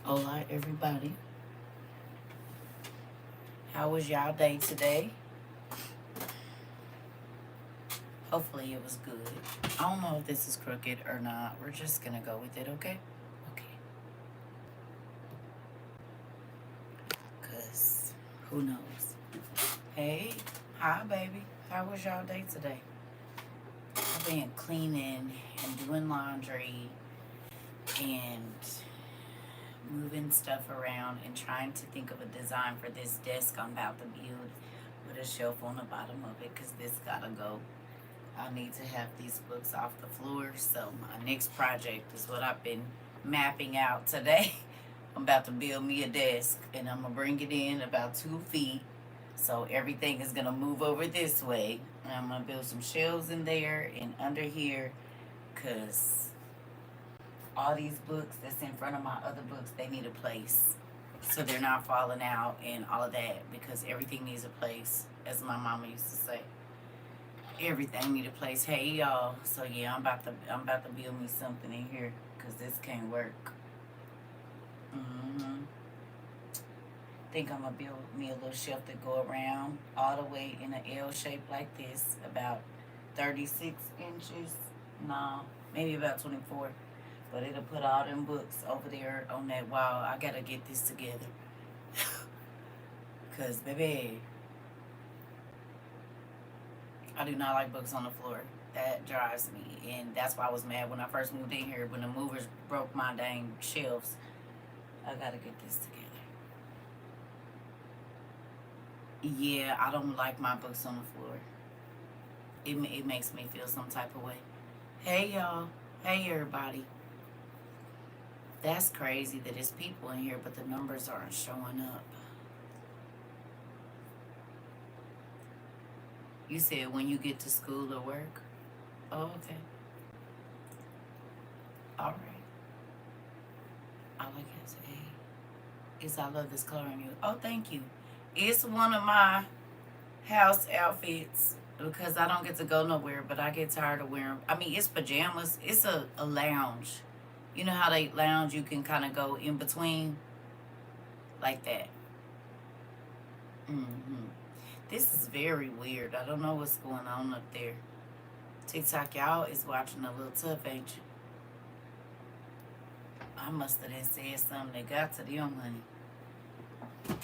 Hola, everybody. How was y'all day today? Hopefully it was good. I don't know if this is crooked or not. We're just gonna go with it, okay? Okay. Cause who knows? Hey, hi baby. How was y'all day today? I've been cleaning and doing laundry and moving stuff around and trying to think of a design for this desk I'm about to build with a shelf on the bottom of it because this gotta go. I need to have these books off the floor. So my next project is what I've been mapping out today. I'm about to build me a desk and I'm gonna bring it in about 2 feet. So everything is gonna move over this way. And I'm gonna build some shelves in there and under here because all these books that's in front of my other books, they need a place. So they're not falling out and all of that because everything needs a place, as my mama used to say. Everything need a place. Hey y'all. So yeah, I'm about to build me something in here because this can't work. Think I'm gonna build me a little shelf to go around all the way in an L shape like this, about 36 inches. No, maybe about 24. But it'll put all them books over there on that wall. I gotta get this together. Cause baby, I do not like books on the floor. That drives me. And that's why I was mad when I first moved in here when the movers broke my dang shelves. I gotta get this together. Yeah, I don't like my books on the floor. It makes me feel some type of way. Hey y'all. Hey everybody. That's crazy that there's people in here, but the numbers aren't showing up. You said when you get to school or work? Oh, okay. All right. I like it. Is I love this color on you. Oh, thank you. It's one of my house outfits because I don't get to go nowhere, but I get tired of wearing. I mean, it's pajamas. It's a lounge. You know how they lounge? You can kind of go in between like that. hmm This is very weird. I don't know what's going on up there. TikTok, y'all is watching a little tough, ain't you? I must have said something that got to them, honey.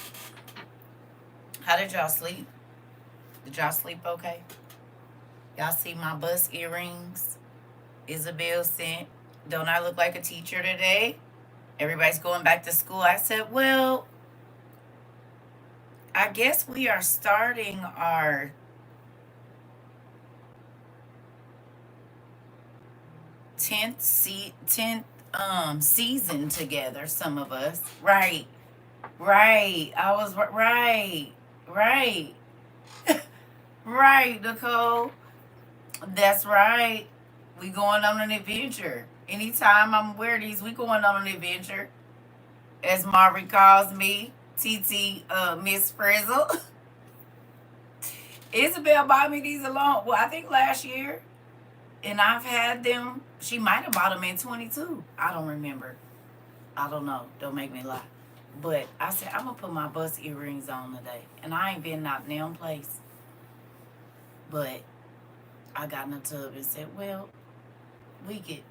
How did y'all sleep? Did y'all sleep okay? Y'all see my bust earrings? Isabel sent. Don't I look like a teacher today? Everybody's going back to school. I said, well, I guess we are starting our 10th season together, some of us. Right. Right. I was right. Right. Right, Nicole. That's right. We going on an adventure. Anytime I'm wear these, we going on an adventure. As Marvin calls me, TT Miss Frizzle. Isabel bought me these alone. Well, I think last year, and I've had them. She might have bought them in 22. I don't remember. I don't know. Don't make me lie. But I said I'm gonna put my bust earrings on today, and I ain't been out in them place. But I got in the tub and said, well, we could,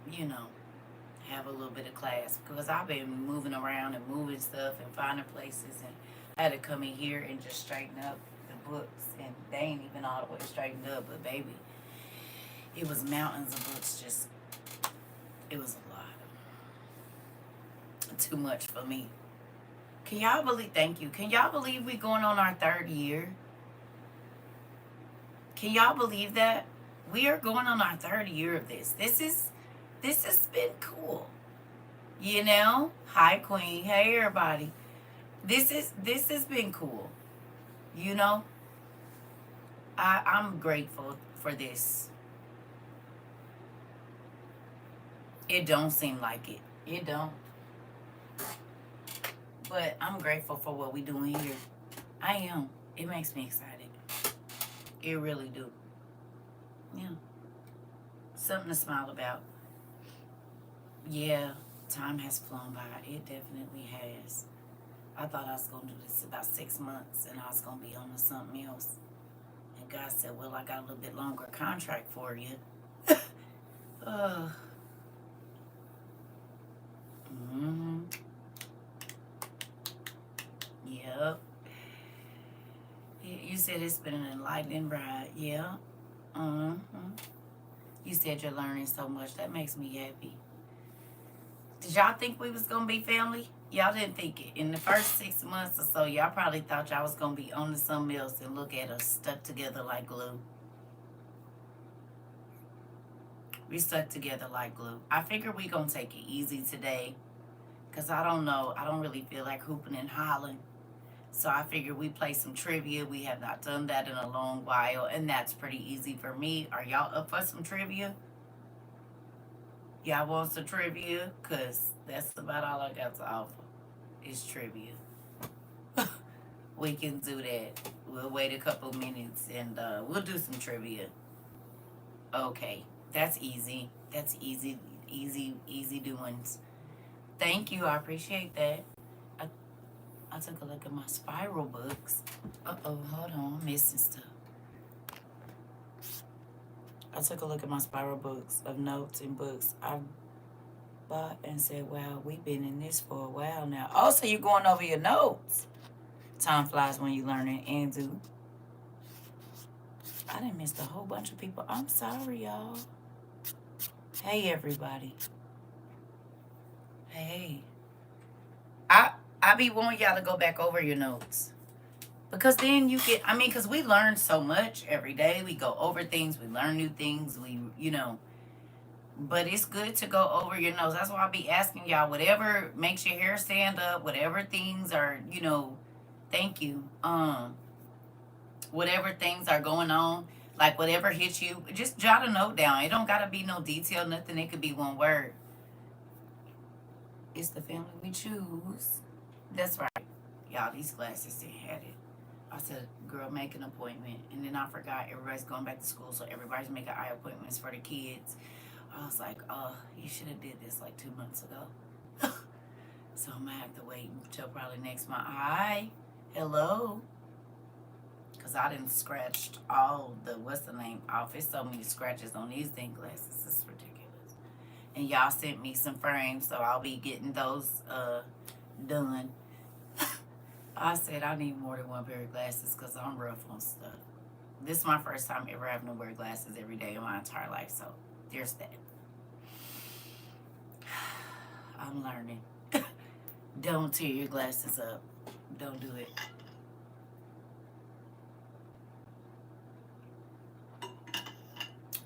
have a little bit of class because I've been moving around and moving stuff and finding places, and I had to come in here and just straighten up the books, and they ain't even all the way straightened up, but baby, it was mountains of books. Just it was a lot, too much for me. Can y'all believe? Thank you. Can y'all believe we going on our 3rd year? Can y'all believe that we are going on our 3rd year of this? This has been cool. Hi Queen. Hey everybody. This has been cool. You know, I'm grateful for this. It don't seem like it. It don't. But I'm grateful for what we doing here. I am. It makes me excited. It really do. Yeah. Something to smile about. Yeah, time has flown by. It definitely has. I thought I was going to do this about 6 months and I was going to be on to something else. And God said, well, I got a little bit longer contract for you. uh, mm-hmm. Yep. You said it's been an enlightening ride. Yeah. Mm-hmm. You said you're learning so much. That makes me happy. Did y'all think we was gonna be family? Y'all didn't think it. In the first 6 months or so, y'all probably thought y'all was gonna be on to something else and look at us stuck together like glue. We stuck together like glue. I figure we gonna take it easy today. Cause I don't know. I don't really feel like hooping and hollering. So I figure we play some trivia. We have not done that in a long while. And that's pretty easy for me. Are y'all up for some trivia? Y'all want some trivia? Cause that's about all I got to offer. Is trivia. We can do that. We'll wait a couple minutes and we'll do some trivia. Okay, that's easy. That's easy, easy doings. Thank you. I appreciate that. I, I took a look at my spiral books. Uh-oh, hold on. I'm missing stuff. I took a look at my spiral books of notes and books I bought and said, wow, we've been in this for a while now. Oh, so you're going over your notes. Time flies when you're learning and do. I done missed a whole bunch of people. I'm sorry, y'all. Hey, everybody. Hey. I be wanting y'all to go back over your notes. Because then you get, because we learn so much every day. We go over things. We learn new things. But it's good to go over your notes. That's why I be asking y'all, whatever makes your hair stand up, whatever things are, thank you. Whatever things are going on, like whatever hits you, just jot a note down. It don't gotta be no detail, nothing. It could be one word. It's the family we choose. That's right. Y'all, these glasses didn't have it. I said, girl, make an appointment. And then I forgot everybody's going back to school, so everybody's making eye appointments for the kids. I was like, oh, you should have did this like 2 months ago. So I'm gonna have to wait until probably next month. Hi. Hello. Because I didn't scratched all the, what's the name, off. It's so many scratches on these dang glasses. It's ridiculous. And y'all sent me some frames, so I'll be getting those done. I said I need more than one pair of glasses because I'm rough on stuff. This is my first time ever having to wear glasses every day in my entire life, so there's that. I'm learning. Don't tear your glasses up. Don't do it.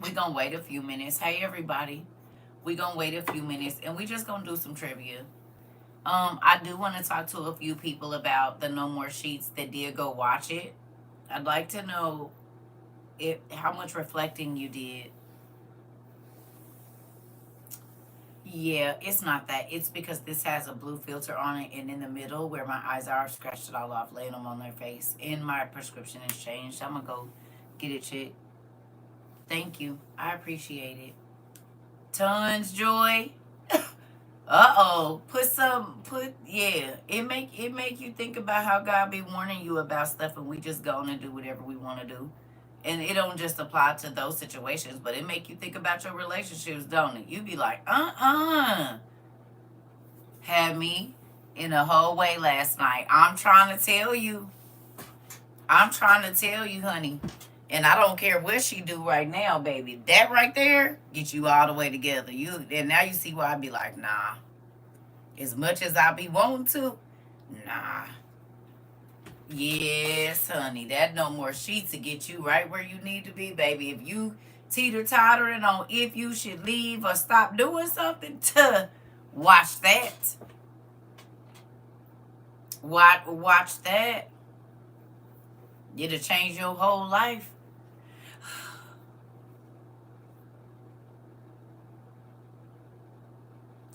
We're going to wait a few minutes. Hey, everybody. We're going to wait a few minutes, and we just going to do some trivia. I do want to talk to a few people about the No More Sheets that did go watch it. I'd like to know how much reflecting you did. Yeah, it's not that. It's because this has a blue filter on it, and in the middle where my eyes are, I've scratched it all off, laying them on their face. And my prescription has changed. I'm going to go get it checked. Thank you. I appreciate it. Tons, Joy. Uh-oh. Yeah. It make you think about how God be warning you about stuff, and we just go on and do whatever we want to do. And it don't just apply to those situations, but it make you think about your relationships, don't it? You be like, had me in a whole way last night. I'm trying to tell you, honey. And I don't care what she do right now, baby. That right there get you all the way together. And now you see why I be like, nah. As much as I be wanting to, nah. Yes, honey. That No More Sheets to get you right where you need to be, baby. If you teeter-tottering on if you should leave or stop doing something, watch that. Watch that. It'll change your whole life.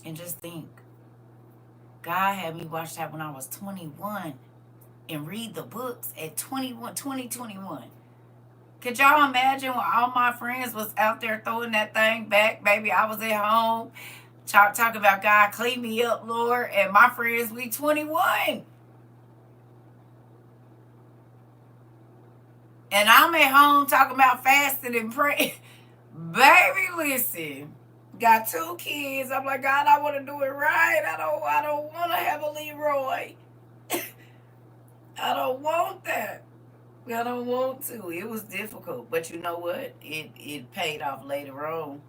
And just think, God had me watch that when I was 21 and read the books at 2021. Could y'all imagine when all my friends was out there throwing that thing back, baby? I was at home Talk about God, clean me up, Lord. And my friends, we 21. And I'm at home talking about fasting and praying. Baby, listen. Got 2 kids. I'm like, God, I want to do it right. I don't want to have a Leroy. I don't want that. I don't want to. It was difficult. But you know what? It paid off later on.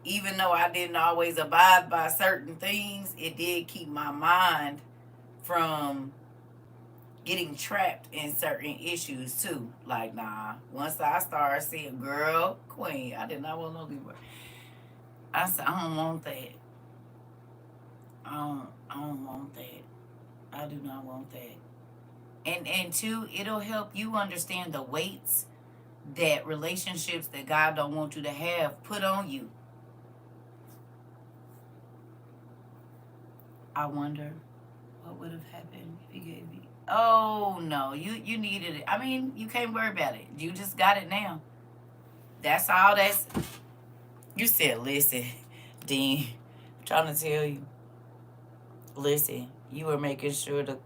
Even though I didn't always abide by certain things, it did keep my mind from getting trapped in certain issues too. Like, nah, once I started seeing girl, queen, I did not want no Libra. I said, I don't want that. I don't want that. I do not want that. And two, it'll help you understand the weights that relationships that God don't want you to have put on you. I wonder what would have happened if he gave me. Oh no, you needed it. I mean, you can't worry about it. You just got it now. That's all. You said, listen, Dean. I'm trying to tell you. Listen, you were making sure to.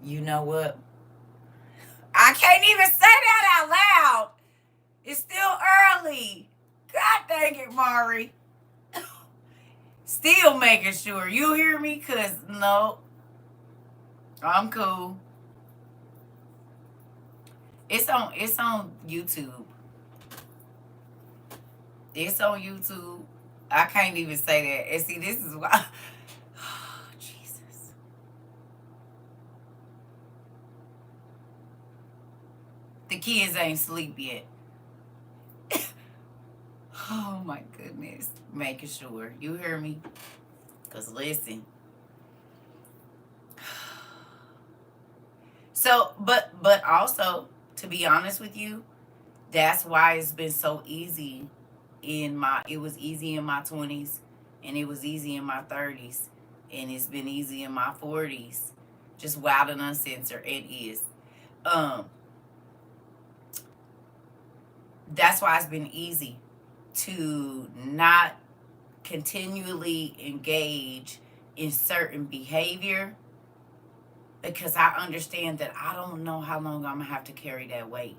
You know what? I can't even say that out loud. It's still early. God dang it, Mari. Still making sure. You hear me? Cause no, I'm cool. It's on YouTube. It's on YouTube. I can't even say that. And see, this is why. Oh, Jesus. The kids ain't sleep yet. Oh my goodness. Making sure. You hear me? Because listen. So, but also, to be honest with you, that's why it's been so easy it was easy in my 20s, and it was easy in my 30s, and it's been easy in my 40s. Just wild and uncensored. It is. That's why it's been easy to not continually engage in certain behavior, because I understand that I don't know how long I'm going to have to carry that weight.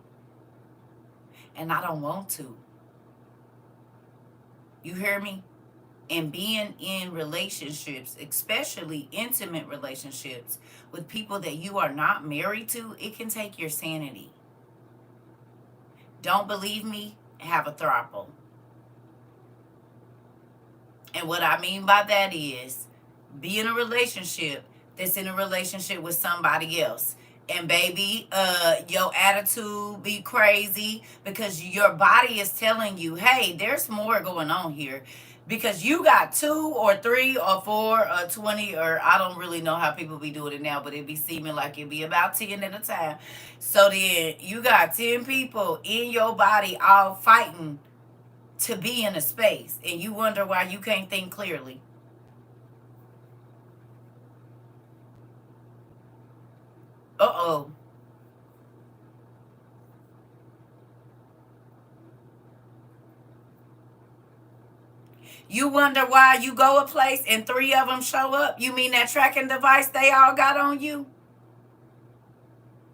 And I don't want to. You hear me? And being in relationships, especially intimate relationships with people that you are not married to, it can take your sanity. Don't believe me? Have a throuple. And what I mean by that is, be in a relationship that's in a relationship with somebody else. And baby, your attitude be crazy because your body is telling you, hey, there's more going on here. Because you got 2 or 3 or 4 or 20, or I don't really know how people be doing it now, but it be seeming like it be about 10 at a time. So then you got 10 people in your body all fighting to be in a space, and you wonder why you can't think clearly. Uh-oh. You wonder why you go a place and 3 of them show up? You mean that tracking device they all got on you?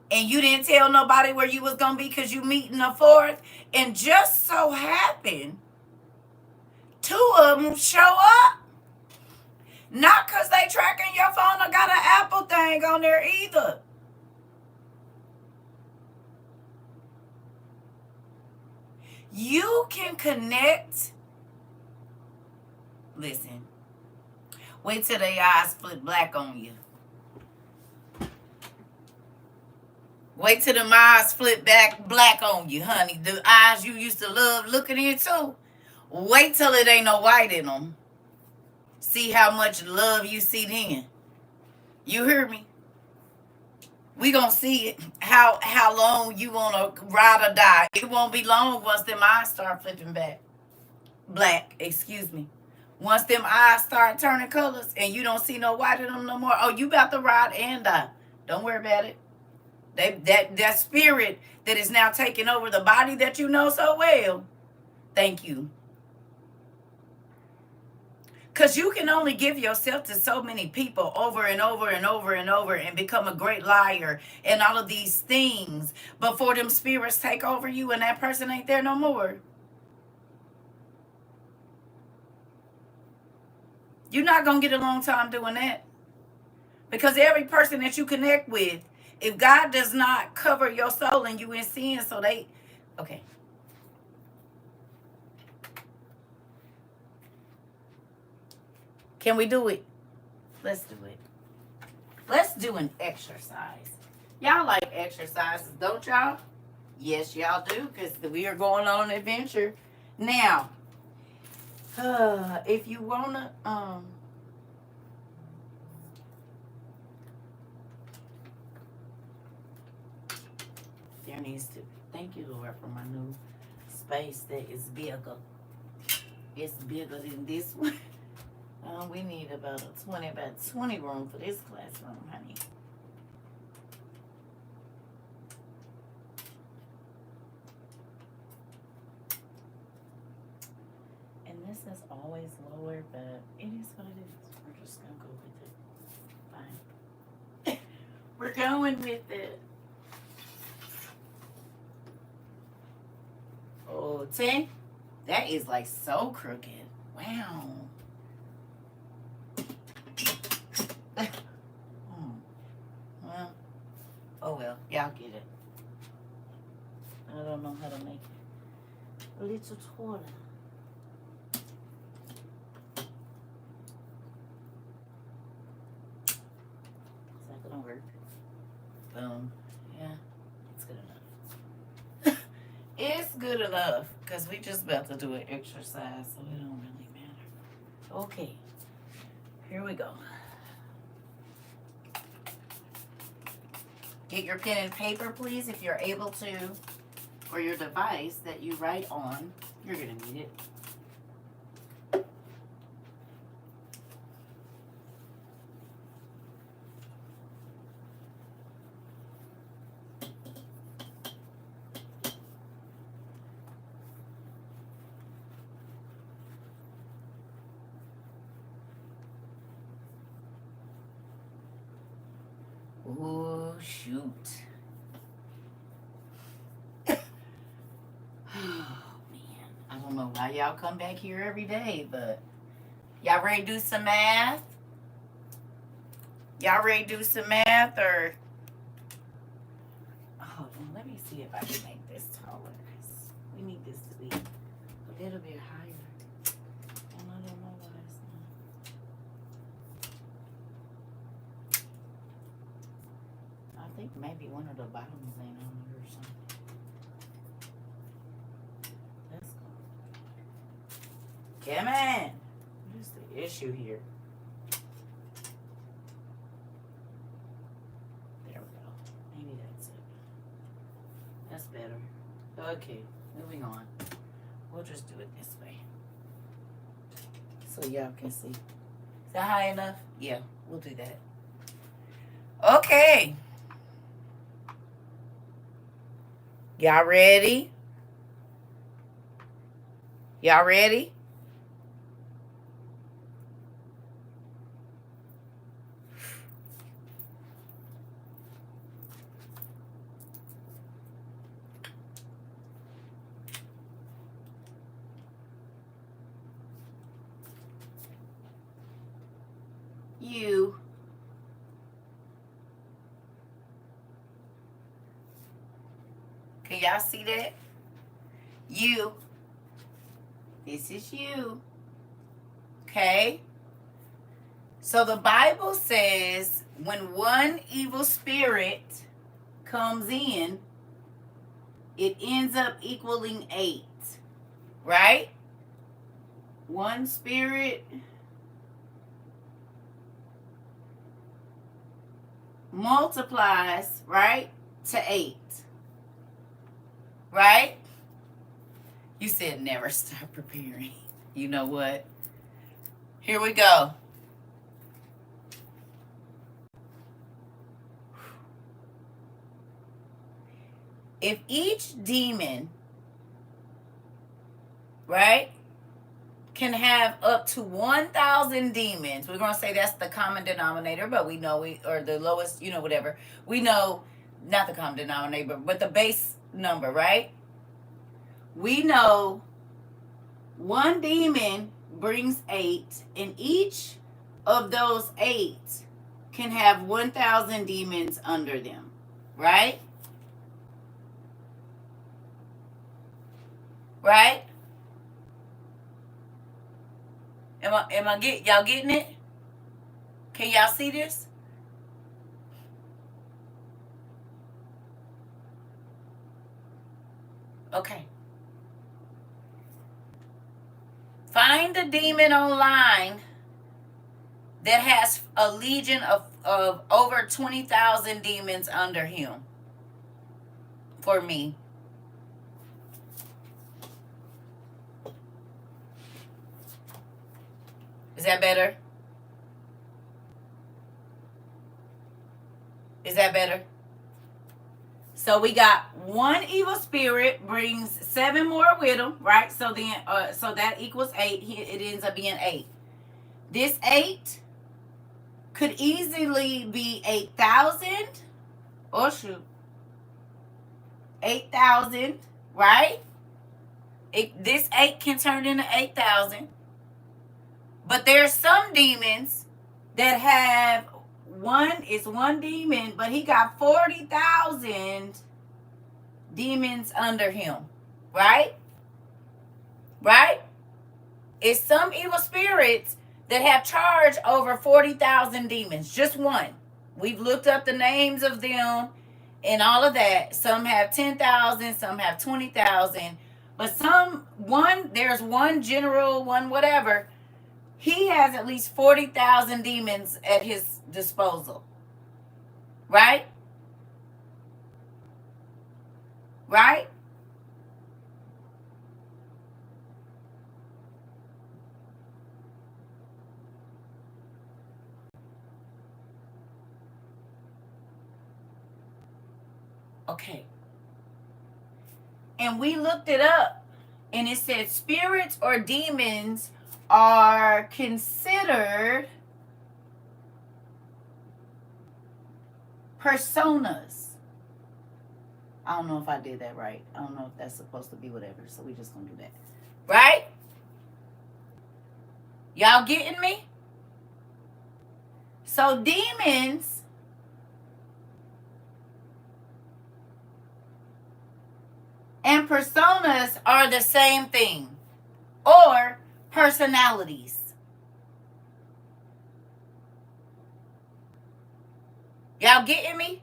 And you didn't tell nobody where you was going to be because you meeting a 4th? And just so happened, 2 of them show up. Not because they tracking your phone or got an Apple thing on there either. You can connect. Listen. Wait till their eyes flip black on you. Wait till them eyes flip back black on you, honey. The eyes you used to love looking into. Wait till it ain't no white in them. See how much love you see then. You hear me? We gonna see it. How long you wanna ride or die. It won't be long once them eyes start flipping back. Black, excuse me. Once them eyes start turning colors and you don't see no white in them no more, oh, you about to ride and die. Don't worry about it. That spirit that is now taking over the body that you know so well. Thank you. Because you can only give yourself to so many people over and over and over and over and become a great liar and all of these things before them spirits take over you and that person ain't there no more. You're not going to get a long time doing that. Because every person that you connect with, if God does not cover your soul and you in sin, so they, okay. Can we do it? Let's do it. Let's do an exercise. Y'all like exercises, don't y'all? Yes, y'all do, because we are going on an adventure. Now, if you want to, there needs to, thank you, Lord, for my new space that is bigger. It's bigger than this one. We need about a 20 by 20 room for this classroom, honey. And this is always lower, but it is what it is. We're just going to go with it. Fine. We're going with it. Oh, 10? That is like so crooked. Wow. Oh well, y'all get it. I don't know how to make it a little taller. Is that gonna work? Boom. Yeah, it's good enough. It's good enough because we just about to do an exercise, so it don't really matter. Okay, here we go. Get your pen and paper, please, if you're able to, or your device that you write on. You're going to need it. Oh, shoot. Oh, man. I don't know why y'all come back here every day, but y'all ready to do some math? Y'all ready to do some math or... Hold on, let me see if I can make this taller. We need this to be a little bit higher. And I don't know why it's not. I think maybe one of the bottoms ain't on there or something. Let's go. Come on. What is the issue here? There we go. Maybe that's it. That's better. Okay, moving on. We'll just do it this way. So y'all can see. Is that high enough? Yeah, we'll do that. Okay. Y'all ready? Y'all ready? You. Can y'all see that? You. This is you. Okay? So the Bible says when one evil spirit comes in, it ends up equaling 8. Right? One spirit multiplies, right, to 8. Right? You said never stop preparing. You know what? Here we go. If each demon, right, can have up to 1,000 demons. We're going to say that's the common denominator, but we know or the lowest, whatever. We know, not the common denominator, but the base number, right? We know one demon brings 8, and each of those 8 can have 1,000 demons under them, right? Right? Y'all getting it? Can y'all see this? Okay. Find a demon online that has a legion of over 20,000 demons under him for me. Is that better? Is that better? So we got one evil spirit brings 7 more with them, right? So then, so that equals 8. It ends up being 8. This 8 could easily be 8,000. Oh shoot, 8,000, right? This 8 can turn into 8,000. But there's some demons that have one demon, but he got 40,000 demons under him, right? Right? It's some evil spirits that have charge over 40,000 demons, just one. We've looked up the names of them and all of that. Some have 10,000, some have 20,000, but there's one general, one whatever. He has at least 40,000 demons at his disposal. Right? Right? Okay. And we looked it up, and it said spirits or demons are considered personas. I don't know if I did that right. I don't know if that's supposed to be whatever, so we just gonna do that. Right? Y'all getting me? So demons and personas are the same thing, or personalities. Y'all getting me?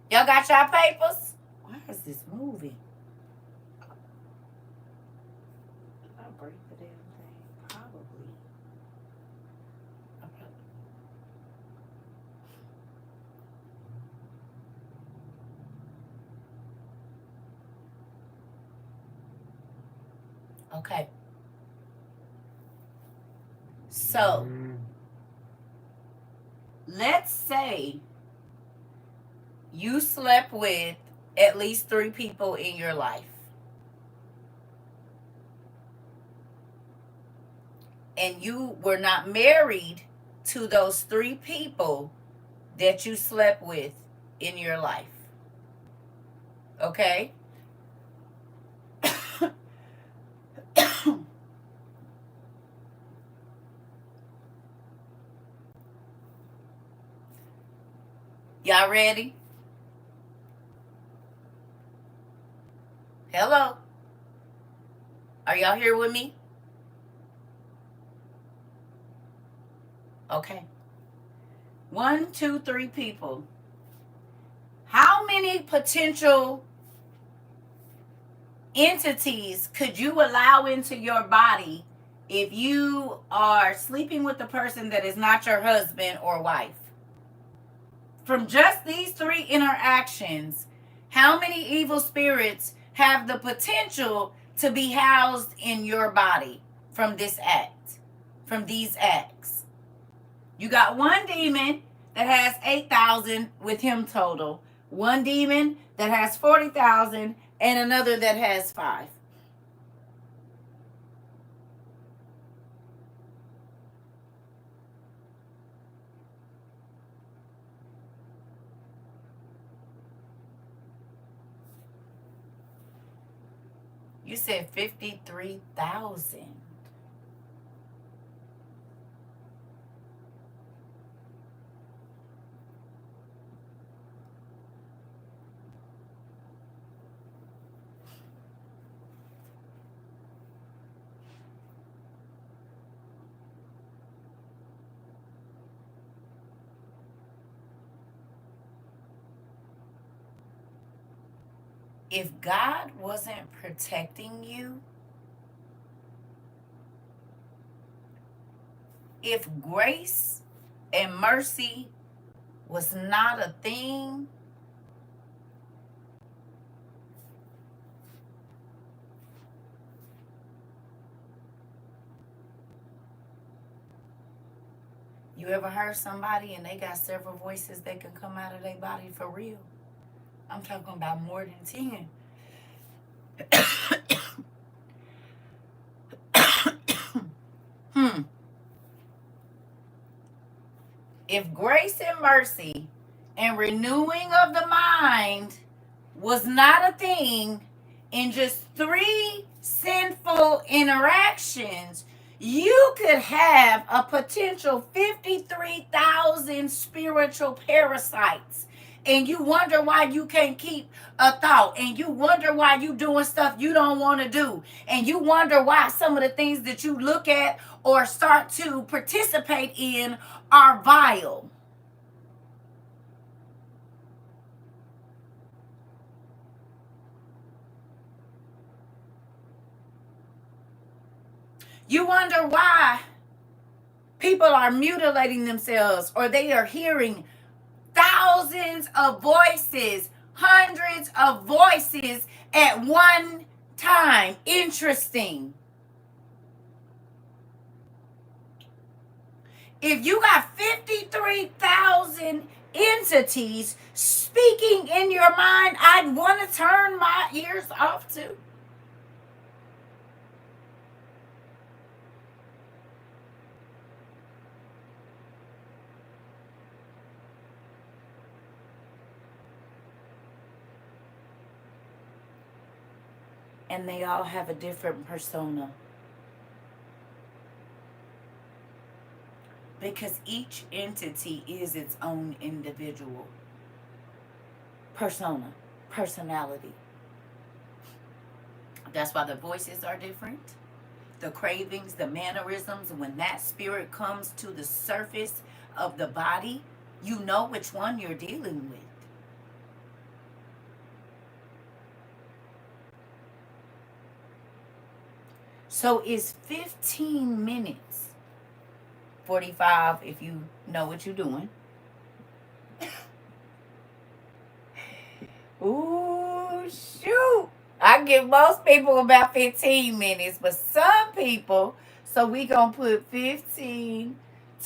Y'all got y'all papers? Why is this moving? Did I break the damn thing? Probably. Okay. So, let's say you slept with at least 3 people in your life. And you were not married to those 3 people that you slept with in your life. Okay? Y'all ready? Hello? Are y'all here with me? Okay. 1, 2, 3 people. How many potential entities could you allow into your body if you are sleeping with a person that is not your husband or wife? From just these 3 interactions, how many evil spirits have the potential to be housed in your body from this act, from these acts? You got one demon that has 8,000 with him total, one demon that has 40,000, and another that has 5. You said 53,000. If God wasn't protecting you, if grace and mercy was not a thing, you ever heard somebody and they got several voices that can come out of their body for real? I'm talking about more than 10. If grace and mercy and renewing of the mind was not a thing in just 3 sinful interactions, you could have a potential 53,000 spiritual parasites. And you wonder why you can't keep a thought. And you wonder why you doing stuff you don't want to do. And you wonder why some of the things that you look at or start to participate in are vile. You wonder why people are mutilating themselves or they are hearing thousands of voices, hundreds of voices at one time. Interesting. If you got 53,000 entities speaking in your mind, I'd want to turn my ears off too. And they all have a different persona. Because each entity is its own individual persona, personality. That's why the voices are different. The cravings, the mannerisms, when that spirit comes to the surface of the body, you know which one you're dealing with. So it's 15 minutes, 45 if you know what you're doing. Ooh, shoot. I give most people about 15 minutes, but some people, so we gonna put 15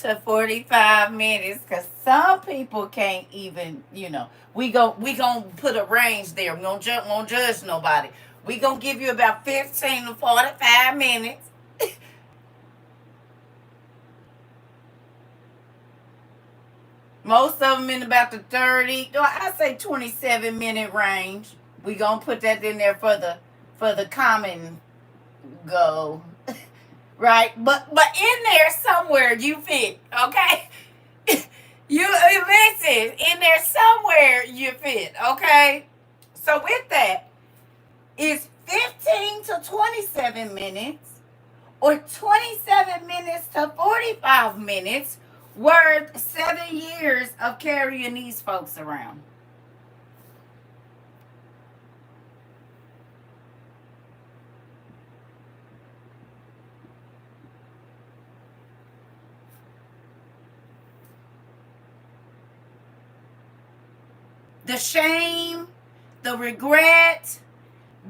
to 45 minutes because some people can't even, we gonna put a range there. We won't judge nobody. We gonna give you about 15 to 45 minutes. Most of them in about the 30, I say 27-minute range. We gonna put that in there for the common go, right? But in there somewhere you fit, okay? You listen, in there somewhere you fit, okay? So with that, it's 15 to 27 minutes or 27 minutes to 45 minutes worth 7 years of carrying these folks around. The shame, the regret,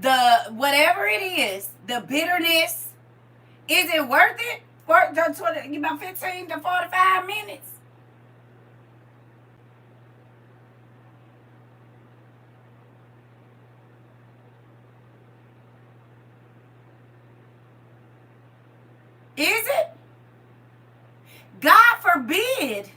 the whatever it is, the bitterness, is it worth it? For about 15 to 45 minutes? Is it? God forbid.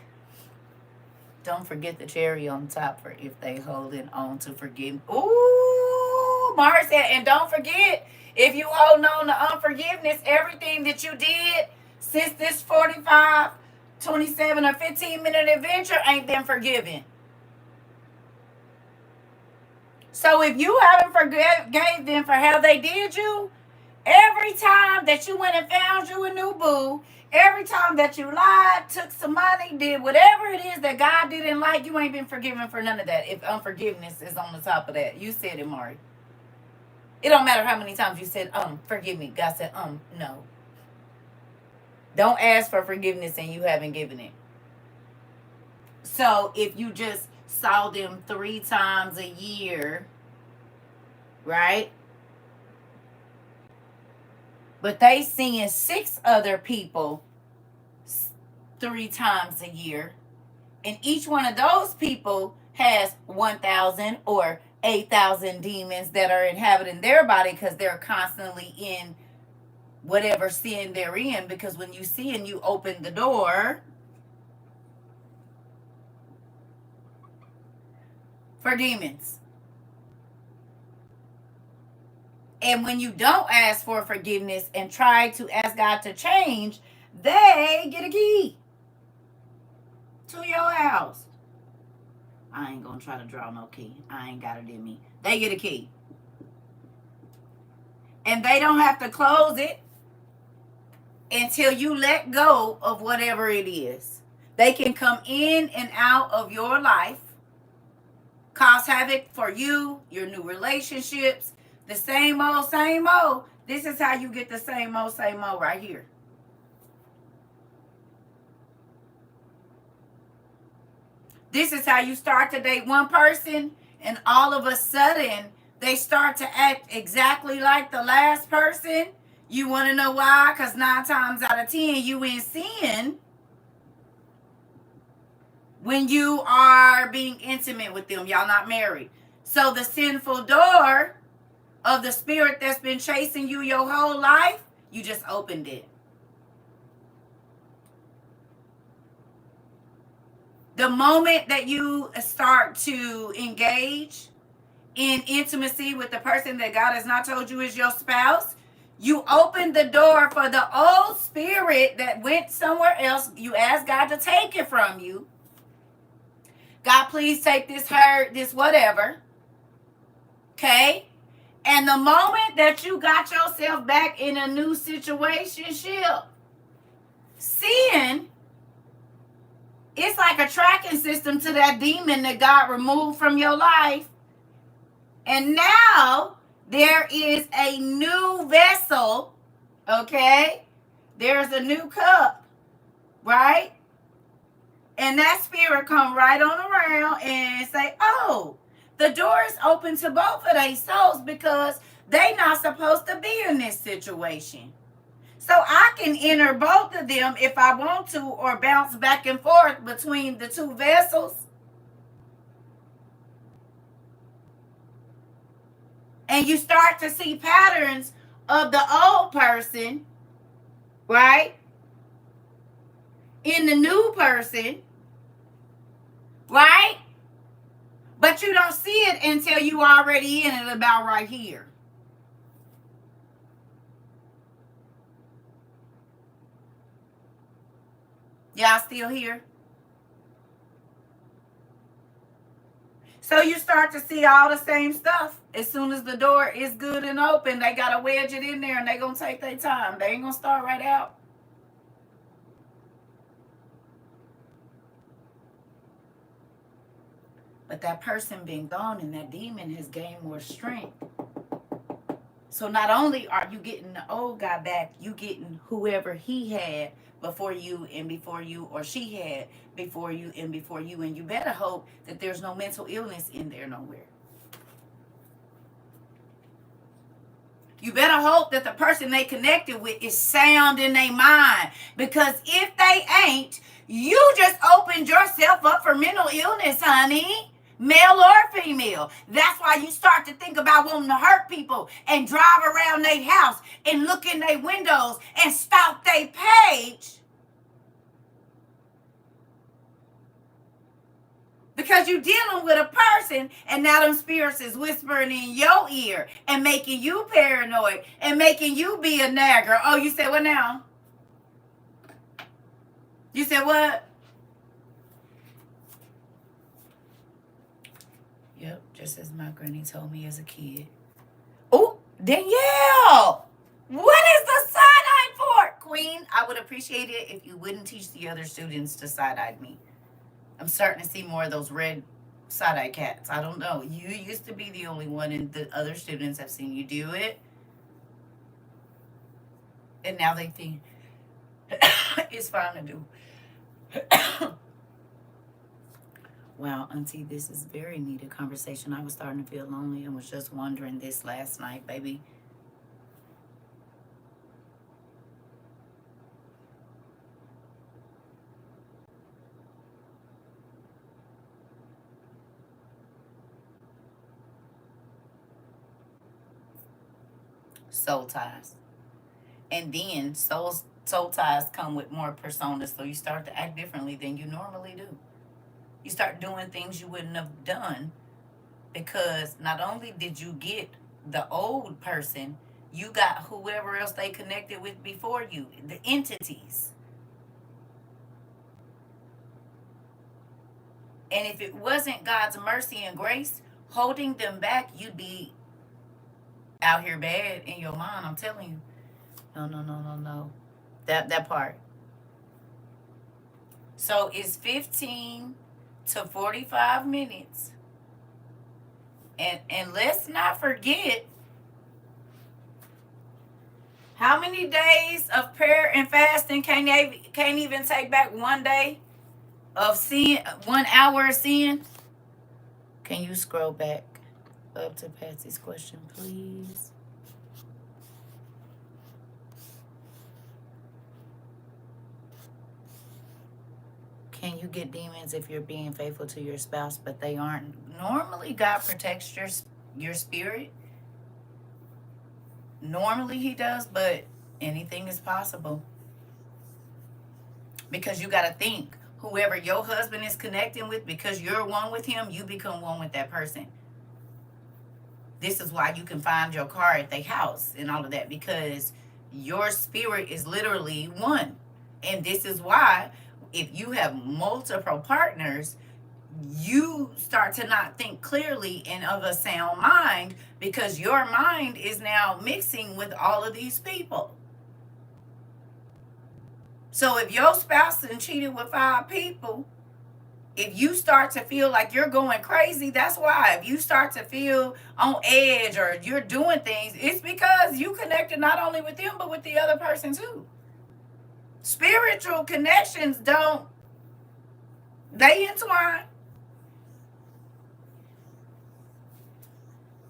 Don't forget the cherry on top for if they holding on to forgiveness. Ooh, Mars said, and don't forget, if you holding on to unforgiveness, everything that you did since this 45, 27, or 15-minute adventure ain't been forgiven. So if you haven't forgave them for how they did you, every time that you went and found you a new boo, every time that you lied, took some money, did whatever it is that God didn't like, you ain't been forgiven for none of that. If unforgiveness is on the top of that. You said it, Mari. It don't matter how many times you said, forgive me. God said, no. Don't ask for forgiveness and you haven't given it. So if you just saw them 3 times a year, right? But they seeing 6 other people 3 times a year. And each one of those people has 1,000 or 8,000 demons that are inhabiting their body because they're constantly in whatever sin they're in. Because when you sin, you open the door for demons. And when you don't ask for forgiveness and try to ask God to change, they get a key to your house. I ain't gonna try to draw no key. I ain't got it in me. They get a key. And they don't have to close it until you let go of whatever it is. They can come in and out of your life, cause havoc for you, your new relationships, the same old, same old. This is how you get the same old right here. This is how you start to date one person and all of a sudden they start to act exactly like the last person. You want to know why? Because 9 times out of 10 you in sin when you are being intimate with them. Y'all not married. So the sinful door of the spirit that's been chasing you your whole life, you just opened it. The moment that you start to engage in intimacy with the person that God has not told you is your spouse, you open the door for the old spirit that went somewhere else. You ask God to take it from you. God, please take this hurt, this whatever. Okay? And the moment that you got yourself back in a new situationship, sin, it's like a tracking system to that demon that God removed from your life. And now there is a new vessel, okay? There's a new cup, right? And that spirit come right on around and say, oh, the door is open to both of their souls because they not supposed to be in this situation. So I can enter both of them if I want to or bounce back and forth between the 2 vessels. And you start to see patterns of the old person, right? In the new person, right? But you don't see it until you already in it about right here. Y'all still here? So you start to see all the same stuff. As soon as the door is good and open, they got to wedge it in there and they going to take their time. They ain't going to start right out. But that person being gone and that demon has gained more strength. So not only are you getting the old guy back, you getting whoever he had before you and before you, or she had before you and before you. And you better hope that there's no mental illness in there nowhere. You better hope that the person they connected with is sound in their mind. Because if they ain't, you just opened yourself up for mental illness, honey. male or female. That's why you start to think about wanting to hurt people and drive around their house and look in their windows and stalk their page. Because you're dealing with a person, and now them spirits is whispering in your ear and making you paranoid and making you be a nagger. Oh, you said what now? You said what? Yep, just as my granny told me as a kid. Oh, Danielle! What is the side-eye for? Queen, I would appreciate it if you wouldn't teach the other students to side-eye me. I'm starting to see more of those red side-eye cats. I don't know. You used to be the only one, and the other students have seen you do it. And now they think it's fine to do. Wow, Auntie, this is very needed conversation. I was starting to feel lonely and was just wondering this last night, baby. Soul ties. And then soul ties come with more personas, so you start to act differently than you normally do. You start doing things you wouldn't have done because not only did you get the old person, you got whoever else they connected with before you, the entities. And if it wasn't God's mercy and grace holding them back, you'd be out here bad in your mind. I'm telling you. No. That part. So it's 15 to 45 minutes. And let's not forget, how many days of prayer and fasting can't even take back 1 day of sin, 1 hour of sin? Can you scroll back up to Patsy's question, please? Can you get demons if you're being faithful to your spouse, but they aren't? Normally, God protects your spirit. Normally, He does, but anything is possible. Because you got to think, whoever your husband is connecting with, because you're one with him, you become one with that person. This is why you can find your car at their house and all of that, because your spirit is literally one. And this is why, if you have multiple partners, you start to not think clearly and of a sound mind, because your mind is now mixing with all of these people. So if your spouse has cheated with 5 people, if you start to feel like you're going crazy, that's why. If you start to feel on edge or you're doing things, it's because you connected not only with them, but with the other person too. Spiritual connections they entwine.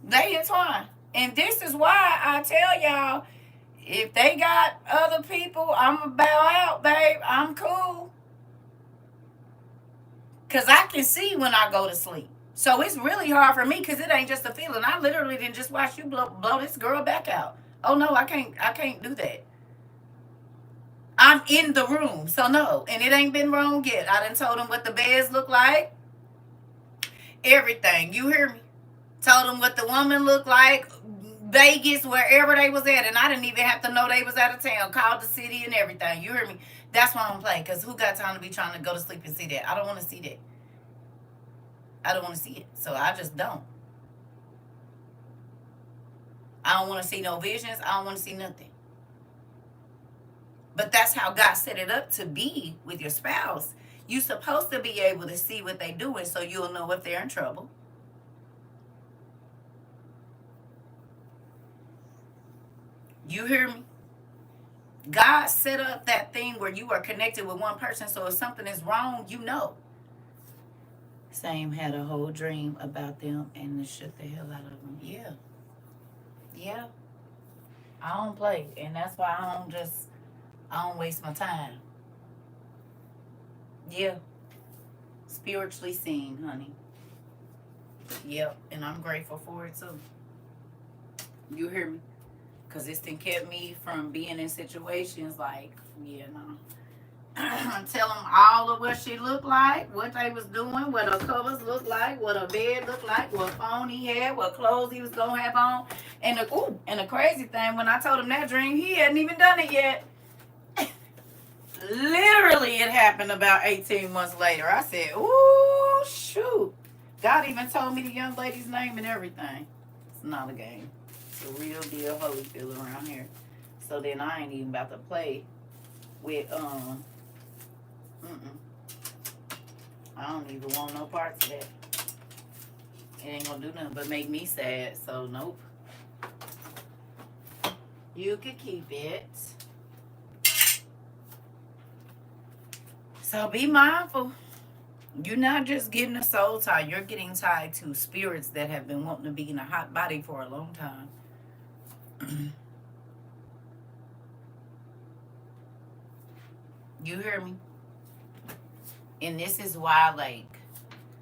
They entwine. And this is why I tell y'all, if they got other people, I'm going to bow out, babe. I'm cool. Because I can see when I go to sleep. So it's really hard for me, because it ain't just a feeling. I literally didn't just watch you blow this girl back out. Oh, no, I can't do that. I'm in the room, so no. And it ain't been wrong yet. I done told them what the beds look like. Everything. You hear me? Told them what the woman looked like. Vegas, wherever they was at. And I didn't even have to know they was out of town. Called the city and everything. You hear me? That's why I'm playing. Because who got time to be trying to go to sleep and see that? I don't want to see that. I don't want to see it. So I just don't. I don't want to see no visions. I don't want to see nothing. But that's how God set it up to be with your spouse. You're supposed to be able to see what they're doing, so you'll know if they're in trouble. You hear me? God set up that thing where you are connected with one person, so if something is wrong, you know. Same had a whole dream about them and shook the hell out of them. Yeah. I don't play, and that's why I don't waste my time. Yeah. Spiritually seen, honey. Yep, and I'm grateful for it too. You hear me? Because it's done kept me from being in situations like, yeah, no. Tell them all of what she looked like, what they was doing, what her covers looked like, what her bed looked like, what phone he had, what clothes he was gonna have on. And the crazy thing, when I told him that dream, he hadn't even done it yet. Literally, it happened about 18 months later. I said, ooh, shoot. God even told me the young lady's name and everything. It's not a game. It's a real deal Holyfield around here. So then I ain't even about to play with I don't even want no parts of that. It ain't gonna do nothing but make me sad. So nope. You could keep it. So be mindful. You're not just getting a soul tie. You're getting tied to spirits that have been wanting to be in a hot body for a long time. You hear me? And this is why, like,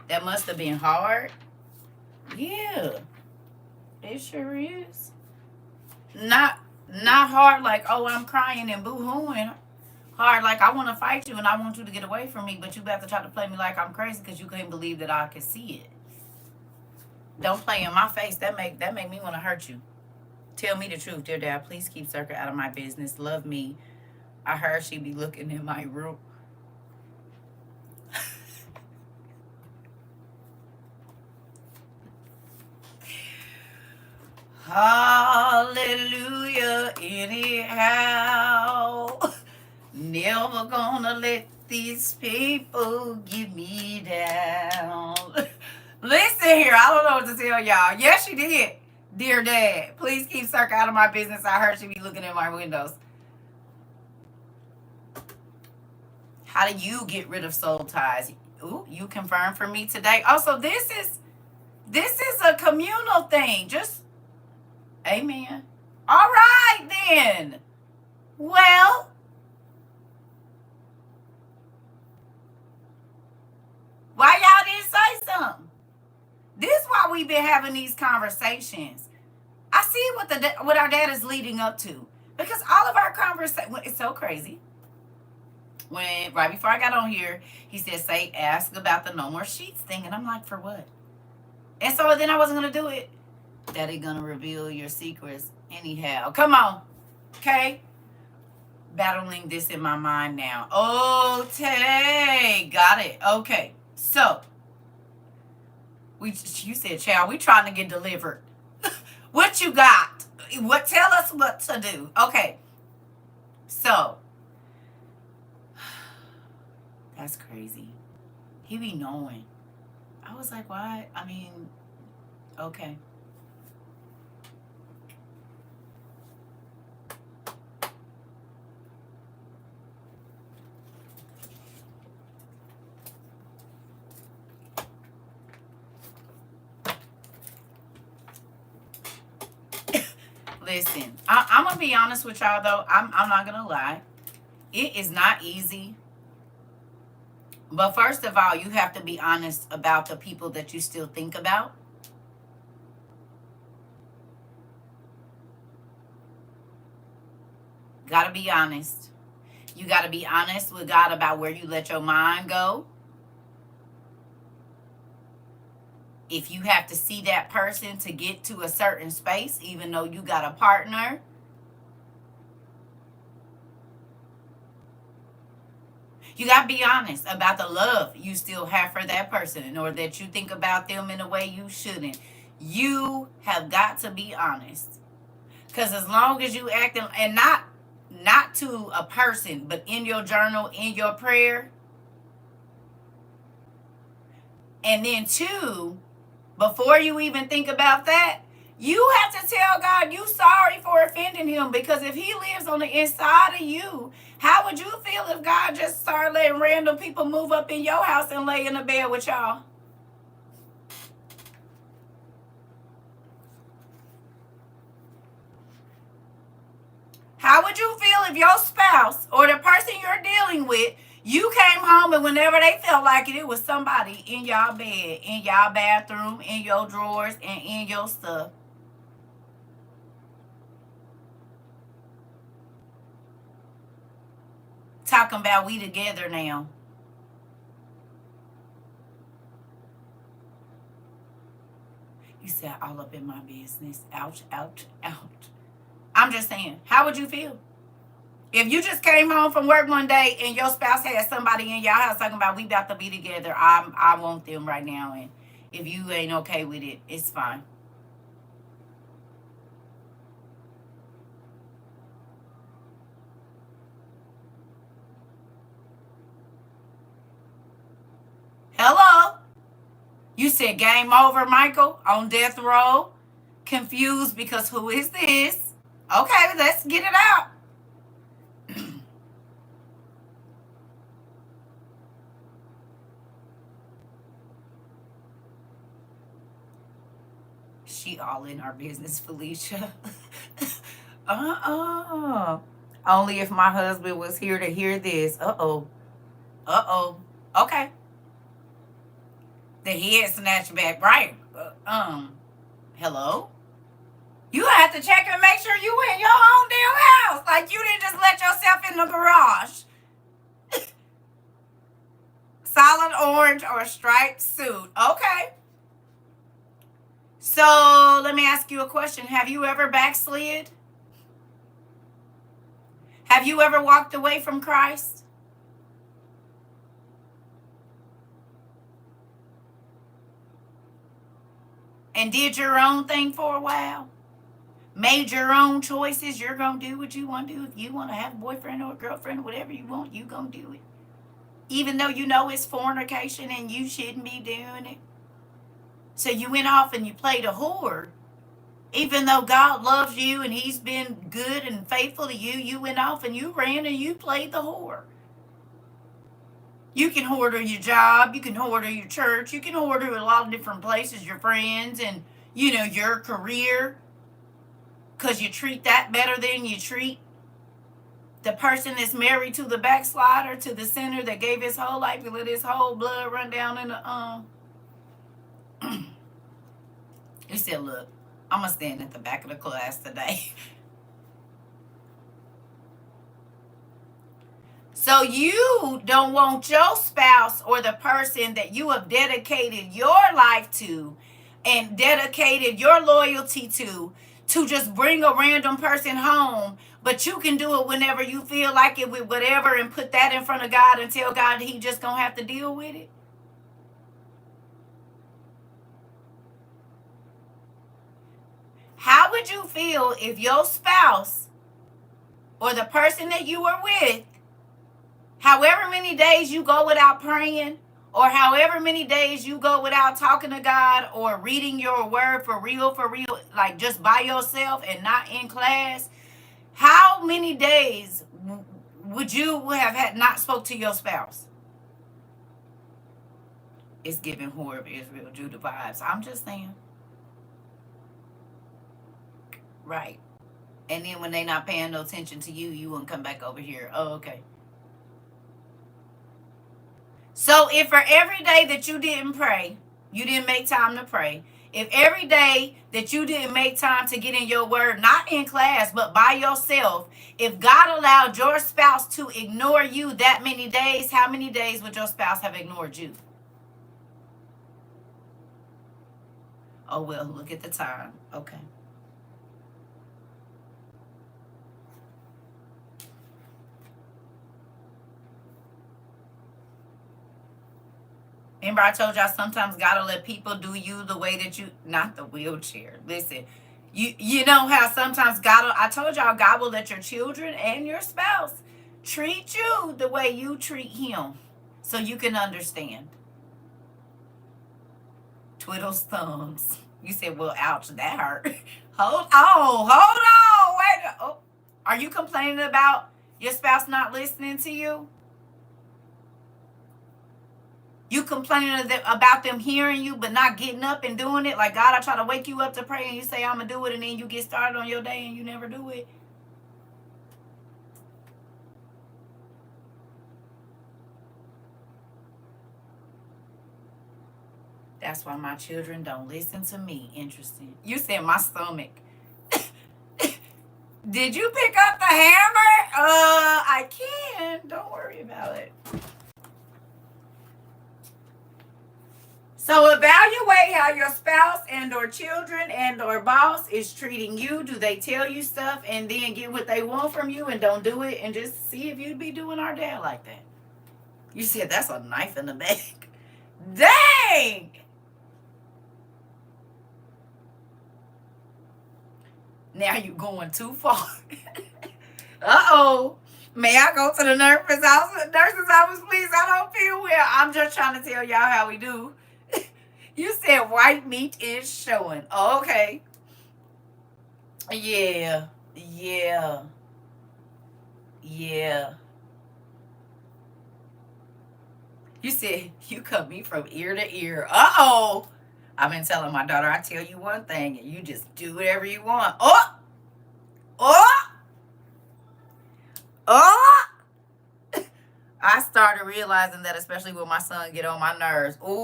that must have been hard. Yeah, it sure is. Not hard like, oh, I'm crying and boo-hooing. Hard like, I want to fight you and I want you to get away from me, but you have to try to play me like I'm crazy because you couldn't believe that I could see it. Don't play in my face. That make me want to hurt you. Tell me the truth, dear Dad. Please keep CERCA out of my business. Love me. I heard she be looking in my room. Hallelujah, anyhow. Never gonna let these people get me down. Listen here, I don't know what to tell y'all. Yes, she did. Dear Dad, please keep CERCA out of my business. I heard she be looking in my windows. How do you get rid of soul ties? Ooh, you confirmed for me today. Also, this is a communal thing. Just amen. All right then. Well, why y'all didn't say something? This is why we've been having these conversations. I see what our dad is leading up to, because all of our conversations, it's so crazy. When right before I got on here, he said, "Say, ask about the no more sheets thing," and I'm like, "For what?" And so then I wasn't gonna do it. Daddy gonna reveal your secrets anyhow. Come on, okay? Battling this in my mind now. Okay, got it. Okay, so you said, "Child, we trying to get delivered." What you got? What? Tell us what to do. Okay, so that's crazy. He be knowing. I was like, why? I mean, okay. Listen, I'm gonna be honest with y'all though. I'm not gonna lie. It is not easy. But first of all, you have to be honest about the people that you still think about. Gotta be honest. You gotta be honest with God about where you let your mind go. If you have to see that person to get to a certain space, even though you got a partner, you got to be honest about the love you still have for that person, or that you think about them in a way you shouldn't. You have got to be honest. Because as long as you acting, and not to a person, but in your journal, in your prayer, and then two, before you even think about that, you have to tell God you sorry for offending him, because if he lives on the inside of you, how would you feel if God just started letting random people move up in your house and lay in the bed with y'all? How would you feel if your spouse or the person you're dealing with, You came home and whenever they felt like it was somebody in y'all bed, in y'all bathroom, in your drawers, and in your stuff. Talking about we together now. You said all up in my business. Ouch, ouch, ouch. I'm just saying, how would you feel? If you just came home from work one day and your spouse had somebody in your house talking about we about to be together, I want them right now, and if you ain't okay with it, it's fine. Hello? You said game over, Michael, on death row. Confused because who is this? Okay, let's get it out. She all in our business, Felicia. uh-uh. Only if my husband was here to hear this. Uh-oh. Uh-oh. Okay. The head snatch back. Right. Hello? You have to check and make sure you in your own damn house. Like you didn't just let yourself in the garage. Solid orange or striped suit. Okay. So let me ask you a question. Have you ever backslid? Have you ever walked away from Christ? And did your own thing for a while? Made your own choices? You're going to do what you want to do. If you want to have a boyfriend or a girlfriend, whatever you want, you going to do it. Even though you know it's fornication and you shouldn't be doing it. So you went off and you played a whore. Even though God loves you and he's been good and faithful to you, you went off and you ran and you played the whore. You can hoarder your job, you can hoarder your church, you can hoarder a lot of different places, your friends and, your career. Because you treat that better than you treat the person that's married to the backslider, to the sinner that gave his whole life and let his whole blood run down in the He said, look, I'm going to stand at the back of the class today. So you don't want your spouse or the person that you have dedicated your life to and dedicated your loyalty to just bring a random person home, but you can do it whenever you feel like it with whatever and put that in front of God and tell God he just going to have to deal with it. How would you feel if your spouse or the person that you were with, however many days you go without praying, or however many days you go without talking to God or reading your word for real, like just by yourself and not in class, how many days would you have had not spoke to your spouse? It's giving Whore of Israel Judah vibes. I'm just saying. Right. And then when they not paying no attention to you, you wouldn't come back over here. Oh, okay. So if for every day that you didn't pray, you didn't make time to pray, if every day that you didn't make time to get in your word, not in class, but by yourself, if God allowed your spouse to ignore you that many days, how many days would your spouse have ignored you? Oh, well, look at the time. Okay. Remember I told y'all sometimes God will let people do you the way that you, not the wheelchair. Listen, you know how sometimes I told y'all God will let your children and your spouse treat you the way you treat him so you can understand. Twiddles thumbs. You said, well, ouch, that hurt. Hold on. Wait. Oh, are you complaining about your spouse not listening to you? You complaining about them hearing you but not getting up and doing it? Like, God, I try to wake you up to pray and you say, I'm going to do it, and then you get started on your day and you never do it. That's why my children don't listen to me. Interesting. You said my stomach. Did you pick up the hammer? I can. Don't worry about it. So evaluate how your spouse and or children and or boss is treating you. Do they tell you stuff and then get what they want from you and don't do it, and just see if you'd be doing our dad like that? You said that's a knife in the back. Dang! Now you going too far. Uh-oh. May I go to the nurse's office, please? I don't feel well. I'm just trying to tell y'all how we do. You said white meat is showing. Okay. Yeah. Yeah. Yeah. You said you cut me from ear to ear. Uh-oh. I've been telling my daughter, I tell you one thing, and you just do whatever you want. Oh! Oh! Oh! I started realizing that, especially when my son get on my nerves. Ooh.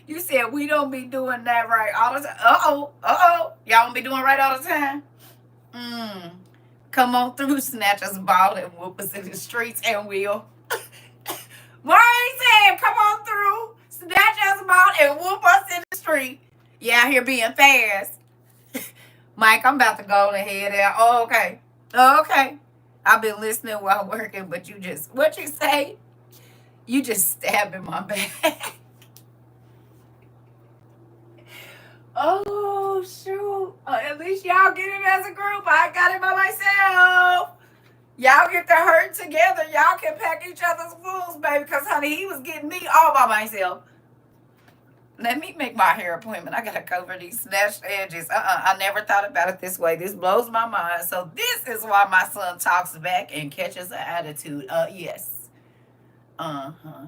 You said we don't be doing that right all the time. Uh-oh. Uh-oh. Y'all don't be doing right all the time. Come on through, snatch us ball and whoop us in the streets, and we'll. Why are you saying come on through, snatch us ball and whoop us in the street? You out here being fast. Mike, I'm about to go ahead out. Oh, okay. Oh, okay. I've been listening while working, but you just, what you say? You just stabbing my back. Oh, shoot. At least y'all get it as a group. I got it by myself. Y'all get to hurt together. Y'all can pack each other's wounds, baby, because, honey, he was getting me all by myself. Let me make my hair appointment. I got to cover these snatched edges. I never thought about it this way. This blows my mind. So this is why my son talks back and catches an attitude. Yes. Uh-huh.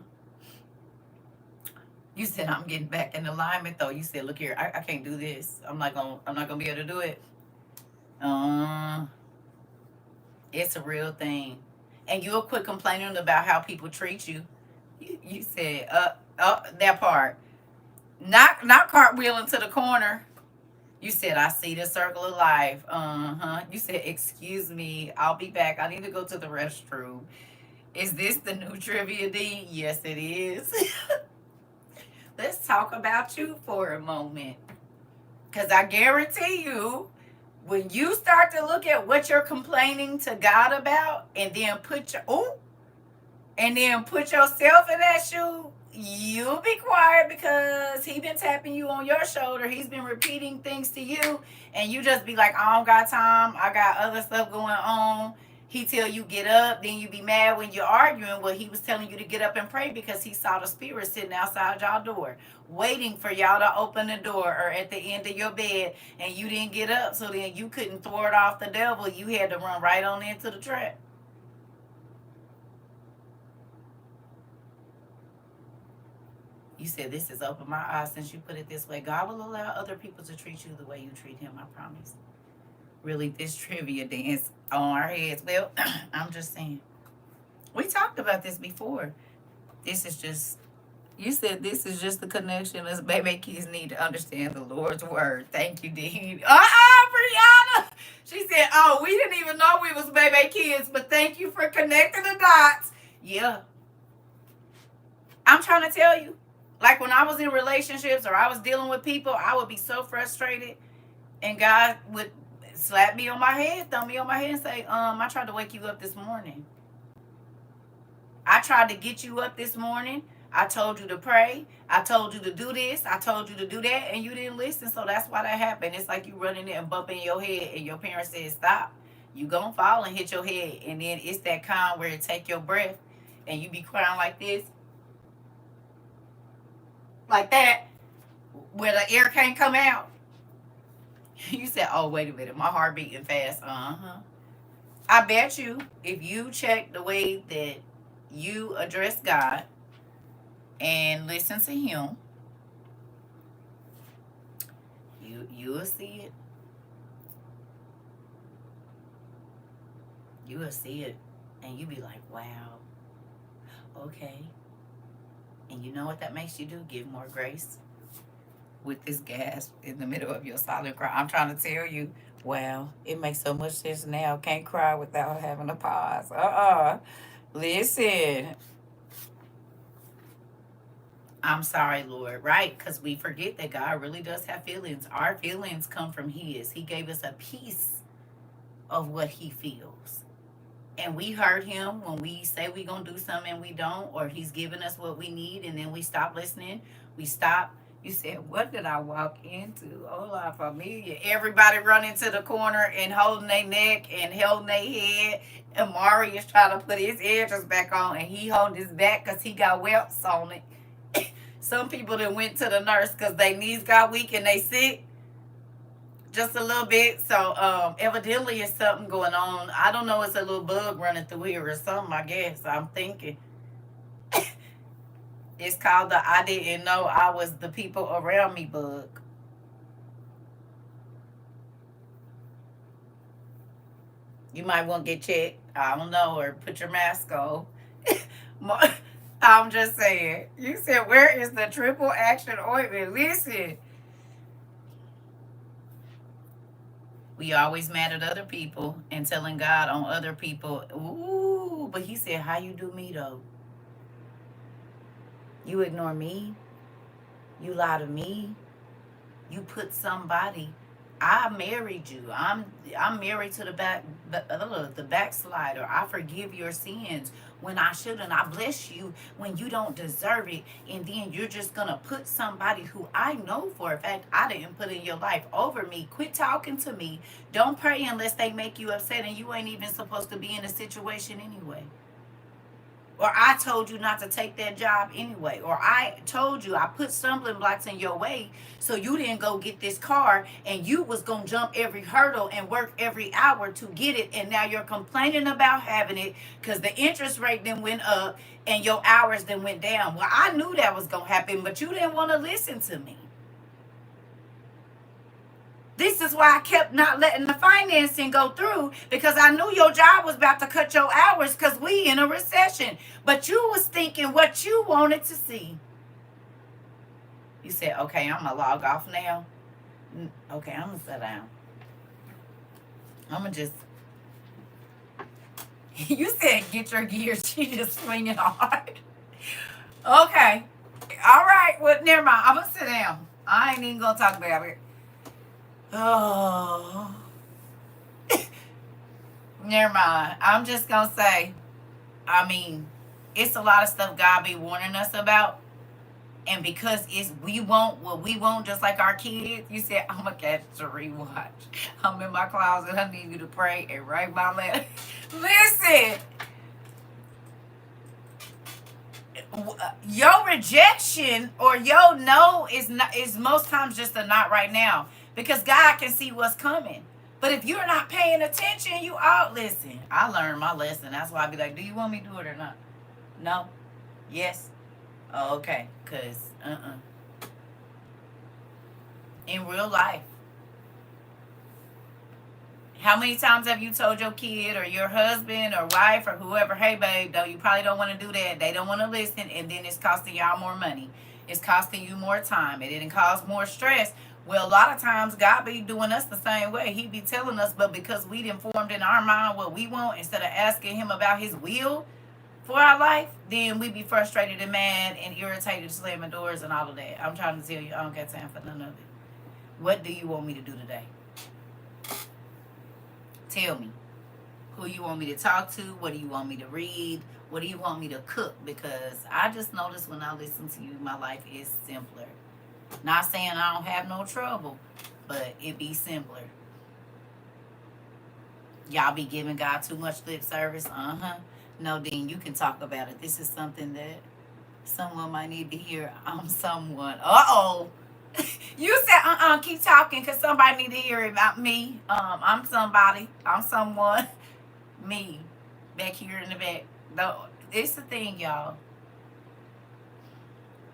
You said I'm getting back in alignment, though. You said, look here, I can't do this. I'm not gonna be able to do it. It's a real thing. And you'll quit complaining about how people treat you. You said, that part. Not cartwheeling to the corner. You said, I see the circle of life. You said, excuse me, I'll be back. I need to go to the restroom. Is this the new Trivia D? Yes, it is. Let's talk about you for a moment. Because I guarantee you, when you start to look at what you're complaining to God about and then put yourself in that shoe, you'll be quiet because he been tapping you on your shoulder. He's been repeating things to you, and you just be like, I don't got time. I got other stuff going on. He tell you get up, then you be mad when you're arguing. Well, he was telling you to get up and pray because he saw the spirit sitting outside y'all door, waiting for y'all to open the door or at the end of your bed, and you didn't get up, so then you couldn't thwart off the devil. You had to run right on into the trap. You said this has opened my eyes since you put it this way. God will allow other people to treat you the way you treat him, I promise. Really, this trivia dance on our heads. Well, I'm just saying. We talked about this before. This is just, you said this is just the connection as baby kids need to understand the Lord's word. Thank you, Dean. Brianna. She said, oh, we didn't even know we was baby kids, but thank you for connecting the dots. Yeah. I'm trying to tell you. Like when I was in relationships or I was dealing with people, I would be so frustrated, and God would slap me on my head, thumb me on my head, and say, I tried to wake you up this morning. I tried to get you up this morning. I told you to pray. I told you to do this. I told you to do that, and you didn't listen, so that's why that happened. It's like you running there and bumping your head, and your parents said, stop. You gonna fall and hit your head, and then it's that kind where it take your breath, and you be crying like this. Like that, where the air can't come out. You said, oh, wait a minute, my heart beating fast. I bet you if you check the way that you address God and listen to him, you will see it. You will see it, and you be like, wow, okay. And you know what that makes you do? Give more grace. With this gas in the middle of your silent cry. I'm trying to tell you, wow, it makes so much sense now. Can't cry without having a pause. Listen, I'm sorry, Lord, right? Because we forget that God really does have feelings. Our feelings come from His. He gave us a piece of what He feels. And we hurt Him when we say we're going to do something and we don't, or He's giving us what we need and then we stop listening. We stop. You said, what did I walk into? Hola, familia. Everybody running to the corner and holding their neck and holding their head. And Mari is trying to put his edges back on and he holding his back because he got welts on it. Some people that went to the nurse because their knees got weak and they sick just a little bit. So evidently it's something going on. I don't know, it's a little bug running through here or something, I guess. I'm thinking. It's called the I didn't know I was the people around me bug. You might want to get checked. I don't know, or put your mask on. I'm just saying. You said, where is the triple action ointment? Listen. We always mad at other people and telling God on other people. Ooh, but He said, how you do me though? You ignore me. You lie to me. You put somebody. I married you. I'm married to the backslider. I forgive your sins when I shouldn't. I bless you when you don't deserve it. And then you're just gonna put somebody who I know for a fact I didn't put in your life over me. Quit talking to me. Don't pray unless they make you upset, and you ain't even supposed to be in a situation anyway. Or I told you not to take that job anyway. Or I told you, I put stumbling blocks in your way so you didn't go get this car and you was going to jump every hurdle and work every hour to get it. And now you're complaining about having it because the interest rate then went up and your hours then went down. Well, I knew that was going to happen, but you didn't want to listen to me. This is why I kept not letting the financing go through, because I knew your job was about to cut your hours because we in a recession. But you was thinking what you wanted to see. You said, okay, I'm going to log off now. Okay, I'm going to sit down. I'm going to just... You said get your gears. She just swinging hard. Okay. All right. Well, never mind. I'm going to sit down. I ain't even going to talk about it. Oh, never mind. I'm just gonna say, I mean, it's a lot of stuff God be warning us about, and because we want what we want, just like our kids. You said I'm gonna catch a rewatch. I'm in my closet. I need you to pray and write my letter. Listen, your rejection or your no is most times just a not right now. Because God can see what's coming. But if you're not paying attention, you out. Listen, I learned my lesson. That's why I be like, do you want me to do it or not? No? Yes? Oh, okay. Because, in real life, how many times have you told your kid or your husband or wife or whoever, hey, babe, though you probably don't want to do that. They don't want to listen. And then it's costing y'all more money. It's costing you more time. It didn't cause more stress. Well, a lot of times God be doing us the same way. He be telling us, but because we done formed in our mind what we want instead of asking Him about His will for our life, then we be frustrated and mad and irritated, slamming doors and all of that. I'm trying to tell you, I don't got time for none of it. What do you want me to do today? Tell me. Who you want me to talk to? What do you want me to read? What do you want me to cook? Because I just noticed when I listen to you, my life is simpler. Not saying I don't have no trouble, but it be simpler. Y'all be giving God too much lip service? No, then you can talk about it. This is something that someone might need to hear. I'm someone. Uh-oh. You said, keep talking because somebody need to hear about me. I'm somebody. I'm someone. Me. Back here in the back. No, it's the thing, y'all.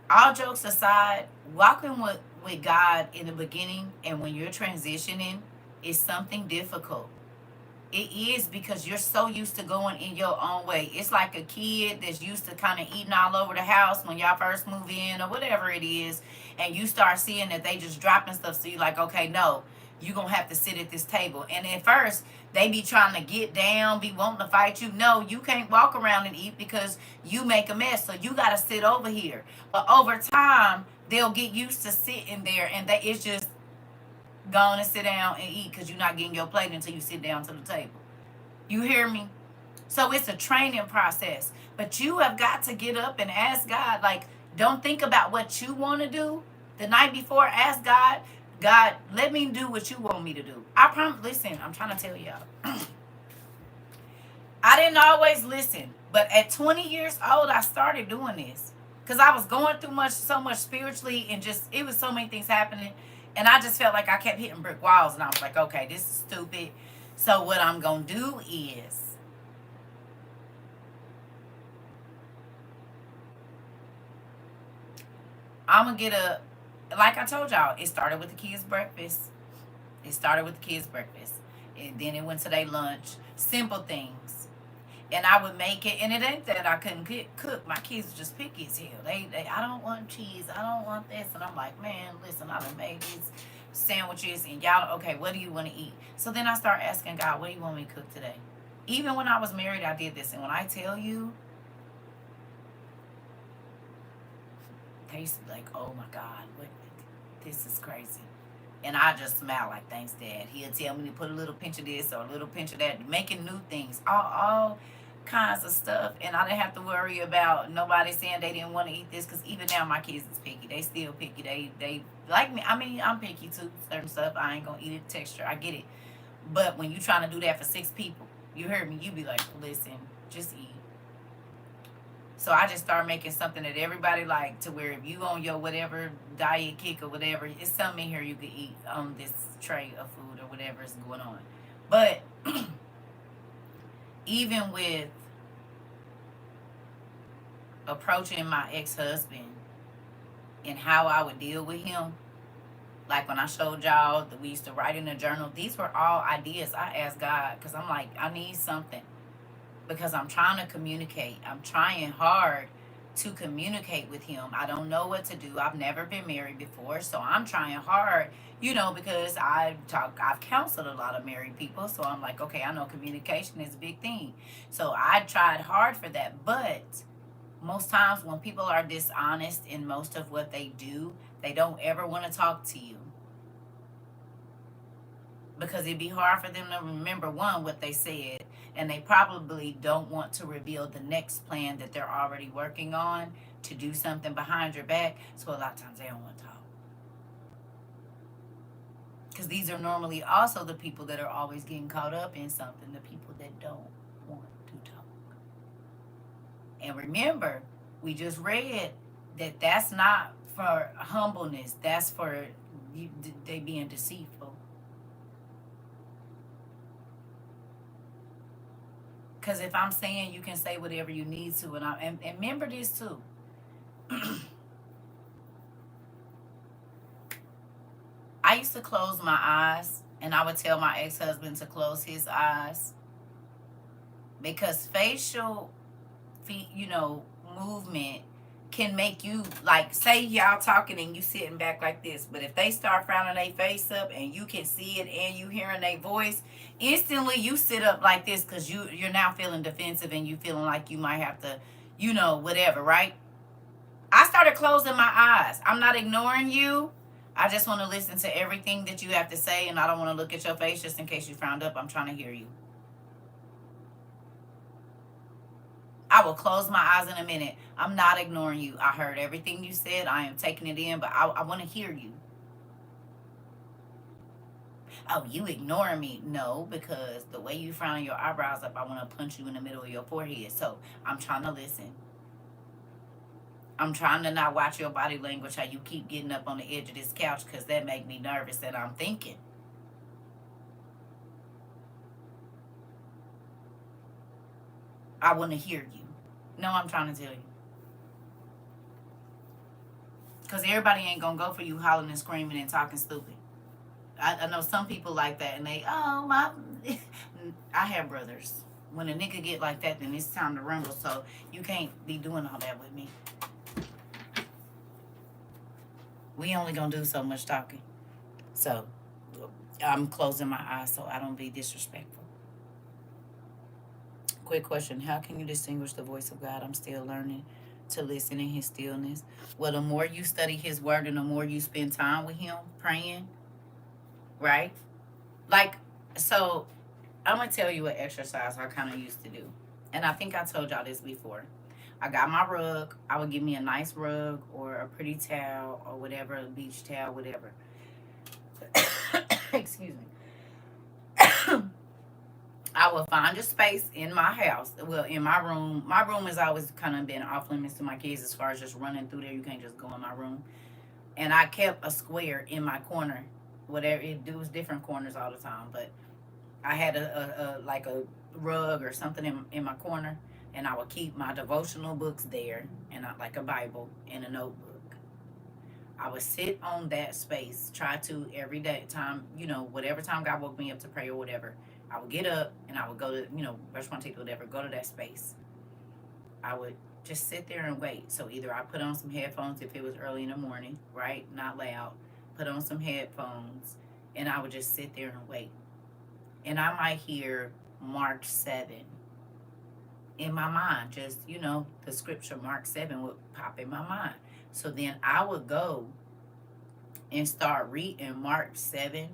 All jokes aside, walking with God in the beginning and when you're transitioning is something difficult. It is because you're so used to going in your own way. It's like a kid that's used to kind of eating all over the house when y'all first move in or whatever it is, and you start seeing that they just dropping stuff. So you're like, okay, no, you're gonna have to sit at this table. And at first, they be trying to get down, be wanting to fight you. No, you can't walk around and eat because you make a mess. So you gotta sit over here. But over time, they'll get used to sitting there, and it's just going to sit down and eat because you're not getting your plate until you sit down to the table. You hear me? So it's a training process. But you have got to get up and ask God. Like, don't think about what you want to do the night before. Ask God, God, let me do what you want me to do. I promise. Listen, I'm trying to tell y'all. I didn't always listen. But at 20 years old, I started doing this. Because I was going through so much spiritually, and just, it was so many things happening. And I just felt like I kept hitting brick walls. And I was like, okay, this is stupid. So what I'm going to do is, I'm going to get like I told y'all, it started with the kids' breakfast. And then it went to their lunch. Simple things. And I would make it, and it ain't that I couldn't cook. My kids are just picky as hell. I don't want cheese. I don't want this. And I'm like, man, listen, I done made these sandwiches, and y'all, okay, what do you want to eat? So then I start asking God, what do you want me to cook today? Even when I was married, I did this. And when I tell you, they used to be like, oh my God, this is crazy. And I just smile like, thanks, Dad. He'll tell me to put a little pinch of this or a little pinch of that, making new things, all kinds of stuff. And I didn't have to worry about nobody saying they didn't want to eat this, because even now my kids is picky. They still picky. They like me. I mean, I'm picky too. Certain stuff I ain't gonna eat it. Texture, I get it. But when you trying to do that for 6 people, you heard me. You be like, listen, just eat. So I just started making something that everybody like, to where if you on your whatever diet kick or whatever, it's something in here you could eat on this tray of food or whatever is going on. But even with approaching my ex-husband and how I would deal with him, like when I showed y'all that we used to write in a journal, these were all ideas I asked God, because I'm like, I need something. Because I'm trying to communicate. I'm trying hard to communicate with him. I don't know what to do. I've never been married before, so I'm trying hard, because I've counseled a lot of married people, so I'm like, okay, I know communication is a big thing. So I tried hard for that, but most times when people are dishonest in most of what they do, they don't ever want to talk to you. Because it'd be hard for them to remember, one, what they said, and they probably don't want to reveal the next plan that they're already working on to do something behind your back. So a lot of times they don't want to talk. Because these are normally also the people that are always getting caught up in something, the people that don't want to talk. And remember, we just read that that's not for humbleness, that's for they being deceitful. Because if I'm saying you can say whatever you need to, and remember this too. I used to close my eyes, and I would tell my ex-husband to close his eyes, because facial, movement can make you, like, say y'all talking and you sitting back like this, but if they start frowning their face up and you can see it and you hearing their voice, instantly you sit up like this, because you're now feeling defensive and you feeling like you might have to, whatever, right? I started closing my eyes. I'm not ignoring you. I just want to listen to everything that you have to say, and I don't want to look at your face just in case you frowned up. I'm trying to hear you. I will close my eyes in a minute. I'm not ignoring you. I heard everything you said. I am taking it in, but I want to hear you. Oh, you ignoring me? No, because the way you frowning your eyebrows up, I want to punch you in the middle of your forehead. So I'm trying to listen. I'm trying to not watch your body language, how you keep getting up on the edge of this couch, because that make me nervous that I'm thinking. I want to hear you. No, I'm trying to tell you. Because everybody ain't going to go for you hollering and screaming and talking stupid. I know some people like that, and I have brothers. When a nigga get like that, then it's time to rumble. So you can't be doing all that with me. We only gonna do so much talking. So I'm closing my eyes so I don't be disrespectful. Quick question. How can you distinguish the voice of God? I'm still learning to listen in his stillness. Well, the more you study his word and the more you spend time with him praying, right? Like, so I'm going to tell you an exercise I kind of used to do. And I think I told y'all this before. I got my rug. I would give me a nice rug or a pretty towel or whatever, a beach towel, whatever. Excuse me. I will find a space in my house, well, in my room. My room has always kind of been off limits to my kids as far as just running through there. You can't just go in my room. And I kept a square in my corner. Whatever, it was different corners all the time. But I had a like a rug or something in my corner. And I would keep my devotional books there. And like a Bible and a notebook. I would sit on that space, try to every day, time, whatever time God woke me up to pray or whatever. I would get up and I would go to, brush my teeth or whatever, go to that space. I would just sit there and wait. So either I put on some headphones if it was early in the morning, right? Not loud. Put on some headphones and I would just sit there and wait. And I might hear Mark 7 in my mind. Just, the scripture Mark 7 would pop in my mind. So then I would go and start reading Mark 7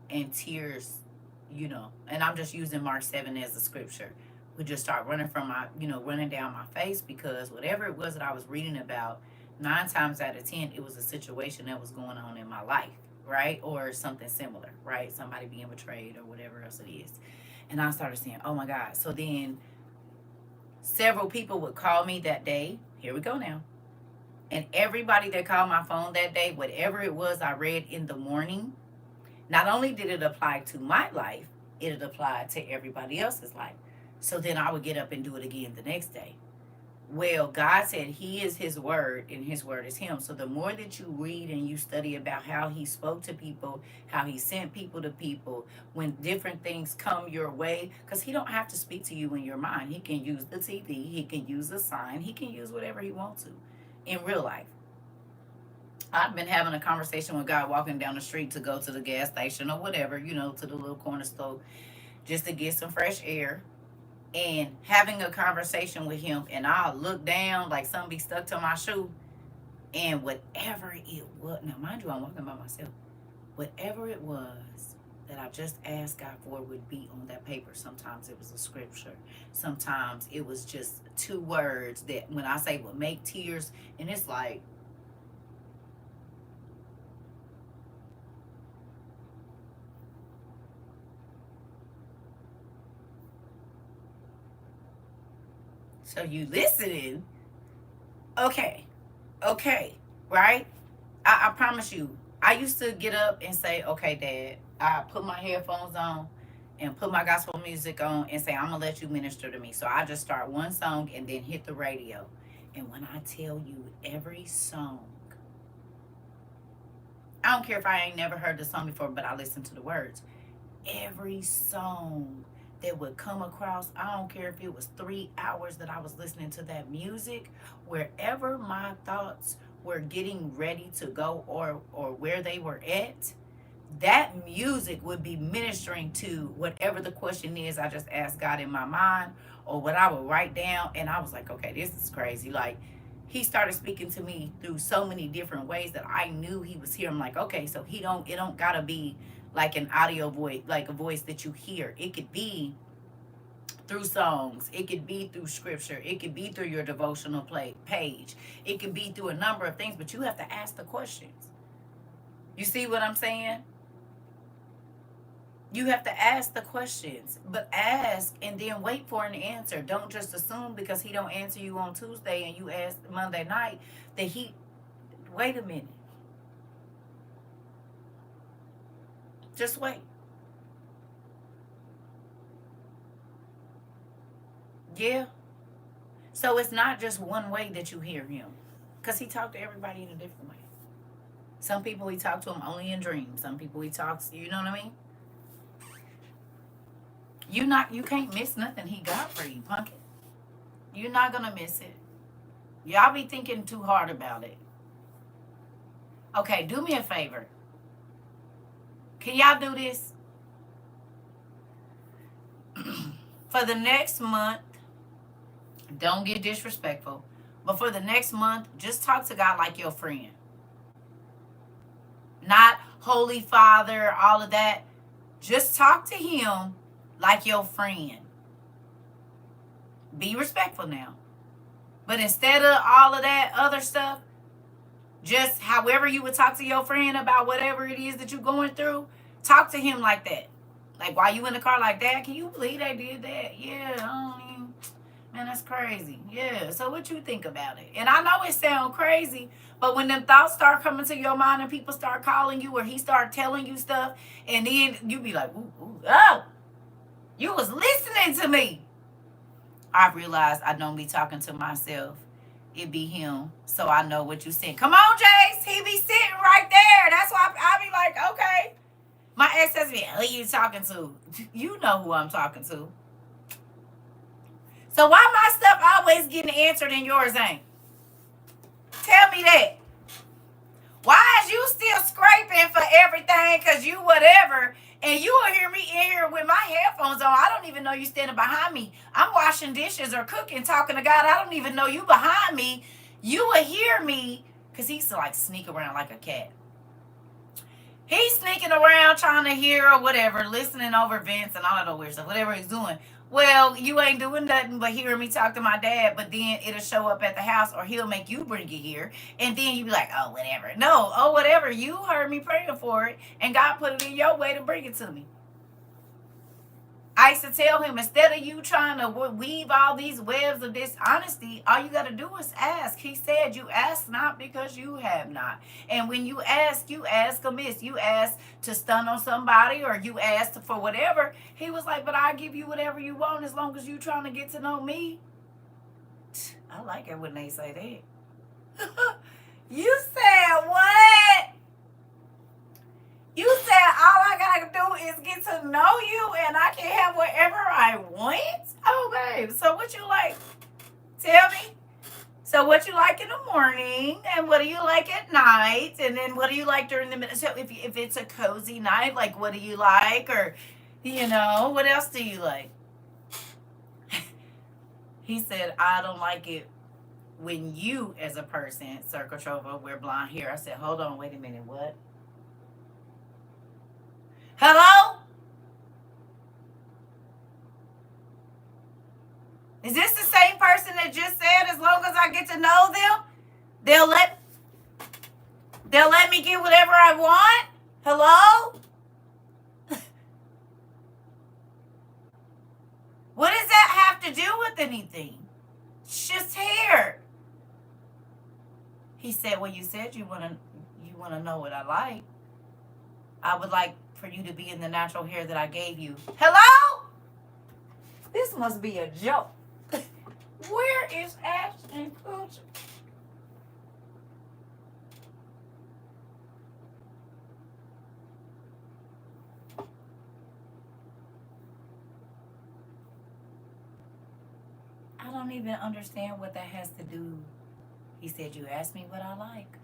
and tears, and I'm just using Mark 7 as a scripture, would just start running from my, running down my face because whatever it was that I was reading about, 9 times out of 10, it was a situation that was going on in my life, right? Or something similar, right? Somebody being betrayed or whatever else it is. And I started saying, oh my God. So then several people would call me that day. Here we go now. And everybody that called my phone that day, whatever it was I read in the morning, not only did it apply to my life, it applied to everybody else's life. So then I would get up and do it again the next day. Well, God said he is his word and his word is him. So the more that you read and you study about how he spoke to people, how he sent people to people, when different things come your way, because he don't have to speak to you in your mind. He can use the TV, he can use a sign, he can use whatever he wants to in real life. I've been having a conversation with God walking down the street to go to the gas station or whatever, to the little corner store just to get some fresh air. And having a conversation with him, and I'll look down like something be stuck to my shoe, and whatever it was, now mind you, I'm walking by myself. Whatever it was that I just asked God for would be on that paper. Sometimes it was a scripture. Sometimes it was just 2 words that when I say would make tears, and it's like, so you listening? Okay, right? I promise you, I used to get up and say, okay, Dad, I put my headphones on and put my gospel music on and say, I'm going to let you minister to me. So I just start one song and then hit the radio. And when I tell you every song, I don't care if I ain't never heard the song before, but I listen to the words. Every song that would come across, I don't care if it was 3 hours that I was listening to that music, wherever my thoughts were getting ready to go or where they were at, that music would be ministering to whatever the question is I just asked God in my mind or what I would write down. And I was like, okay, this is crazy. Like, he started speaking to me through so many different ways that I knew he was here. I'm like, okay, so it don't gotta be like an audio voice, like a voice that you hear. It could be through songs. It could be through scripture. It could be through your devotional page. It could be through a number of things, but you have to ask the questions. You see what I'm saying? You have to ask the questions, but ask and then wait for an answer. Don't just assume because he don't answer you on Tuesday and you ask Monday night that wait a minute. Just wait. Yeah. So it's not just one way that you hear him. Because he talked to everybody in a different way. Some people he talked to them only in dreams. Some people he talks, you know what I mean? You can't miss nothing he got for you, pumpkin. You're not gonna miss it. Y'all be thinking too hard about it. Okay, do me a favor. Can y'all do this? For the next month, don't get disrespectful. But for the next month, just talk to God like your friend. Not Holy Father, all of that. Just talk to him like your friend. Be respectful now. But instead of all of that other stuff, just however you would talk to your friend about whatever it is that you're going through, talk to him like that. Like, while you in the car like that, can you believe they did that? Yeah, man, that's crazy. Yeah, so what you think about it? And I know it sounds crazy, but when them thoughts start coming to your mind and people start calling you or he start telling you stuff, and then you be like, oh, you was listening to me. I realized I don't be talking to myself. It be him. So I know what you saying. Come on, Jace. He be sitting right there. That's why I be like, okay. My ex says me, who you talking to? You know who I'm talking to. So why my stuff always getting answered and yours ain't? Tell me that. Why is you still scraping for everything because you whatever, and you will hear me in here with my headphones on? I don't even know you standing behind me. I'm washing dishes or cooking, talking to God. I don't even know you behind me. You will hear me because he's like sneak around like a cat. He's sneaking around trying to hear or whatever, listening over vents and all of the weird stuff, whatever he's doing. Well, you ain't doing nothing but hearing me talk to my dad, but then it'll show up at the house or he'll make you bring it here. And then you be like, oh, whatever. No, oh, whatever. You heard me praying for it and God put it in your way to bring it to me. I used to tell him, instead of you trying to weave all these webs of dishonesty, all you got to do is ask. He said, you ask not because you have not. And when you ask amiss. You ask to stun on somebody or you ask for whatever. He was like, but I'll give you whatever you want as long as you trying to get to know me. I like it when they say that. You said what? You said all I gotta do is get to know you and I can have whatever I want? Oh, babe. So what you like? Tell me. So what you like in the morning and what do you like at night? And then what do you like during the minute? So if it's a cozy night, like what do you like? Or, what else do you like? He said, I don't like it when you as a person, CERCA TROVA, wear blonde hair. I said, hold on, wait a minute, what? Hello? Is this the same person that just said as long as I get to know them, they'll let me get whatever I want? Hello? What does that have to do with anything? It's just hair. He said, well, you said you wanna know what I like. I would like for you to be in the natural hair that I gave you. Hello? This must be a joke. Where is Ashton Kutcher? I don't even understand what that has to do. He said, you asked me what I like.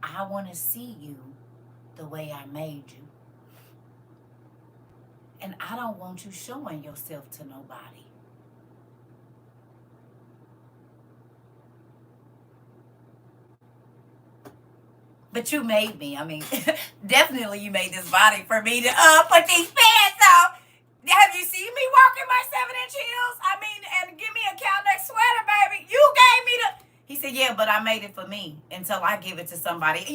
I want to see you the way I made you. And I don't want you showing yourself to nobody. But you made me. I mean, definitely you made this body for me to put these pants on. Have you seen me walking my 7-inch heels? I mean, and give me a cow neck sweater, baby. You gave me the... He said, yeah, but I made it for me until I give it to somebody.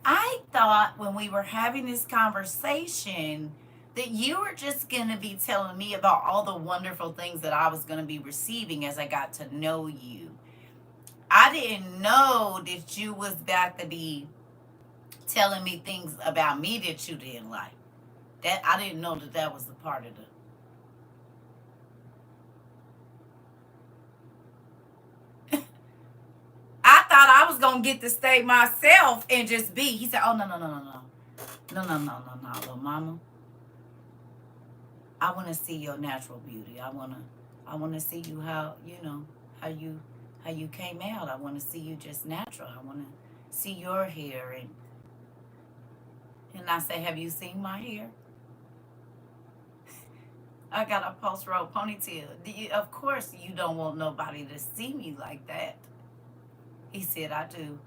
I thought when we were having this conversation that you were just going to be telling me about all the wonderful things that I was going to be receiving as I got to know you. I didn't know that you was about to be telling me things about me that you didn't like. That I didn't know that was a part of the... I thought I was going to get to stay myself and just be. He said, oh, no. No, little mama. I want to see your natural beauty. I want to see you how you how you came out. I want to see you just natural. I want to see your hair and I say, have you seen my hair? I got a post roll ponytail. Of course you don't want nobody to see me like that. He said, I do.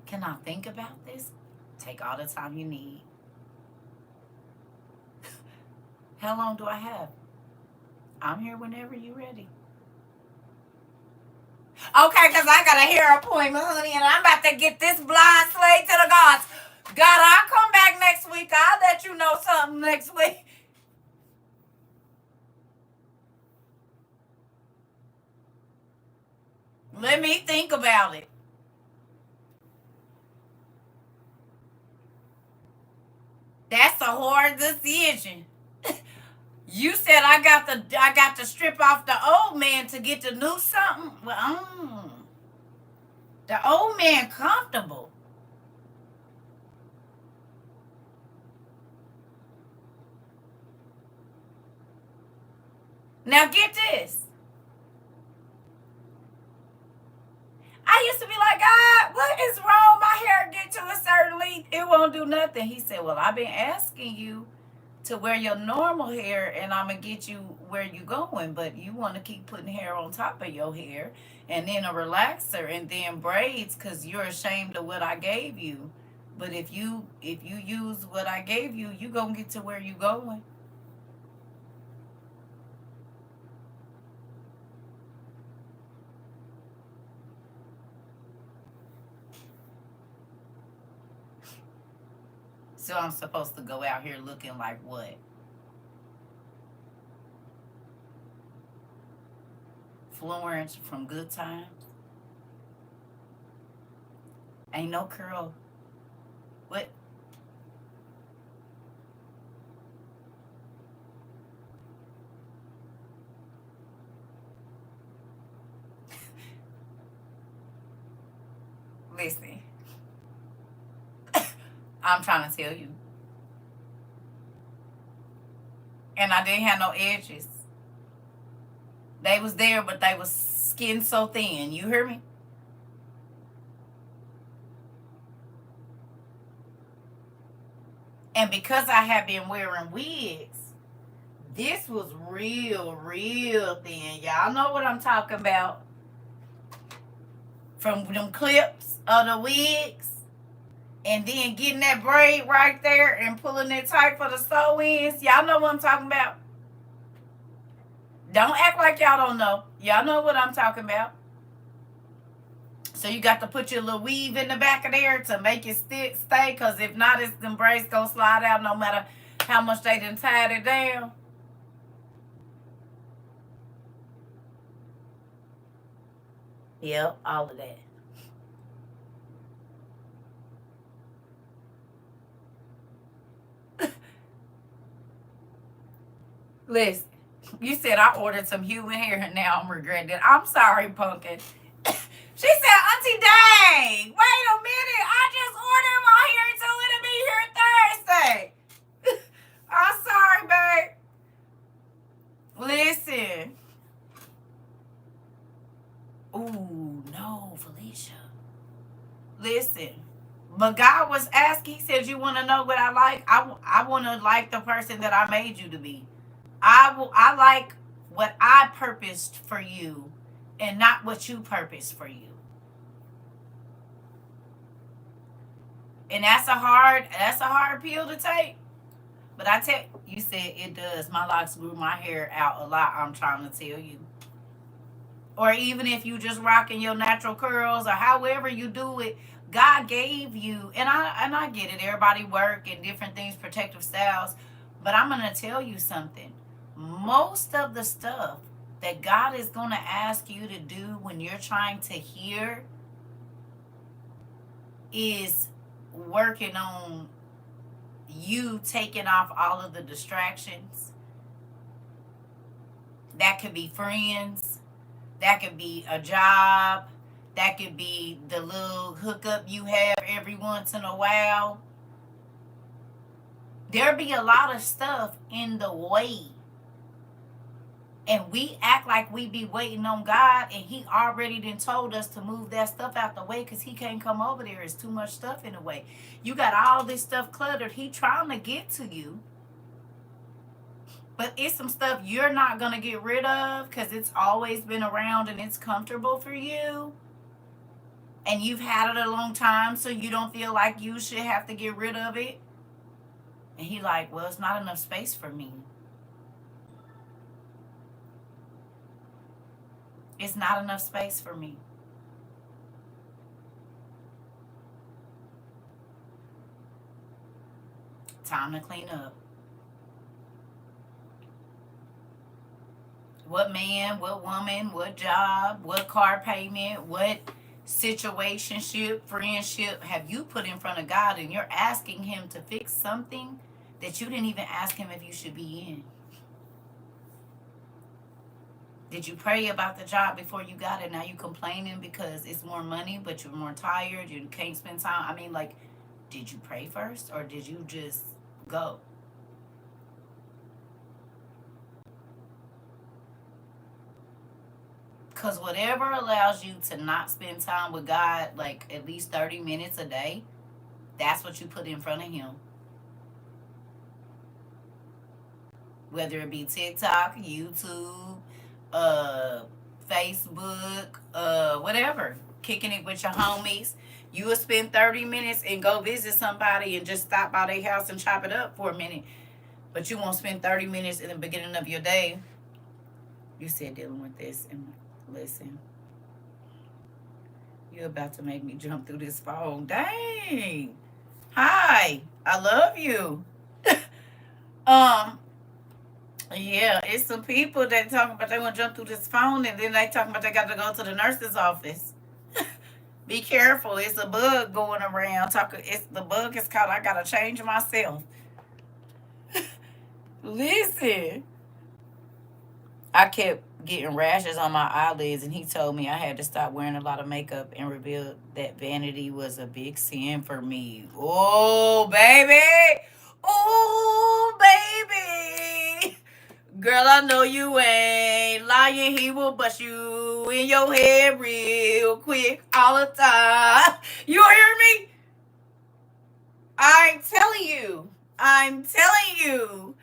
Can I think about this? Take all the time you need. How long do I have? I'm here whenever you're ready. Okay, because I got a hair appointment, honey, and I'm about to get this blind slave to the gods. God, I'll come back next week. I'll let you know something next week. Let me think about it. That's a hard decision. You said I got to strip off the old man to get the new something. Well, the old man comfortable. Now get this. I used to be like, God, what is wrong? My hair get to a certain length, it won't do nothing. He said, well, I've been asking you to wear your normal hair and I'm gonna get you where you going, but you want to keep putting hair on top of your hair and then a relaxer and then braids because you're ashamed of what I gave you. But if you use what I gave you, you gonna get to where you going. So I'm supposed to go out here looking like what? Florence from Good Times? Ain't no curl. What? Listen, I'm trying to tell you. And I didn't have no edges. They was there, but they was skin so thin. You hear me? And because I had been wearing wigs, this was real thin. Y'all know what I'm talking about. From them clips of the wigs. And then getting that braid right there and pulling it tight for the sew-ins. Y'all know what I'm talking about. Don't act like y'all don't know. Y'all know what I'm talking about. So you got to put your little weave in the back of there to make it stay. Because if not, it's them braids going to slide out no matter how much they done tied it down. Yep, all of that. Listen, you said I ordered some human hair and now I'm regretting it. I'm sorry, Pumpkin. She said, Auntie Dang, wait a minute. I just ordered my hair and told it to be here Thursday. I'm sorry, babe. Listen. Ooh, no, Felicia. Listen. But God was asking, he said, you want to know what I like? I want to like the person that I made you to be. I like what I purposed for you and not what you purposed for you. And that's a hard pill to take. But I tell you said it does. My locks grew my hair out a lot, I'm trying to tell you. Or even if you just rocking your natural curls or however you do it, God gave you and I get it, everybody work and different things, protective styles. But I'm gonna tell you something. Most of the stuff that God is gonna ask you to do when you're trying to hear is working on you taking off all of the distractions That could be friends. That could be a job. That could be the little hookup you have every once in a while. There be a lot of stuff in the way. And we act like we be waiting on God, and he already done told us to move that stuff out the way because he can't come over there. It's too much stuff in the way. You got all this stuff cluttered. He trying to get to you. But it's some stuff you're not going to get rid of because it's always been around and it's comfortable for you. And you've had it a long time, so you don't feel like you should have to get rid of it. And he like, well, it's not enough space for me. It's not enough space for me. Time to clean up. What man, what woman, what job, what car payment, what situationship, friendship have you put in front of God, and you're asking him to fix something that you didn't even ask him if you should be in? Did you pray about the job before you got it? Now you complaining because it's more money, but you're more tired. You can't spend time. I mean, like, did you pray first, or did you just go? Because whatever allows you to not spend time with God, like at least 30 minutes a day, that's what you put in front of him. Whether it be TikTok, YouTube, Facebook, whatever. Kicking it with your homies. You will spend 30 minutes and go visit somebody and just stop by their house and chop it up for a minute. But you won't spend 30 minutes in the beginning of your day. You said dealing with this. And listen, you're about to make me jump through this phone. Dang. Hi. I love you. Yeah, it's some people that talk about they want to jump through this phone, and then they talking about they got to go to the nurse's office. Be careful. It's a bug going around. The bug is called I gotta change myself. Listen. I kept getting rashes on my eyelids, and he told me I had to stop wearing a lot of makeup and revealed that vanity was a big sin for me. Oh, baby. Oh, baby. Girl, I know you ain't lying. He will bust you in your head real quick all the time. You hear me? I'm telling you. I'm telling you.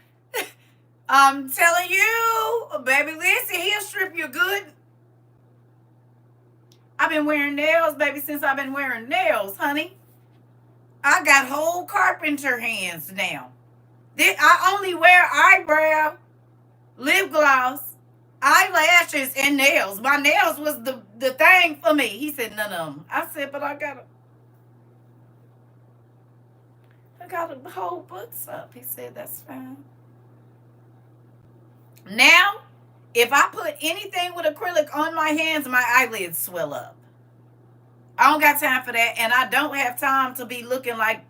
I'm telling you, baby, listen, he'll strip you good. I've been wearing nails, baby, since I've been wearing nails, honey. I got whole carpenter hands now. I only wear eyebrow, lip gloss, eyelashes, and nails. My nails was the thing for me. He said, none of them. I said, but I got a whole books up. He said, that's fine. Now, if I put anything with acrylic on my hands, my eyelids swell up. I don't got time for that, and I don't have time to be looking like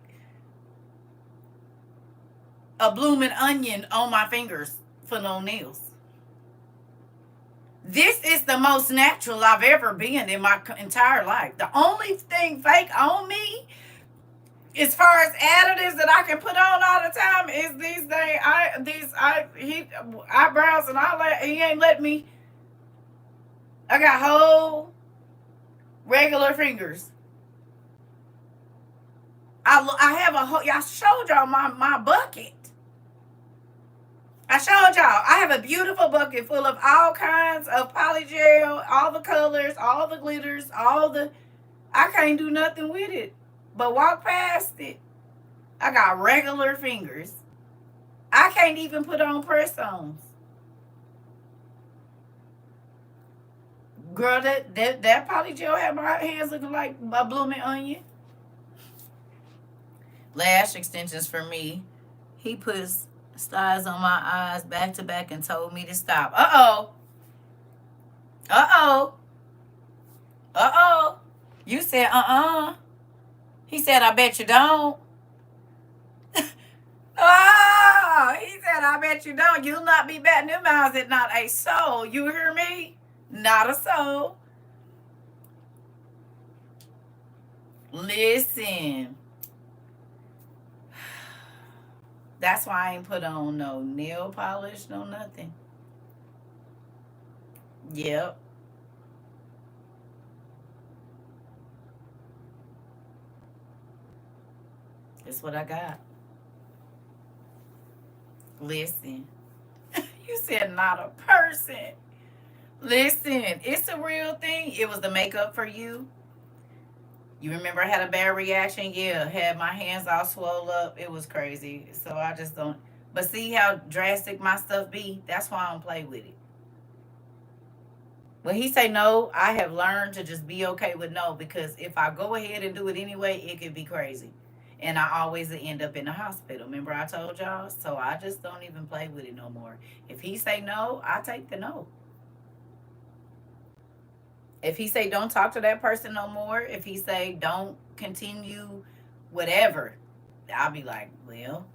a blooming onion on my fingers for no nails. This is the most natural I've ever been in my entire life. The only thing fake on me, as far as additives that I can put on all the time, is these eyebrows and all that. He ain't let me. I got whole regular fingers. I have a whole. I showed y'all my bucket. I showed y'all. I have a beautiful bucket full of all kinds of polygel, all the colors, all the glitters, I can't do nothing with it but walk past it. I got regular fingers. I can't even put on press-ons. Girl, that polygel had my hands looking like a blooming onion. Lash extensions for me. He puts stars on my eyes back to back and told me to stop. Uh-oh. Uh-oh. Uh-oh. You said uh-uh. He said, I bet you don't. Ah! He said, I bet you don't. You'll not be batting them eyes at not a soul. You hear me? Not a soul. Listen. That's why I ain't put on no nail polish, no nothing. Yep. That's what I got. Listen. You said not a person. Listen, it's a real thing. It was the makeup for you. You remember I had a bad reaction? Yeah, had my hands all swole up. It was crazy. So I just don't. But see how drastic my stuff be? That's why I don't play with it. When he say no, I have learned to just be okay with no, because if I go ahead and do it anyway, it could be crazy. And I always end up in the hospital. Remember I told y'all? So I just don't even play with it no more. If he say no, I take the no. If he say don't talk to that person no more, if he say don't continue whatever, I'll be like, well,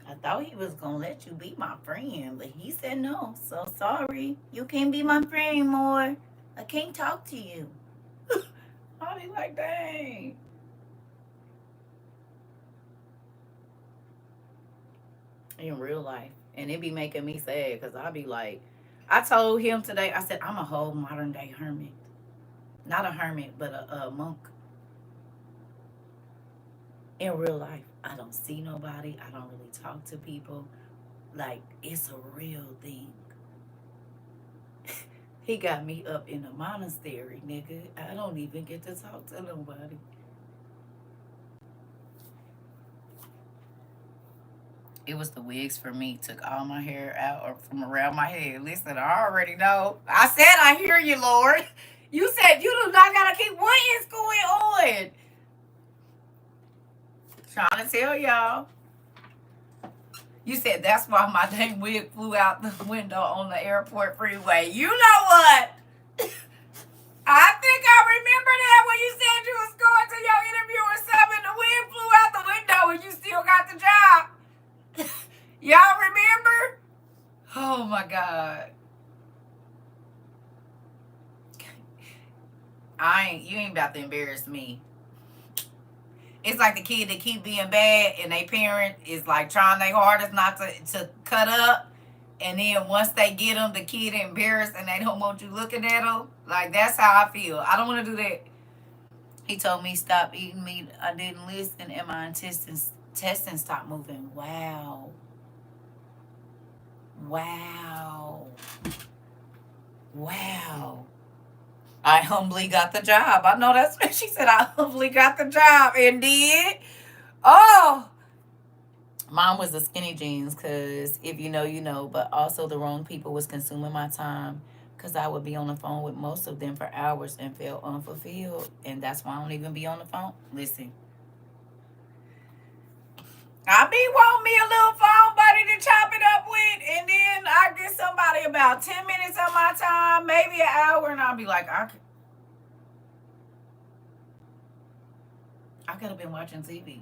I thought he was gonna let you be my friend, but he said no. So sorry, you can't be my friend anymore. I can't talk to you. I'll be like, dang. In real life, and it be making me sad because I'll be like, I told him today. I said I'm a whole modern day hermit, not a hermit, but a monk. In real life, I don't see nobody. I don't really talk to people. Like, it's a real thing. He got me up in a monastery, nigga. I don't even get to talk to nobody. It was the wigs for me. Took all my hair out or from around my head. Listen, I already know. I said, I hear you, Lord. You said you do not gotta keep. What is going on? Trying to tell y'all. You said that's why my dang wig flew out the window on the airport freeway. You know what? I think I remember that when you said you was going to your interview or something. The wig flew out the window and you still got the job. Y'all remember? Oh my God. You ain't about to embarrass me. It's like the kid that keep being bad and they parent is like trying their hardest not to cut up. And then once they get them, the kid embarrassed and they don't want you looking at them. Like, that's how I feel. I don't want to do that. He told me stop eating meat. I didn't listen and my intestines stopped moving. Wow. Wow. Wow. I humbly got the job. I know that's what she said. I humbly got the job and did. Oh, mine was the skinny jeans because if you know, you know. But also the wrong people was consuming my time because I would be on the phone with most of them for hours and feel unfulfilled. And that's why I don't even be on the phone. Listen, I be wanting me a little phone buddy to chop it up with, and then I get somebody about 10 minutes of my time, maybe an hour, and I'll be like, I could have been watching TV.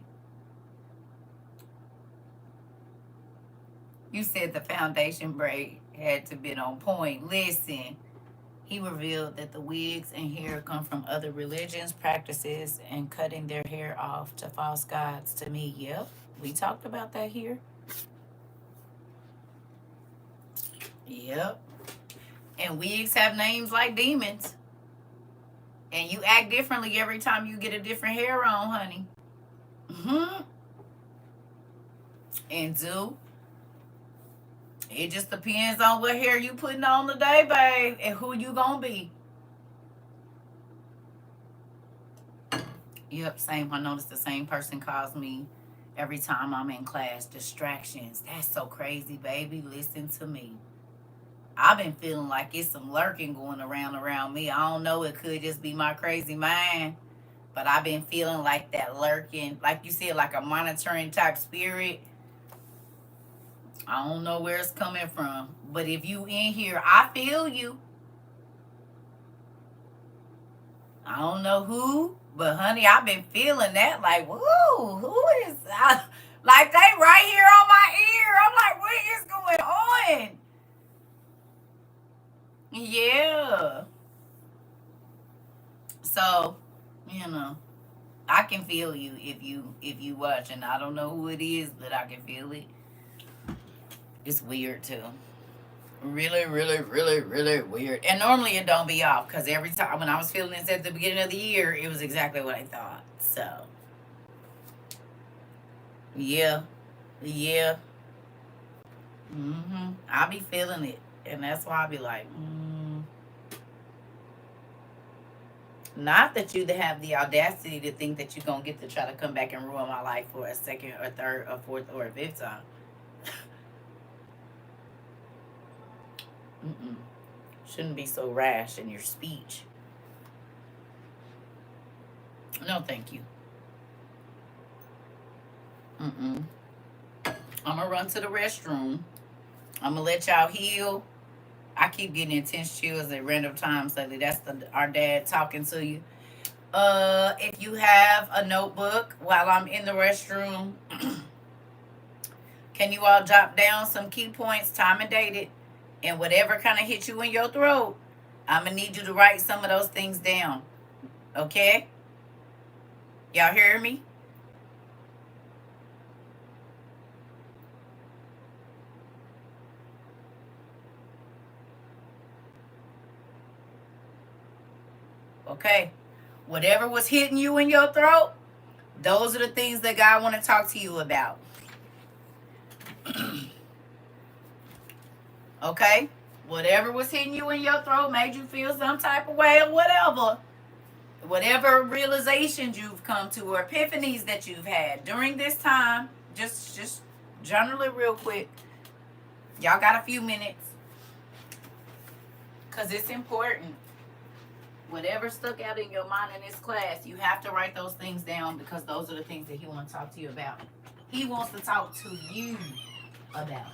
You said the foundation braid had to be on point. Listen, he revealed that the wigs and hair come from other religions, practices, and cutting their hair off to false gods. To me, yep, we talked about that here. Yep. And wigs have names like demons. And you act differently every time you get a different hair on, honey. And it just depends on what hair you putting on today, babe, and who you gonna be. Yep, same. I noticed the same person calls me every time I'm in class. Distractions. That's so crazy, baby. Listen to me. I've been feeling like it's some lurking going around me. I don't know. It could just be my crazy mind. But I've been feeling like that lurking, like you said, like a monitoring type spirit. I don't know where it's coming from. But if you in here, I feel you. I don't know who, but honey, I've been feeling that. Like, woo, who is that? Like they right here on my ear. I'm like, what is going on? Yeah. So, you know, I can feel you if you watch, and I don't know who it is, but I can feel it. It's weird too. Really, really, really, really weird. And normally it don't be off because every time when I was feeling this at the beginning of the year, it was exactly what I thought. So yeah, yeah. I be feeling it, and that's why I be like, not that you have the audacity to think that you're gonna get to try to come back and ruin my life for a second or third or fourth or a fifth time. Mm-mm. Shouldn't be so rash in your speech. No, thank you. Mm-mm. I'm gonna run to the restroom. I'm gonna let y'all heal. I keep getting intense chills at random times lately. That's our dad talking to you. If you have a notebook while I'm in the restroom, can you all jot down some key points, time and dated, and whatever kind of hit you in your throat? I'm gonna need you to write some of those things down. Okay? Y'all hear me? Okay. Whatever was hitting you in your throat, those are the things that God want to talk to you about. Okay? Whatever was hitting you in your throat made you feel some type of way or whatever. Whatever realizations you've come to or epiphanies that you've had during this time, just journal it real quick. Y'all got a few minutes because it's important. Whatever stuck out in your mind in this class, you have to write those things down because those are the things that he wants to talk to you about. He wants to talk to you about.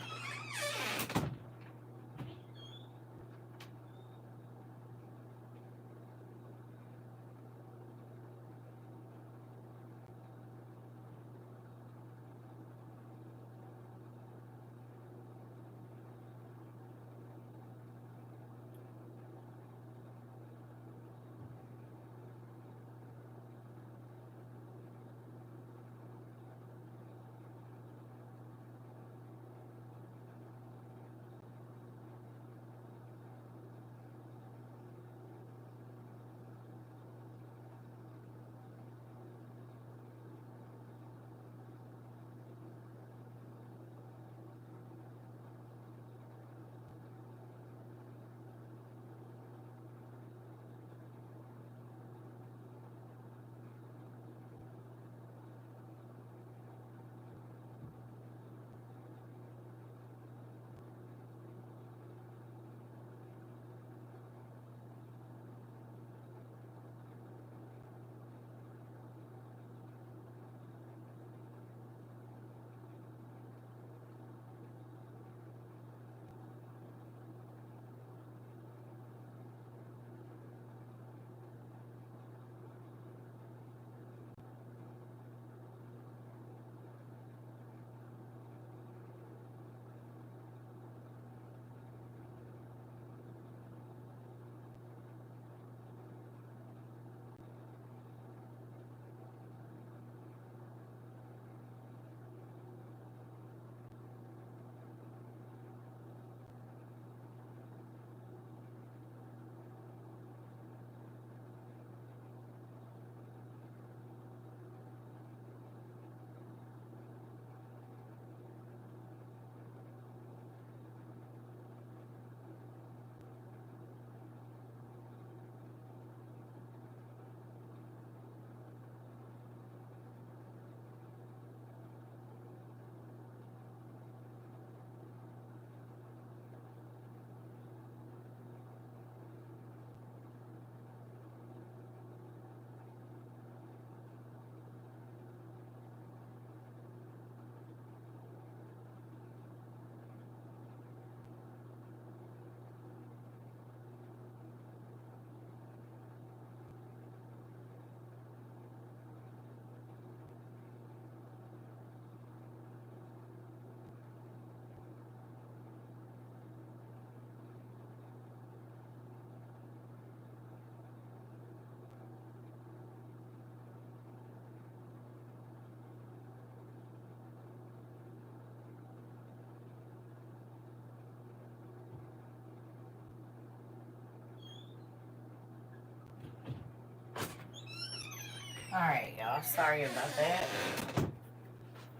Alright, y'all. Sorry about that.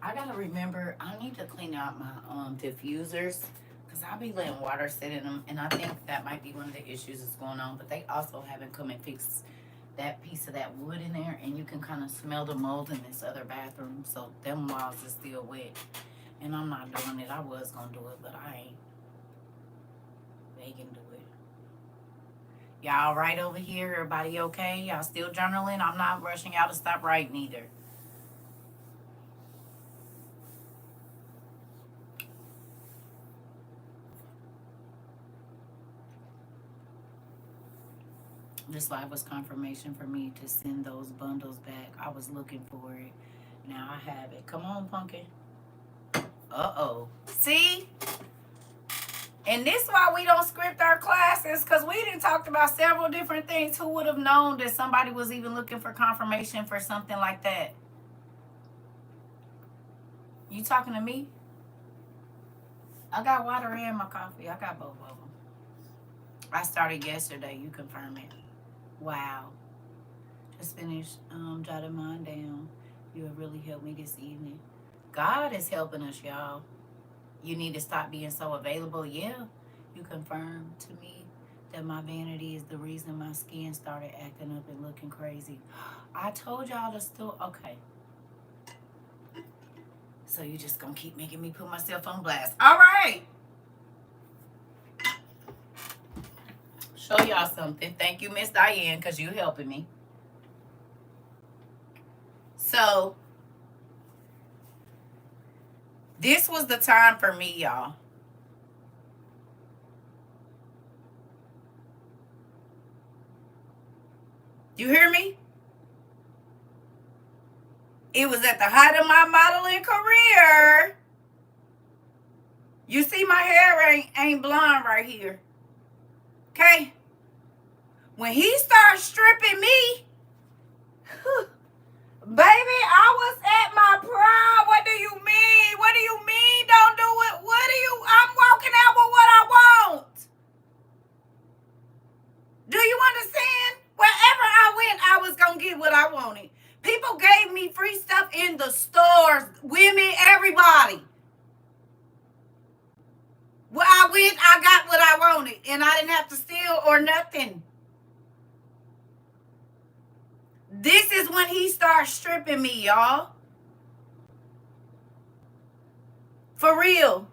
I gotta remember, I need to clean out my diffusers because I'll be letting water sit in them, and I think that might be one of the issues that's going on. But they also haven't come and fixed that piece of that wood in there, and you can kind of smell the mold in this other bathroom. So them walls are still wet, and I'm not doing it. I was gonna do it, but I ain't. They can do it. Y'all right over here? Everybody okay? Y'all still journaling? I'm not rushing y'all to stop writing either. This live was confirmation for me to send those bundles back. I was looking for it. Now I have it. Come on, pumpkin. Uh-oh. See? And this is why we don't script our classes, because we done talked about several different things. Who would have known that somebody was even looking for confirmation for something like that? You talking to me? I got water and my coffee. I got both of them. I started yesterday. You confirm it. Wow. Just finished jotting mine down. You have really helped me this evening. God is helping us, y'all. You need to stop being so available. Yeah. You confirmed to me that my vanity is the reason my skin started acting up and looking crazy. I told y'all to still... Okay. So you just gonna keep making me put myself on blast. All right. Show y'all something. Thank you, Miss Diane, because you helping me. So, this was the time for me, y'all. You hear me? It was at the height of my modeling career. You see my hair ain't blonde right here. Okay? When he started stripping me, baby, I was at my prime. What do you mean? What do you mean don't do it? I'm walking out with what I want. Do you understand? Wherever I went, I was going to get what I wanted. People gave me free stuff in the stores. Women, everybody. Where I went, I got what I wanted. And I didn't have to steal or nothing. This is when he starts stripping me, y'all. For real.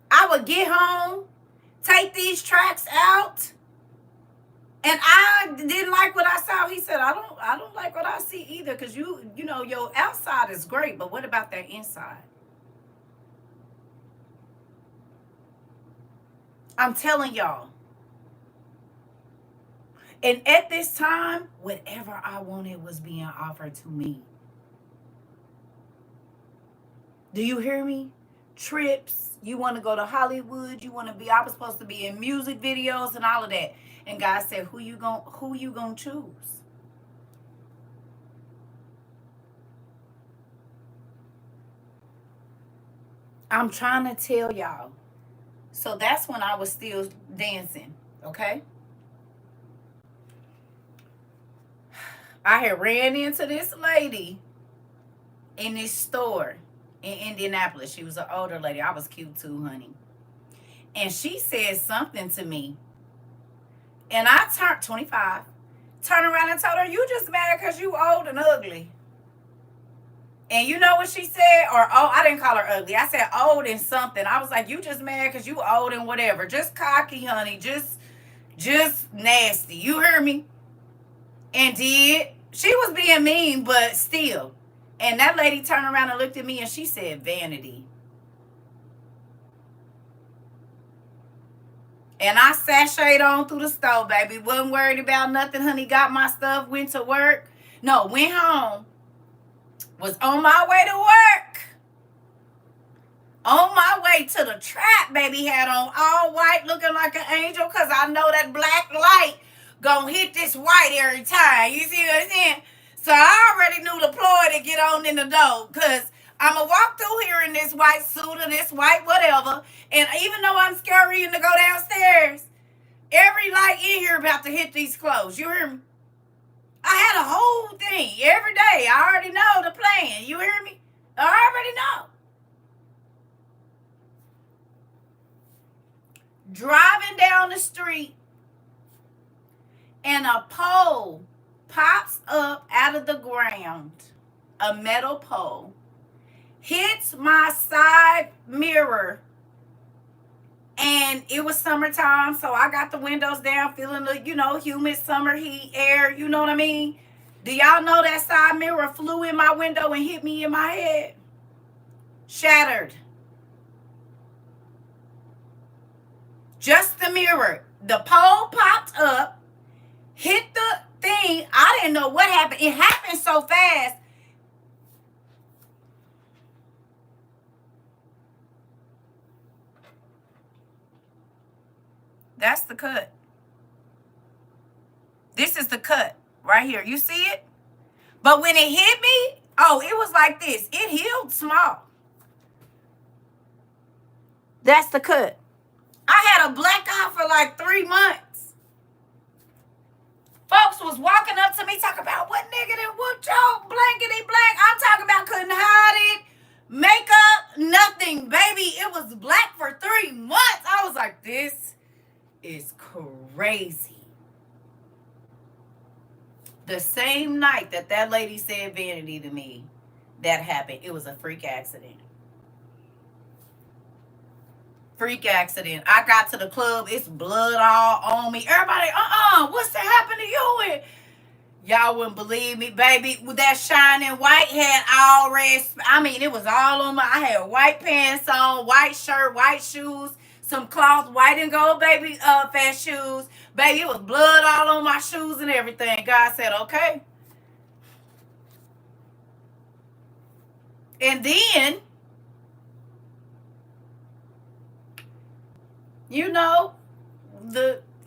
I would get home, take these tracks out, and I didn't like what I saw. He said, I don't like what I see either, because you know, your outside is great, but what about that inside? I'm telling y'all. And at this time, whatever I wanted was being offered to me. Do you hear me? Trips. You want to go to Hollywood. You want to be, I was supposed to be in music videos and all of that. And God said, who you gonna choose? I'm trying to tell y'all. So that's when I was still dancing, okay? I had ran into this lady in this store in Indianapolis. She was an older lady. I was cute too, honey. And she said something to me. And I turned 25. Turned around and told her, you just mad because you old and ugly. And you know what she said? Or, oh, I didn't call her ugly. I said old and something. I was like, you just mad because you old and whatever. Just cocky, honey. Just nasty. You hear me? And did. She was being mean, but still. And that lady turned around and looked at me and she said, vanity. And I sashayed on through the store, baby. Wasn't worried about nothing, honey. Got my stuff, went to work. No, went home. Was on my way to work. On my way to the trap, baby. Had on all white, looking like an angel, because I know that black light gonna hit this white every time. You see what I'm saying? So I already knew the ploy to get on in the door, because I'm going to walk through here in this white suit or this white whatever, and even though I'm scurrying to go downstairs, every light in here about to hit these clothes. You hear me? I I had a whole thing every day. I already know the plan. You hear me? I already know. Driving down the street, and a pole pops up out of the ground, a metal pole, hits my side mirror, and it was summertime, so I got the windows down, feeling the, humid summer heat air, you know what I mean? Do y'all know that side mirror flew in my window and hit me in my head? Shattered. Just the mirror. The pole popped up, hit the thing. I didn't know what happened. It happened so fast. That's the cut. This is the cut right here. You see it? But when it hit me, oh, it was like this. It healed small. That's the cut. I had a black eye for like 3 months. Folks was walking up to me talking about what nigga done whooped your blankety blank. I'm talking about couldn't hide it. Makeup, nothing, baby. It was black for 3 months. I was like, this is crazy. The same night that lady said vanity to me, that happened. It was a freak accident. Freak accident. I got to the club. It's blood all on me. Everybody, what's that happened to you? And y'all wouldn't believe me, baby. With that shining white had all red. I mean, it was all on my. I had white pants on, white shirt, white shoes, some cloth, white and gold baby fat shoes. Baby, it was blood all on my shoes and everything. God said, okay. And then,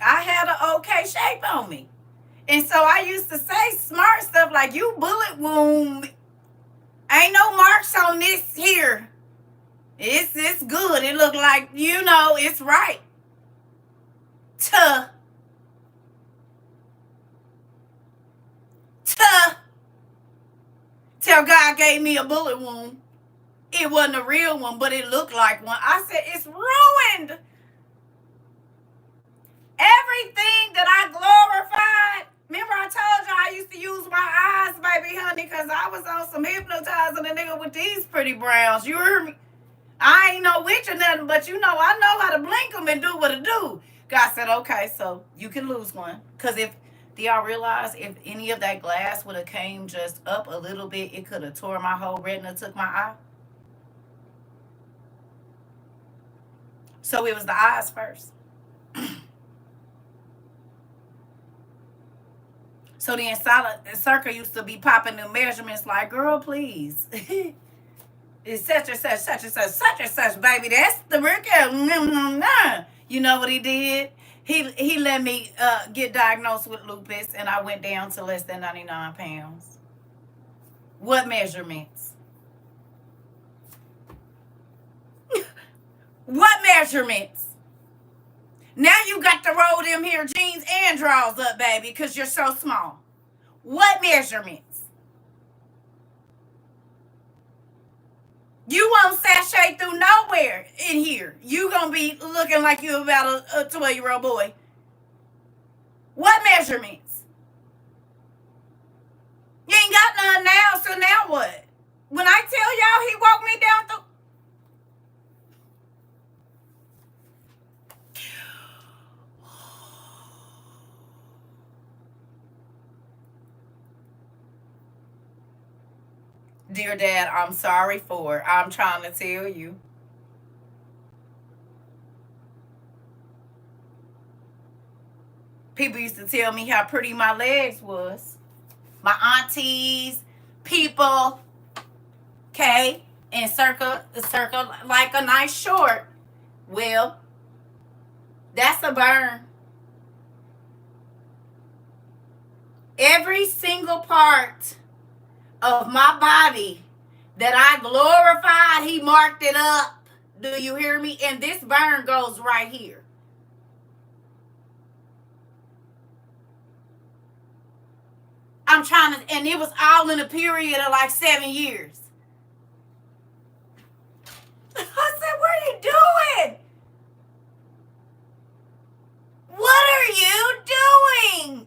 I had an okay shape on me. And so I used to say smart stuff like, you bullet wound. Ain't no marks on this here. It's good. It look like, it's right. Till God gave me a bullet wound. It wasn't a real one, but it looked like one. I said, it's ruined. Everything that I glorified. Remember I told you I used to use my eyes, baby, honey, because I was on some hypnotizing a nigga with these pretty browns. You heard me? I ain't no witch or nothing, but I know how to blink them and do what it do. God said, okay, so you can lose one. Because do y'all realize if any of that glass would have came just up a little bit, it could have tore my whole retina, took my eye? So it was the eyes first. So then CERCA used to be popping the measurements like, girl, please. It's such and such, such and such, such and such, baby. That's the record. You know what he did? He let me get diagnosed with lupus, and I went down to less than 99 pounds. What measurements? What measurements? Now you got to roll them here jeans and drawers up, baby, because you're so small. What measurements? You won't sashay through nowhere in here. You going to be looking like you about a 12-year-old boy. What measurements? You ain't got none now, so now what? When I tell y'all he walked me down through... Dear Dad, I'm sorry for it. I'm trying to tell you. People used to tell me how pretty my legs was. My aunties, people, okay, and CERCA like a nice short. Well, that's a burn. Every single part of my body that I glorified, he marked it up. Do you hear me? And this burn goes right here. I'm trying to, and it was all in a period of like 7 years. I said, what are you doing? What are you doing?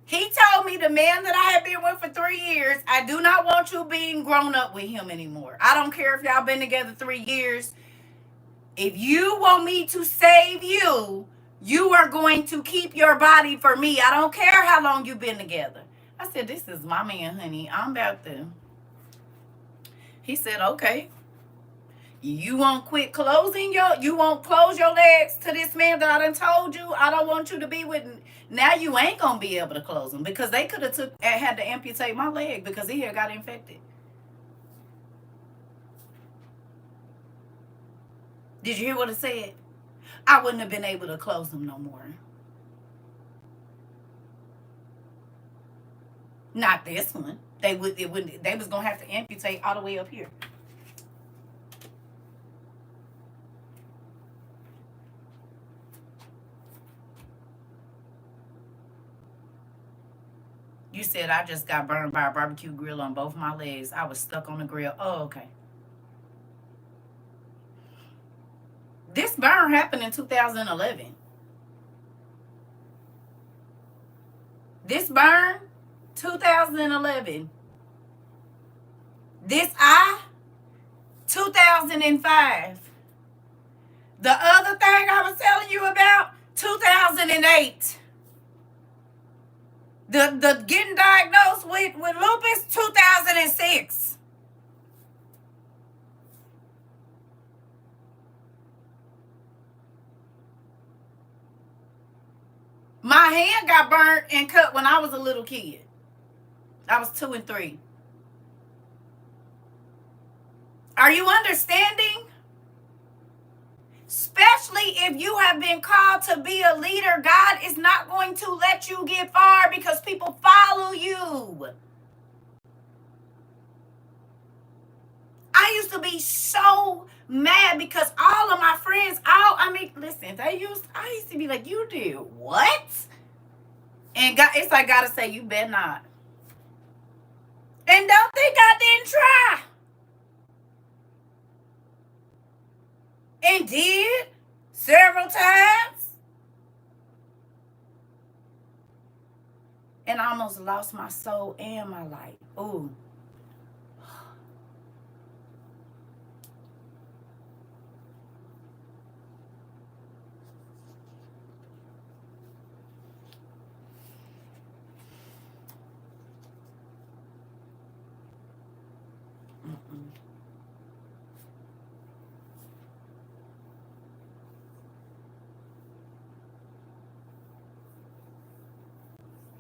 He told me, the man that I had been with for 3 years, I do not want you being grown up with him anymore. I don't care if y'all been together 3 years. If you want me to save you, you are going to keep your body for me. I don't care how long you've been together. I said, this is my man, honey. I'm about to. He said, okay. You won't quit closing you won't close your legs to this man that I done told you I don't want you to be with. Now you ain't gonna be able to close them, because they could have had to amputate my leg because he had got infected. Did you hear what I said? I wouldn't have been able to close them no more. Not this one. They was gonna have to amputate all the way up here. You said I just got burned by a barbecue grill on both my legs. I was stuck on the grill. Oh, okay. This burn happened in 2011. This burn, 2011. This eye, 2005. The other thing I was telling you about, 2008. The getting diagnosed with lupus, 2006. My hand got burnt and cut when I was a little kid. I was 2 and 3. Are you understanding? Especially if you have been called to be a leader, God is not going to let you get far because people follow you. I used to be so mad because all of my friends, listen, I used to be like, you did what? And God, it's like God to say, you better not. And don't think I didn't try. And did several times. And I almost lost my soul and my life. Ooh.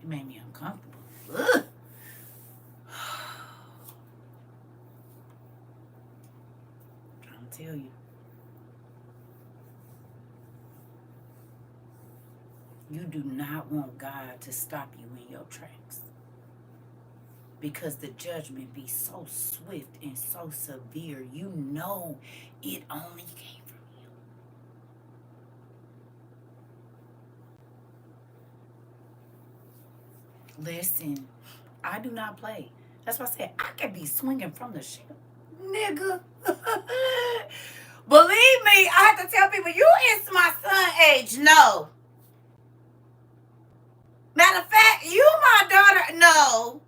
It made me uncomfortable. Ugh. Trying to tell you. You do not want God to stop you in your tracks, because the judgment be so swift and so severe. You know it only came from Him. Listen, I do not play. That's why I said I could be swinging from the ship. Nigga. Believe me, I have to tell people, you is my son age. No. Matter of fact, you my daughter. No.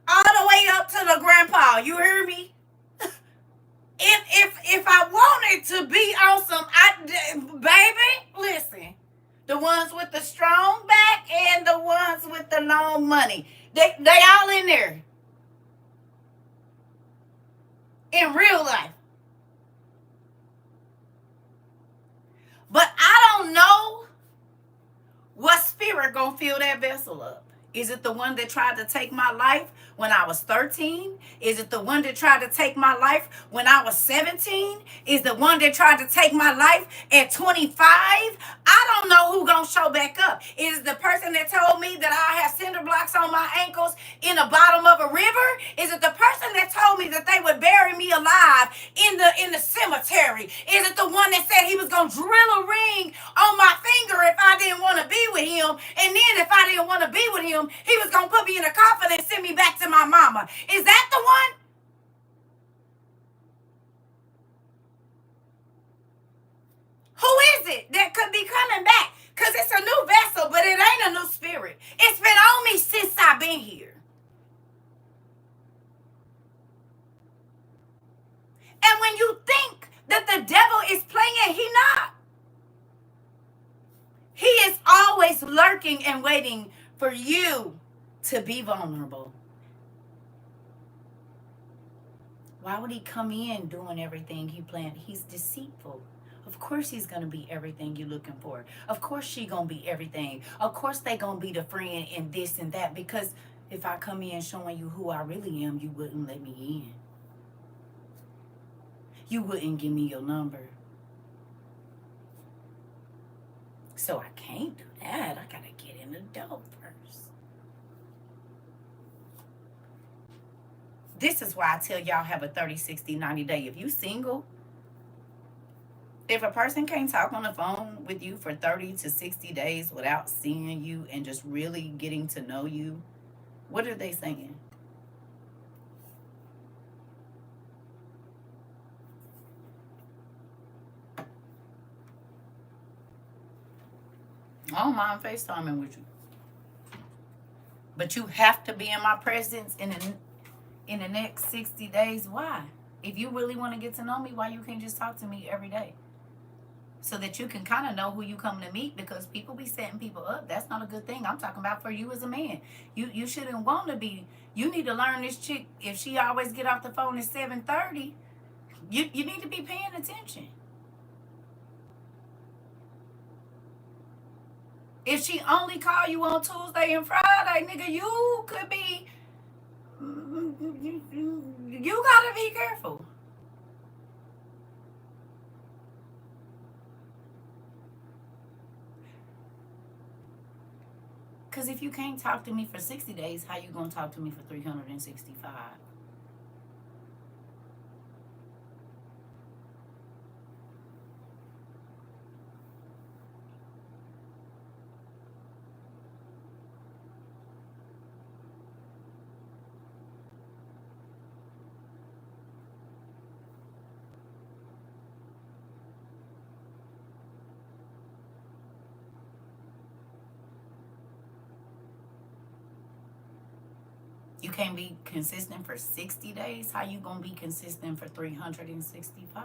All the way up to the grandpa. You hear me? If I wanted to be awesome, baby, listen. The ones with the strong back and the ones with the long money. They all in there. In real life. But I don't know what spirit gonna fill that vessel up. Is it the one that tried to take my life when I was 13? Is it the one that tried to take my life when I was 17? Is the one that tried to take my life at 25? I don't know who gonna show back up. Is it the person that told me that I have cinder blocks on my ankles in the bottom of a river? Is it the person that told me that they would bury me alive in the cemetery? Is it the one that said he was gonna drill a ring on my finger if I didn't want to be with him, and then if I didn't want to be with him, he was gonna put me in a coffin and send me back to my mama? Is that the one? Who is it that could be coming back? Because it's a new vessel, but it ain't a new spirit. It's been on me since I've been here. And when you think that the devil is playing, he not. He is always lurking and waiting for you to be vulnerable. Why would he come in doing everything he planned? He's deceitful. Of course he's going to be everything you're looking for. Of course she going to be everything. Of course they going to be the friend and this and that. Because if I come in showing you who I really am, you wouldn't let me in. You wouldn't give me your number. So I can't do that. I got to get in the door first. This is why I tell y'all have a 30, 60, 90 day. If you single, if a person can't talk on the phone with you for 30 to 60 days without seeing you and just really getting to know you, what are they saying? I don't mind FaceTiming with you. But you have to be in my presence in the next 60 days. Why? If you really want to get to know me, why you can't just talk to me every day? So that you can kind of know who you coming to meet, because people be setting people up. That's not a good thing. I'm talking about for you as a man. You shouldn't want to be. You need to learn this chick. If she always get off the phone at 7:30, you need to be paying attention. If she only call you on Tuesday and Friday, nigga, you could be. You gotta be careful. Because if you can't talk to me for 60 days, how you gonna talk to me for 365? You can't be consistent for 60 days. How you gonna be consistent for 365?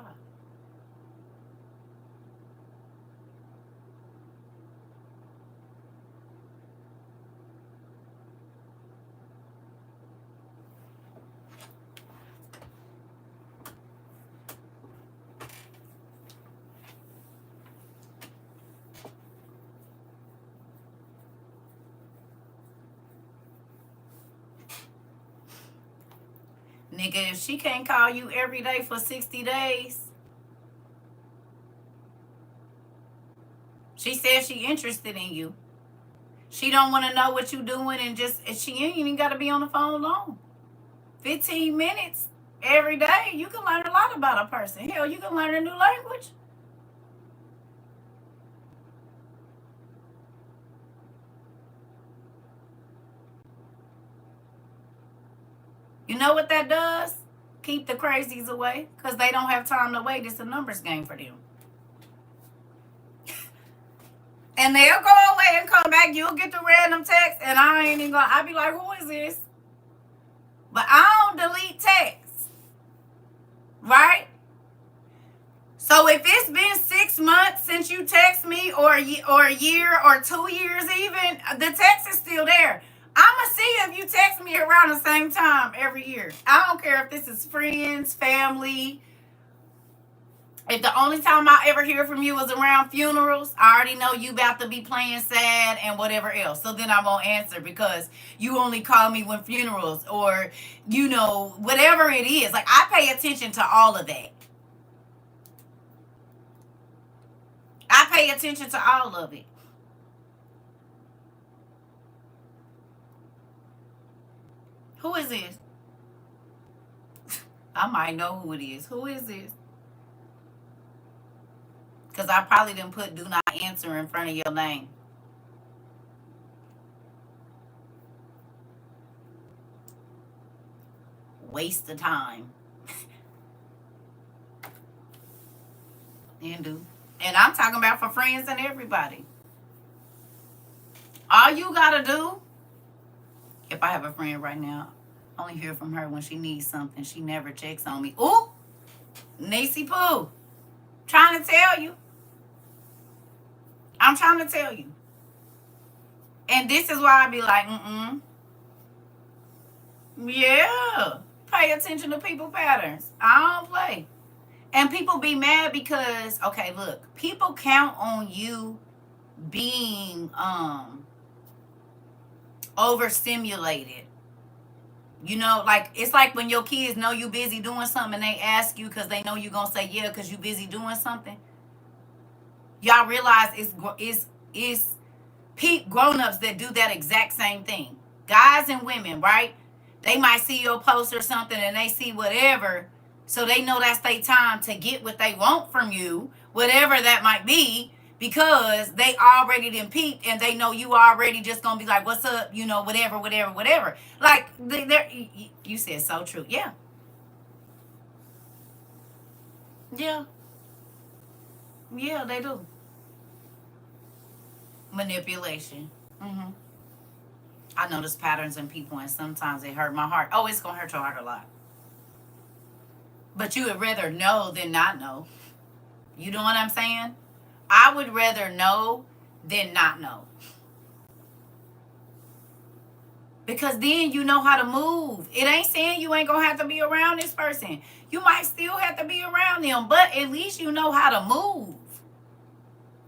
Nigga, if she can't call you every day for 60 days, she says she interested in you. She don't want to know what you doing, and she ain't even got to be on the phone long. 15 minutes every day, you can learn a lot about a person. Hell, you can learn a new language. You know what that does? Keep the crazies away, because they don't have time to wait. It's a numbers game for them. And they'll go away and come back. You'll get the random text, and I ain't even gonna. I'll be like, who is this? But I don't delete texts, right? So if it's been 6 months since you text me, or a year, or 2 years even, the text is still there. I'ma see if you text me around the same time every year. I don't care if this is friends, family, If the only time I ever hear from you is around funerals, I already know you about to be playing sad and whatever else. So then I won't answer because you only call me when funerals or, whatever it is. Like, I pay attention to all of that. I pay attention to all of it. Who is this? I might know who it is. Who is this? Because I probably didn't put do not answer in front of your name. Waste of time. And do. And I'm talking about for friends and everybody. All you gotta do, if I have a friend right now, I only hear from her when she needs something. She never checks on me. Ooh, Nacey Pooh. Trying to tell you. I'm trying to tell you. And this is why I be like, yeah. Pay attention to people patterns. I don't play. And people be mad because, okay, look, people count on you being overstimulated. Like, it's like when your kids know you busy doing something and they ask you because they know you gonna say yeah because you busy doing something. Y'all realize it's grown-ups that do that exact same thing. Guys and women, right? They might see your post or something and they see whatever, so they know that's their time to get what they want from you, whatever that might be, because they already done peeped and they know you already just gonna be like, what's up, whatever. Like, you said so true. Yeah. Yeah. Yeah, they do. Manipulation. I notice patterns in people and sometimes they hurt my heart. Oh, it's gonna hurt your heart a lot. But you would rather know than not know. You know what I'm saying? I would rather know than not know. Because then you know how to move. It ain't saying you ain't gonna have to be around this person. You might still have to be around them, but at least you know how to move.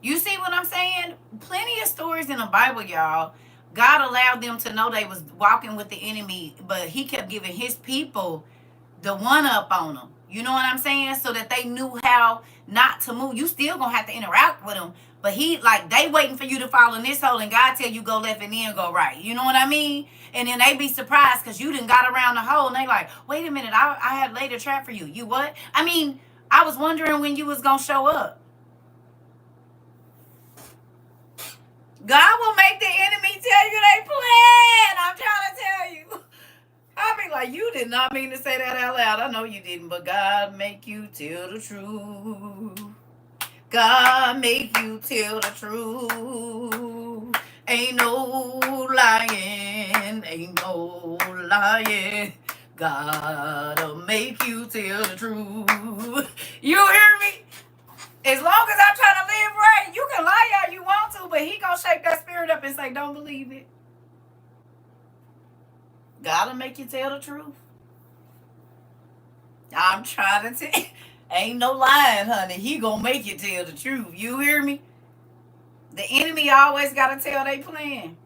You see what I'm saying? Plenty of stories in the Bible, y'all. God allowed them to know they was walking with the enemy, but he kept giving his people the one up on them. You know what I'm saying? So that they knew how not to move. You still gonna have to interact with them, but they waiting for you to fall in this hole and God tell you go left and then go right. You know what I mean? And then they be surprised because you done got around the hole and they like, wait a minute, I had laid a trap for you. You what? I mean, I was wondering when you was gonna show up. God will make the enemy tell you they plan. I'm trying to tell you. I be like, you did not mean to say that out loud. I know you didn't, but God make you tell the truth. God make you tell the truth. Ain't no lying, ain't no lying. God'll make you tell the truth. You hear me? As long as I'm trying to live right, you can lie all you want to, but he gonna shake that spirit up and say, don't believe it. God'll make you tell the truth. I'm trying to tell. Ain't no lying, honey. He gonna make you tell the truth. You hear me? The enemy always gotta tell they plan.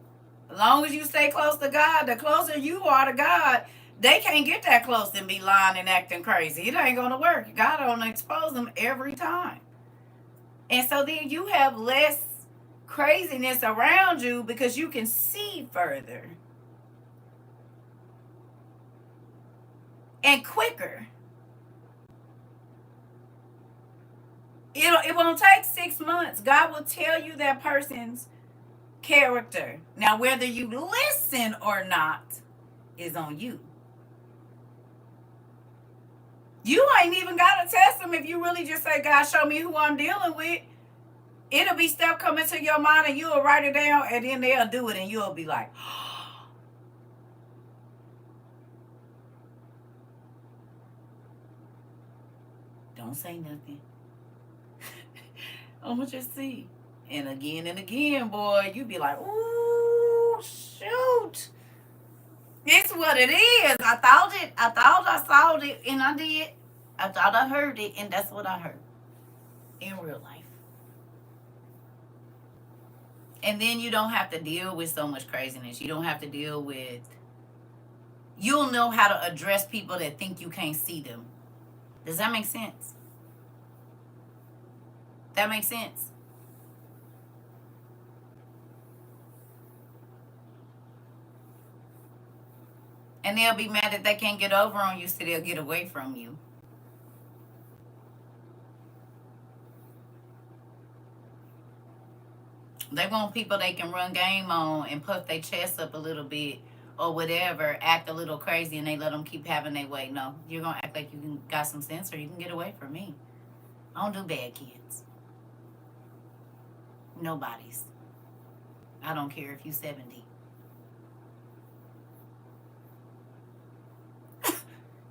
As long as you stay close to God, the closer you are to God, they can't get that close and be lying and acting crazy. It ain't gonna work. God gonna expose them every time. And so then you have less craziness around you because you can see further and quicker. It won't take 6 months. God will tell you that person's character. Now, whether you listen or not is on you. You ain't even got to test them if you really just say, God, show me who I'm dealing with. It'll be stuff coming to your mind and you'll write it down and then they'll do it and you'll be like, don't say nothing. I'm going to just see. And again, boy, you be like, ooh, shoot. It's what it is. I thought I saw it and I did. I thought I heard it and that's what I heard. in real life. And then you don't have to deal with so much craziness. You don't have to deal with, you'll know how to address people that think you can't see them. Does that make sense? That makes sense. And they'll be mad that they can't get over on you, so they'll get away from you. They want people they can run game on and puff their chest up a little bit or whatever, act a little crazy, and they let them keep having their way. No, you're going to act like you got some sense, or you can get away from me. I don't do bad kids. Nobody's. I don't care if you're 70.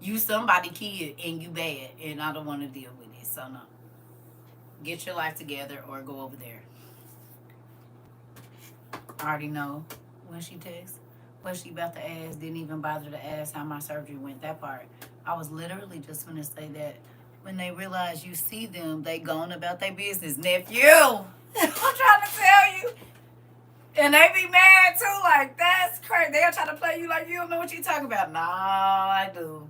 You somebody kid and you bad, and I don't want to deal with it. So no. Get your life together or go over there. I already know when she texts what she about to ask. Didn't even bother to ask how my surgery went. That part. I was literally just going to say that when they realize you see them, they gone about their business. Nephew, I'm trying to tell you. And they be mad too. Like, that's crazy. They'll try to play you like you don't know what you're talking about. Nah, I do.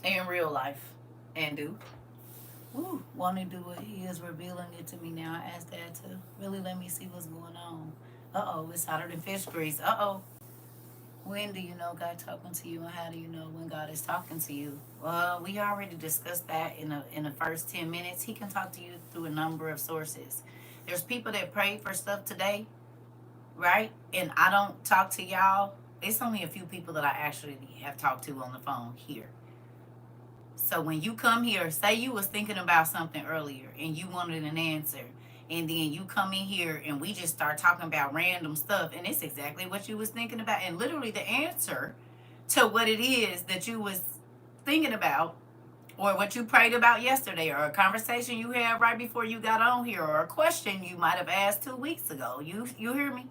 In real life. And do. Ooh, want to do it. He is revealing it to me now. I asked Dad to really let me see what's going on. Uh-oh, it's hotter than fish grease. Uh-oh. When do you know God talking to you, and how do you know when God is talking to you? Well, we already discussed that in the first 10 minutes. He can talk to you through a number of sources. There's people that pray for stuff today, right? And I don't talk to y'all. It's only a few people that I actually have talked to on the phone here. So when you come here, say you was thinking about something earlier and you wanted an answer, and then you come in here and we just start talking about random stuff, and it's exactly what you was thinking about, and literally the answer to what it is that you was thinking about, or what you prayed about yesterday, or a conversation you had right before you got on here, or a question you might have asked 2 weeks ago. You hear me?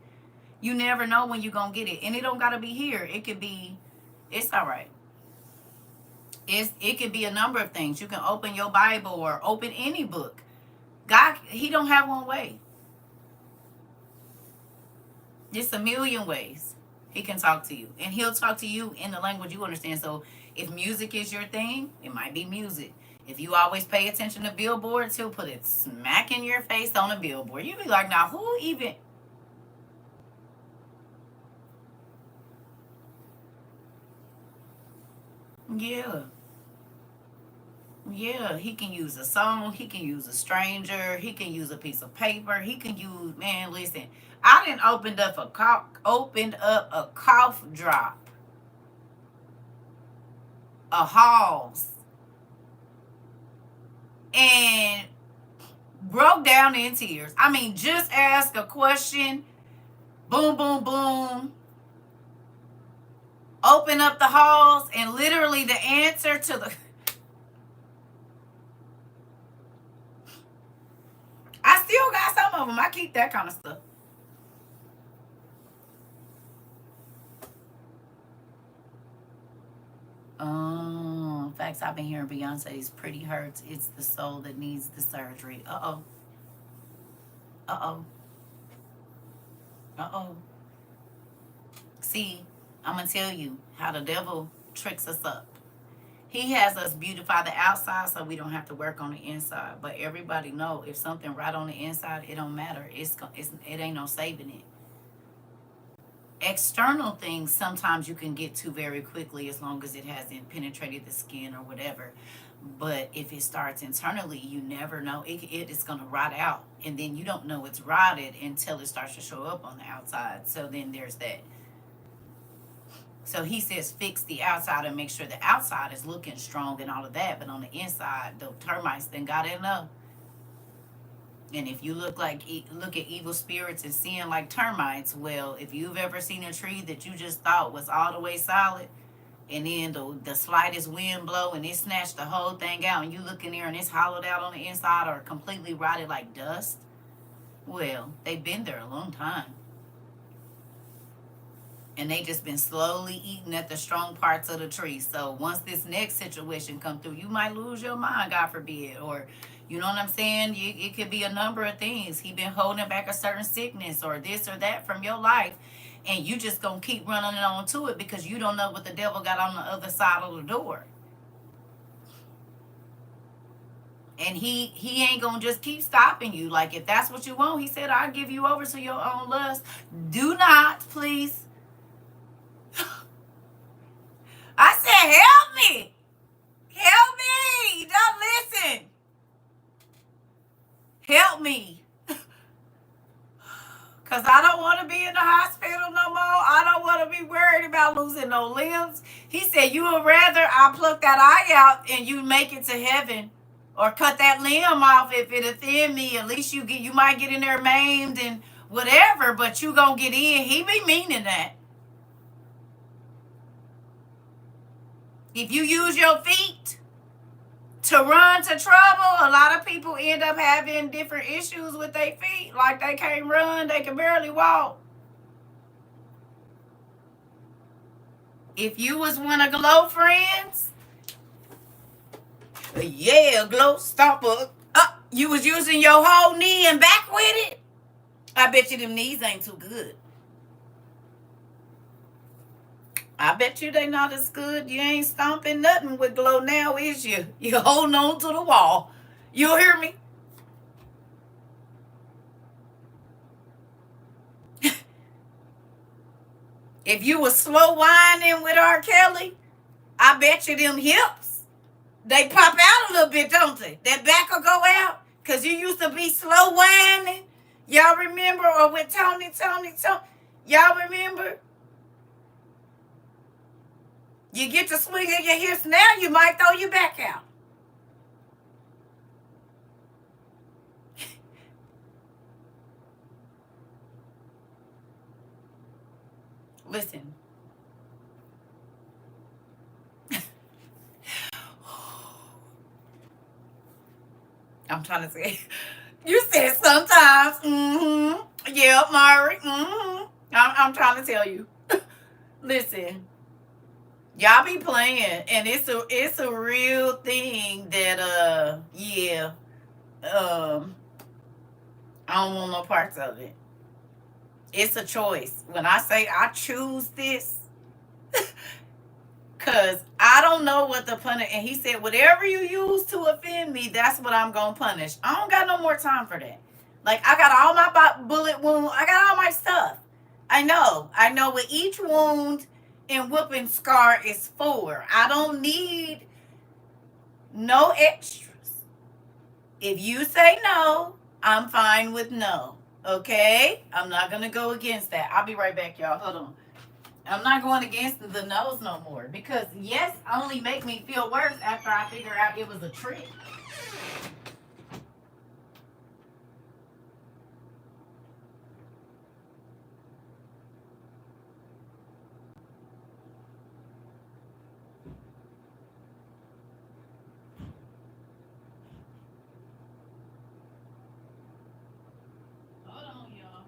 You never know when you're going to get it. And it don't got to be here. It could be, it's all right. It could be a number of things. You can open your Bible or open any book. God, he don't have one way. It's a million ways he can talk to you. And he'll talk to you in the language you understand. So if music is your thing, it might be music. If you always pay attention to billboards, he'll put it smack in your face on a billboard. You'll be like, now who even... Yeah. Yeah, he can use a song. He can use a stranger. He can use a piece of paper. He can use, man, listen. I didn't opened up a cough drop, a Halls, and broke down in tears. I mean, just ask a question, boom, boom, boom. Open up the Halls, and literally the answer to the... I still got some of them. I keep that kind of stuff. Facts, I've been hearing Beyonce's Pretty Hurts. It's the soul that needs the surgery. Uh-oh. Uh-oh. Uh-oh. See, I'm going to tell you how the devil tricks us up. He has us beautify the outside so we don't have to work on the inside. But everybody know if something right on the inside, it don't matter. It ain't no saving it. External things sometimes you can get to very quickly as long as it hasn't penetrated the skin or whatever. But if it starts internally, you never know. It is going to rot out. And then you don't know it's rotted until it starts to show up on the outside. So then there's that. So he says fix the outside and make sure the outside is looking strong and all of that. But on the inside, the termites then got enough. And if you look at evil spirits and seeing like termites, well, if you've ever seen a tree that you just thought was all the way solid, and then the slightest wind blow and it snatched the whole thing out, and you look in there and it's hollowed out on the inside or completely rotted like dust, well, they've been there a long time. And they just been slowly eating at the strong parts of the tree. So once this next situation come through, you might lose your mind, God forbid. Or, you know what I'm saying? It could be a number of things. He been holding back a certain sickness or this or that from your life. And you just gonna keep running on to it because you don't know what the devil got on the other side of the door. And he ain't gonna just keep stopping you. Like, if that's what you want, he said, I'll give you over to your own lust. Do not, please. I said, help me. Help me. Don't listen. Help me. Because I don't want to be in the hospital no more. I don't want to be worried about losing no limbs. He said, you would rather I pluck that eye out and you make it to heaven, or cut that limb off if it offend me. At least you might get in there maimed and whatever, but you gonna get in. He be meaning that. If you use your feet to run to trouble, a lot of people end up having different issues with their feet. Like, they can't run, they can barely walk. If you was one of Glow friends, yeah, Glow stopper, you was using your whole knee and back with it, I bet you them knees ain't too good. I bet you they not as good. You ain't stomping nothing with Glow now, is you? You holding on to the wall. You hear me? If you was slow whining with R. Kelly, I bet you them hips, they pop out a little bit, don't they? That back will go out because you used to be slow whining. Y'all remember? Or with Tony. Y'all remember? You get to swinging your hips now, you might throw your back out. Listen. I'm trying to say. You said sometimes. Mm-hmm. Yeah, Mari. Mm-hmm. I'm trying to tell you. Listen. Y'all be playing, and it's a real thing that yeah. I don't want no parts of it. It's a choice. When I say I choose this, because I don't know what to punish. And he said, whatever you use to offend me, that's what I'm going to punish. I don't got no more time for that. Like, I got all my bullet wound. I got all my stuff. I know what each wound and whooping scar is for. I don't need no extras. If you say no, I'm fine with no. Okay? I'm not going to go against that. I'll be right back, y'all. Hold on. I'm not going against the no's no more. Because yes, only make me feel worse after I figure out it was a trick. Hold on, y'all.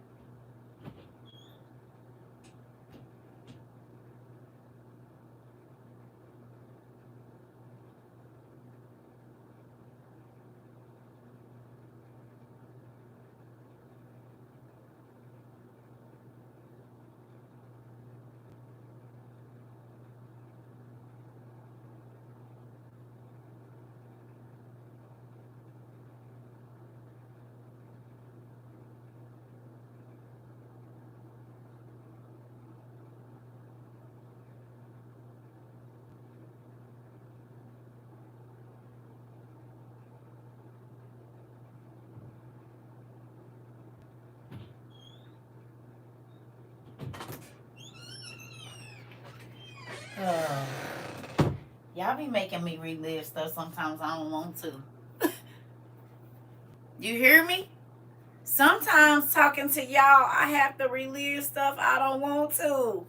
Y'all be making me relive stuff sometimes I don't want to. You hear me? Sometimes talking to y'all, I have to relive stuff I don't want to.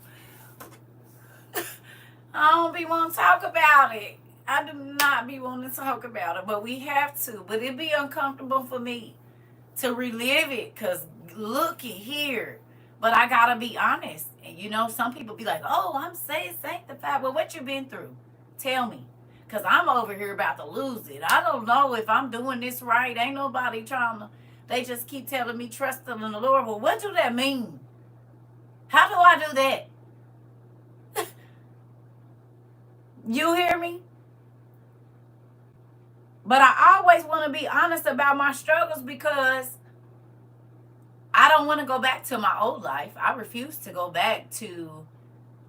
I don't be wanting to talk about it. I do not be wanting to talk about it, but we have to. But it'd be uncomfortable for me to relive it because looky here. But I gotta be honest. And you know, some people be like, oh, I'm saved, sanctified. Well, what you been through? Tell me. Because I'm over here about to lose it. I don't know if I'm doing this right. Ain't nobody trying to. They just keep telling me trust in the Lord. Well, what do that mean? How do I do that? You hear me? But I always want to be honest about my struggles because I don't want to go back to my old life. I refuse to go back to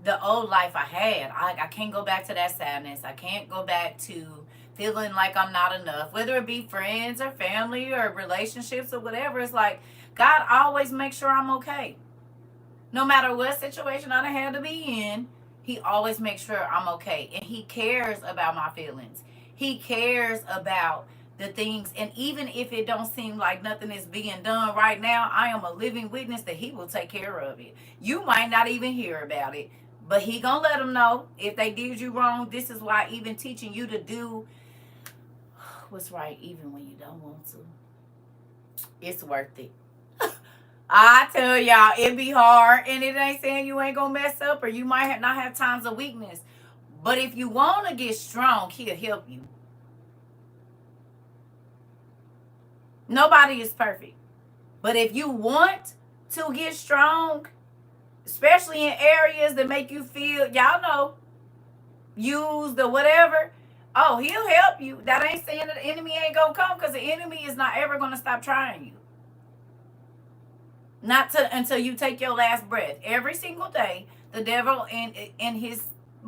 the old life I had. I can't go back to that sadness. I can't go back to feeling like I'm not enough, whether it be friends or family or relationships or whatever. It's like God always makes sure I'm okay. No matter what situation I done had to be in, he always makes sure I'm okay. And he cares about my feelings. He cares about the things. And even if it don't seem like nothing is being done right now, I am a living witness that he will take care of it. You might not even hear about it, but he gonna let them know if they did you wrong. This is why even teaching you to do what's right even when you don't want to, it's worth it. I tell y'all, it be hard, and it ain't saying you ain't gonna mess up or you might not have times of weakness. But if you want to get strong, he'll help you. Nobody is perfect. But if you want to get strong, especially in areas that make you feel, y'all know, used or whatever, oh, he'll help you. That ain't saying that the enemy ain't gonna come, because the enemy is not ever gonna stop trying you. Not until you take your last breath. Every single day, the devil and his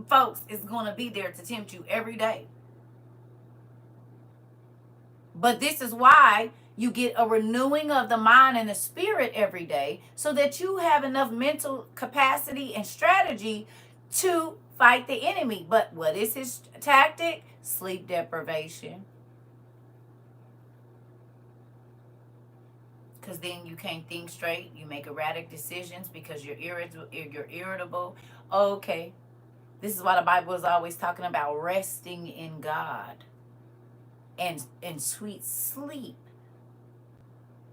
folks is going to be there to tempt you every day. But this is why you get a renewing of the mind and the spirit every day, so that you have enough mental capacity and strategy to fight the enemy. But what is his tactic? Sleep deprivation. Because then you can't think straight. You make erratic decisions because you're irritable. Okay. This is why the Bible is always talking about resting in God and sweet sleep.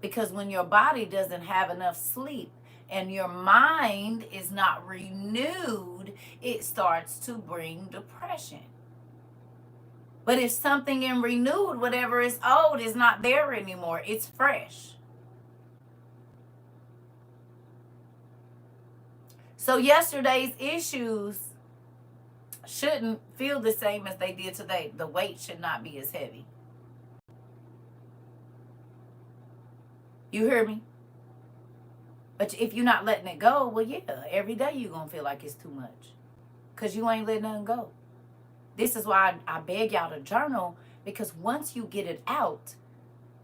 Because when your body doesn't have enough sleep and your mind is not renewed, it starts to bring depression. But if something in renewed, whatever is old is not there anymore, it's fresh. So yesterday's issues shouldn't feel the same as they did today. The weight should not be as heavy. You hear me? But if you're not letting it go, well, yeah, every day you're going to feel like it's too much. Because you ain't letting nothing go. This is why I beg y'all to journal, because once you get it out,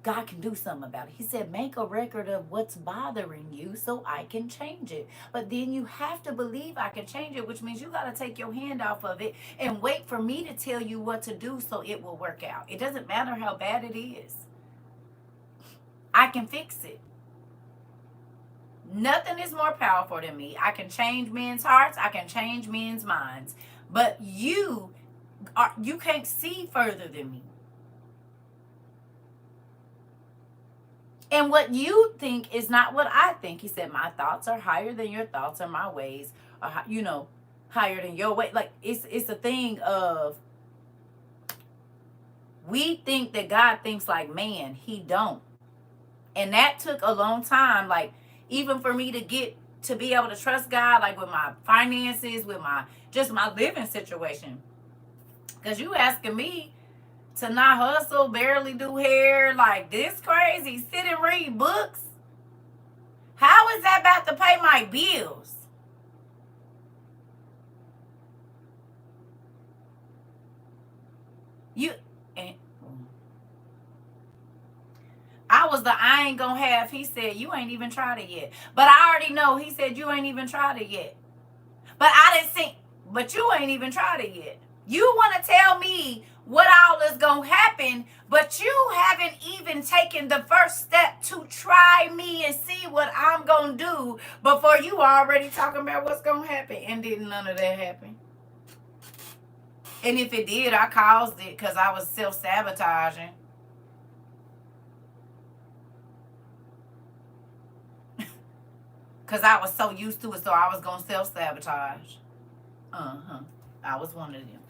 God can do something about it. He said, make a record of what's bothering you so I can change it. But then you have to believe I can change it, which means you got to take your hand off of it and wait for me to tell you what to do so it will work out. It doesn't matter how bad it is. I can fix it. Nothing is more powerful than me. I can change men's hearts. I can change men's minds. But you can't see further than me. And what you think is not what I think. He said, my thoughts are higher than your thoughts, or my ways are, higher than your way. Like, it's a thing of, we think that God thinks like man. He don't. And that took a long time. Like, even for me to be able to trust God, like with my finances, with my living situation. Because you asking me to not hustle, barely do hair, like this crazy, sit and read books. How is that about to pay my bills? I was I ain't gonna have, he said, you ain't even tried it yet. But I already know, he said, you ain't even tried it yet. But I didn't think, but you ain't even tried it yet. You want to tell me what all is going to happen, but you haven't even taken the first step to try me and see what I'm going to do before you already talking about what's going to happen. And didn't none of that happen. And if it did, I caused it because I was self-sabotaging. Because I was so used to it, so I was going to self-sabotage. I was one of them.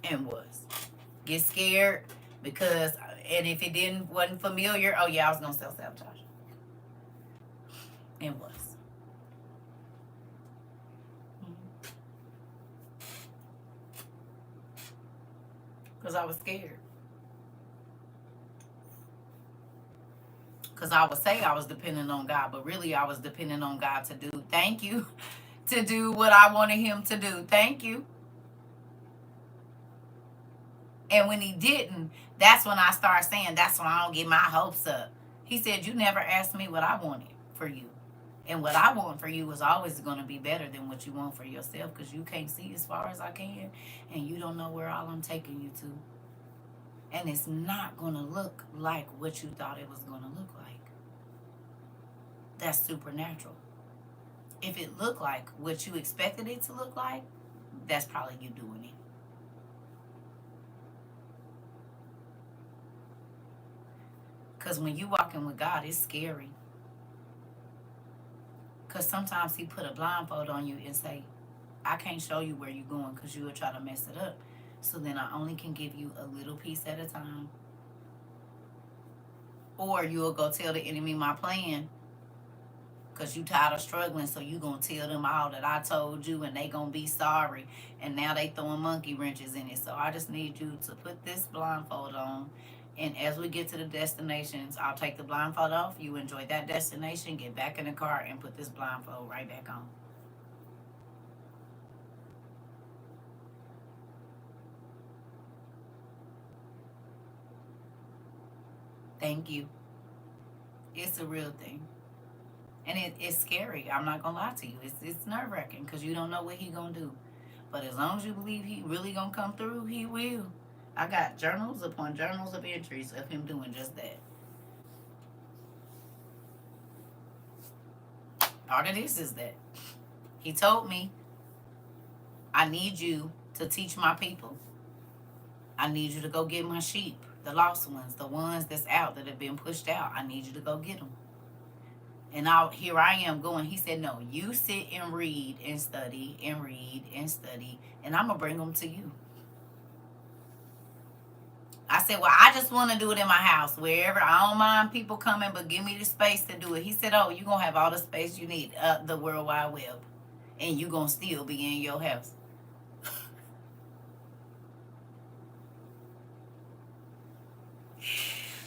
And was. Get scared because, and if it wasn't familiar, oh yeah, I was going to self-sabotage. And was. Because I was scared. Because I would say I was dependent on God, but really I was dependent on God to do, thank you, to do what I wanted him to do. Thank you. And when he didn't, that's when I started saying, that's when I don't get my hopes up. He said, you never asked me what I wanted for you. And what I want for you is always going to be better than what you want for yourself, because you can't see as far as I can, and you don't know where all I'm taking you to. And it's not going to look like what you thought it was going to look like. That's supernatural. If it looked like what you expected it to look like, that's probably you doing it. Because when you walking with God, it's scary. Because sometimes he put a blindfold on you and say, I can't show you where you're going because you will try to mess it up. So then I only can give you a little piece at a time. Or you'll go tell the enemy my plan because you tired of struggling, so you going to tell them all that I told you, and they going to be sorry. And now they throwing monkey wrenches in it. So I just need you to put this blindfold on. And as we get to the destinations, I'll take the blindfold off. You enjoy that destination, get back in the car, and put this blindfold right back on. Thank you. It's a real thing. And it's scary. I'm not going to lie to you. It's nerve-wracking because you don't know what he going to do. But as long as you believe he really going to come through, he will. I got journals upon journals of entries of him doing just that. Part of this is that he told me, I need you to teach my people. I need you to go get my sheep, the lost ones, the ones that's out that have been pushed out. I need you to go get them. And here I am going. He said, no, you sit and read and study and read and study, and I'm going to bring them to you. I said, well, I just want to do it in my house, wherever. I don't mind people coming, but give me the space to do it. He said, oh, you're going to have all the space you need, the World Wide Web, and you're going to still be in your house.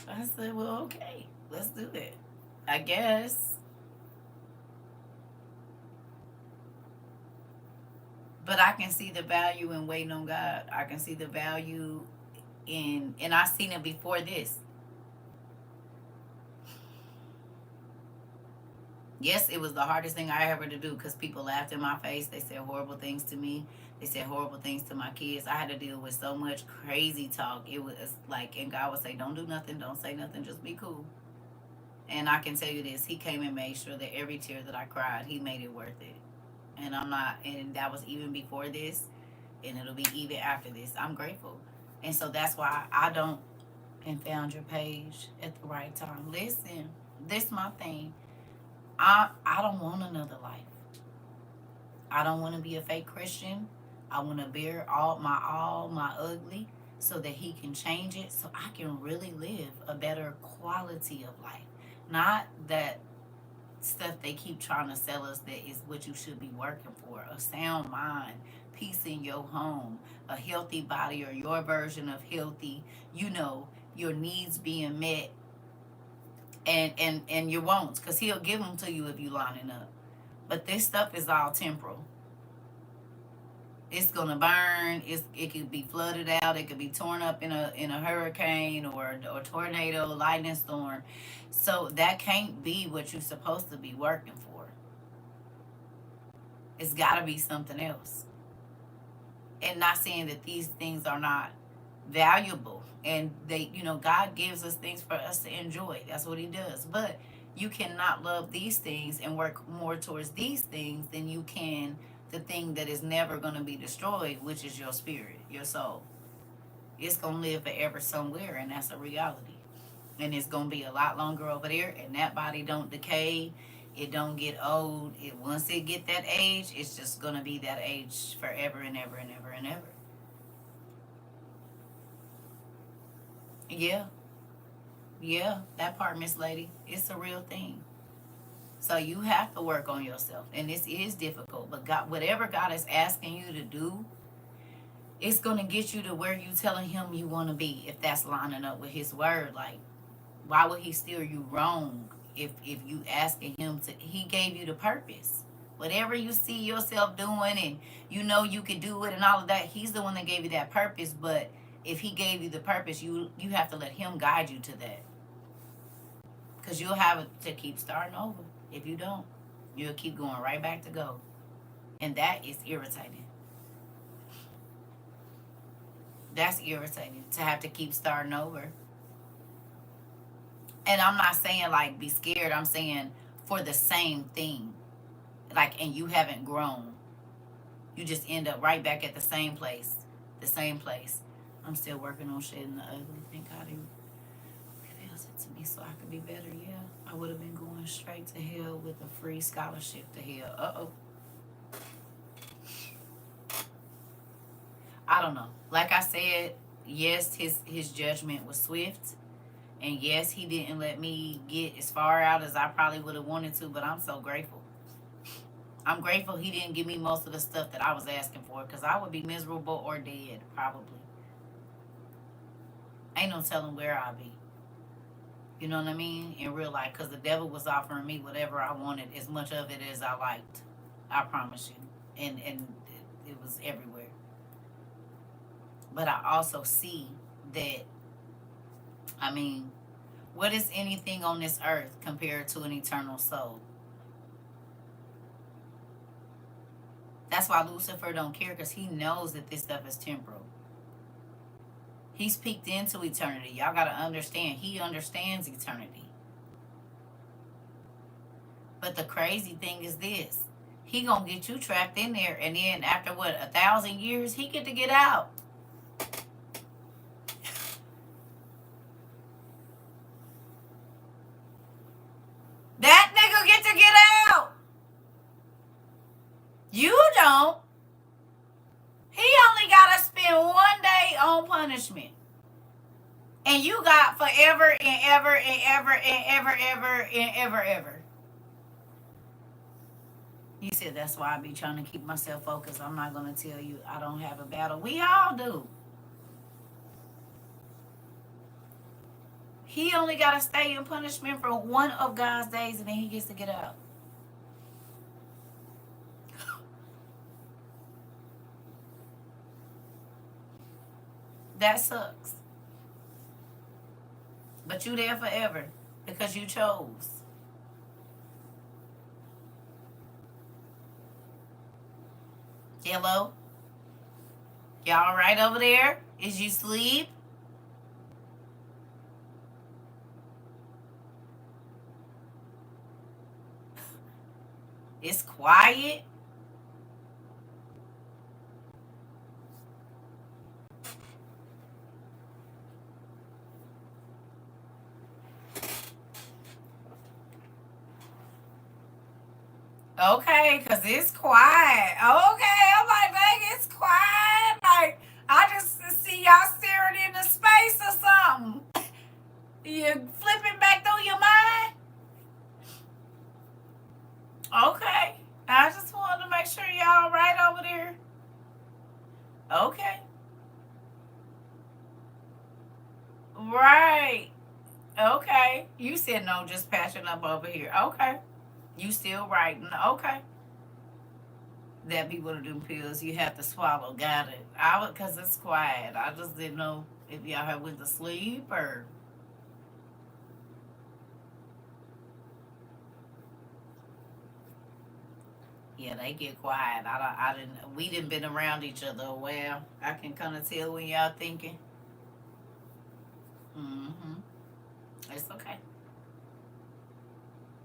I said, well, okay, let's do it, I guess. But I can see the value in waiting on God. I can see the value and I seen it before this. Yes, it was the hardest thing I ever to do because people laughed in my face. They said horrible things to me. They said horrible things to my kids. I had to deal with so much crazy talk. It was like, and God would say, don't do nothing, don't say nothing, just be cool. And I can tell you this, he came and made sure that every tear that I cried, he made it worth it. And and that was even before this, and it'll be even after this. I'm grateful. And so that's why I don't, and found your page at the right time. Listen, this my thing. I don't want another life. I don't want to be a fake Christian. I want to bear all my ugly so that he can change it so I can really live a better quality of life. Not that stuff they keep trying to sell us that is what you should be working for. A sound mind, peace in your home, a healthy body, or your version of healthy, your needs being met, and your wants, because he'll give them to you if you lining up. But this stuff is all temporal. It's gonna burn. It could be flooded out. It could be torn up in a hurricane or tornado, lightning storm. So that can't be what you're supposed to be working for. It's got to be something else. And not saying that these things are not valuable, and God gives us things for us to enjoy. That's what he does. But you cannot love these things and work more towards these things than you can the thing that is never going to be destroyed, which is your spirit, your soul. It's going to live forever somewhere, and that's a reality. And it's going to be a lot longer over there. And that body don't decay. It don't get old. Once it get that age, it's just going to be that age forever and ever and ever and ever. Yeah. Yeah, that part, Miss Lady. It's a real thing. So you have to work on yourself. And this is difficult. But God, whatever God is asking you to do, it's going to get you to where you telling him you want to be. If that's lining up with his word. Like, why would he steer you wrong if you asking him to? He gave you the purpose. Whatever you see yourself doing and you know you can do it and all of that, he's the one that gave you that purpose. But if he gave you the purpose, you have to let him guide you to that. Because you'll have to keep starting over. If you don't, you'll keep going right back to go. And that is irritating. That's irritating to have to keep starting over. And I'm not saying like be scared. I'm saying for the same thing. Like, and you haven't grown. You just end up right back at the same place. The same place. I'm still working on shedding the ugly. Thank God he reveals it to me so I could be better. Yeah, I would have been going straight to hell with a free scholarship to hell. Uh-oh. I don't know. Like I said, yes, his judgment was swift. And yes, he didn't let me get as far out as I probably would have wanted to, but I'm so grateful. I'm grateful he didn't give me most of the stuff that I was asking for, because I would be miserable or dead, probably. Ain't no telling where I'll be. You know what I mean? In real life, because the devil was offering me whatever I wanted, as much of it as I liked. I promise you. And it was everywhere. But I also see that, I mean, what is anything on this earth compared to an eternal soul? That's why Lucifer don't care, because he knows that this stuff is temporal. He's peeked into eternity. Y'all got to understand. He understands eternity. But the crazy thing is this. He going to get you trapped in there, and then after, 1,000 years, he get to get out. That nigga get to get out. You don't. He only got to spend 1 day on punishment. And you got forever and ever and ever and ever and ever. You said that's why I be trying to keep myself focused. I'm not going to tell you I don't have a battle. We all do. He only got to stay in punishment for one of God's days, and then he gets to get out. That sucks. But you there forever because you chose. Hello? Y'all all right over there? Is you sleep? It's quiet. Okay, because it's quiet. Okay, I'm like, dang, it's quiet. Like, I just see y'all staring into space or something. You flipping back through your mind? Okay. I just wanted to make sure y'all right over there. Okay. Right. Okay. You said no, just patching up over here. Okay. You still writing. Okay. That be one of them pills you have to swallow. Got it. Because it's quiet. I just didn't know if y'all had went to sleep or... Yeah, they get quiet. We didn't been around each other a while. I can kind of tell when y'all thinking. Mm-hmm. It's okay.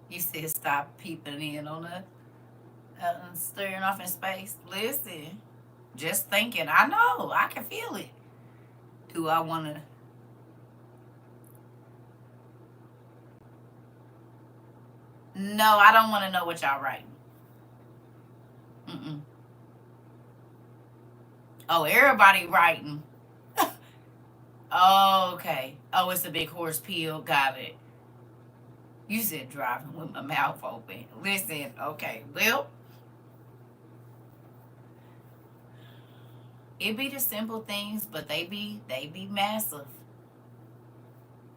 You said stop peeping in on us. Staring off in space. Listen, just thinking. I know. I can feel it. Do I want to... No, I don't want to know what y'all writing. Mm-mm. Oh, everybody writing. Oh, okay. Oh, it's a big horse peel. Got it. You said driving with my mouth open. Listen, okay. Well, it be the simple things, but they be massive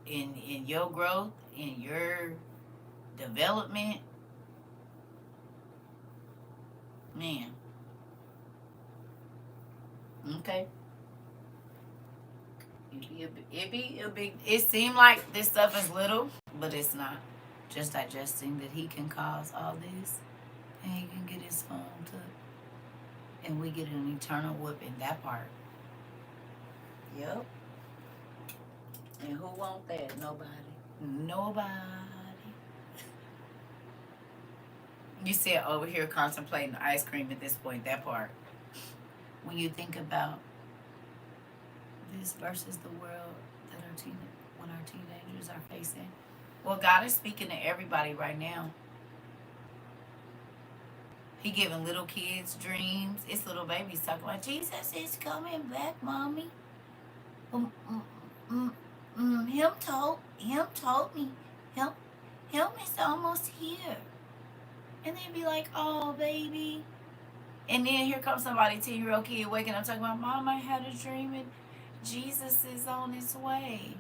in your growth, in your development. Man, okay. It be a big. It seemed like this stuff is little, but it's not. Just digesting that he can cause all this, and he can get his phone took, and we get an eternal whooping. That part. Yep. And who want that? Nobody. Nobody. You said over here contemplating ice cream at this point. That part. When you think about this versus the world that when our teenagers are facing. Well, God is speaking to everybody right now. He giving little kids dreams. It's little babies talking about Jesus is coming back, mommy. Mm, mm, him told me, him is almost here. And they'd be like, oh baby. And then here comes somebody, 10-year-old kid waking up talking about, Mom, I had a dream and Jesus is on his way.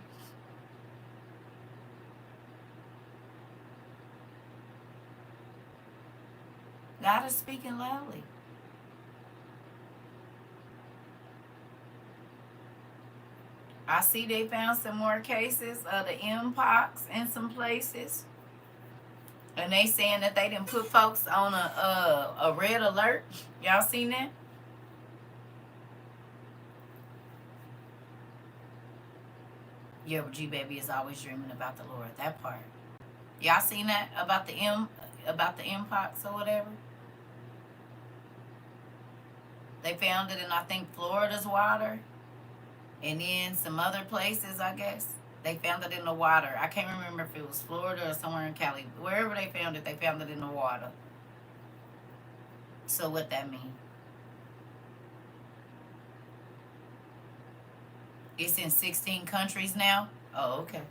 God is speaking loudly. I see they found some more cases of the mpox in some places. And they saying that they didn't put folks on a red alert. Y'all seen that? Yeah, G baby is always dreaming about the Lord. That part. Y'all seen that about the mpox or whatever? They found it in, I think, Florida's water, and then some other places, I guess. They found it in the water. I can't remember if it was Florida or somewhere in Cali. Wherever they found it in the water. So what that mean? It's in 16 countries now? Oh, okay.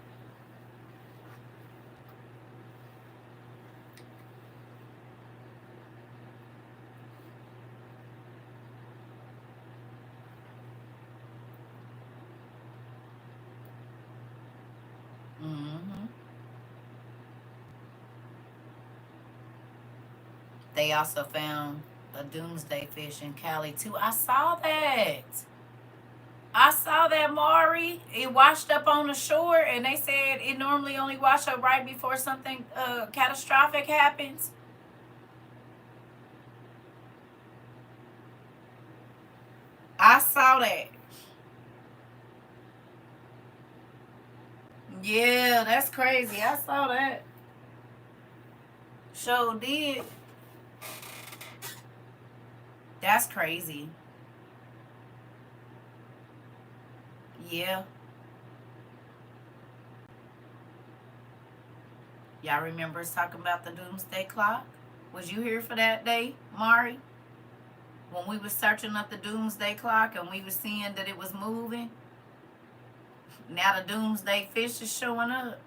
Mm-hmm. They also found a doomsday fish in Cali too. I saw that, Maury. It washed up on the shore, and they said it normally only wash up right before something catastrophic happens. I saw that. Yeah, that's crazy. I saw that. Sure did. That's crazy. Yeah. Y'all remember us talking about the doomsday clock? Was you here for that day, Mari? When we was searching up the doomsday clock and we was seeing that it was moving? Now the doomsday fish is showing up.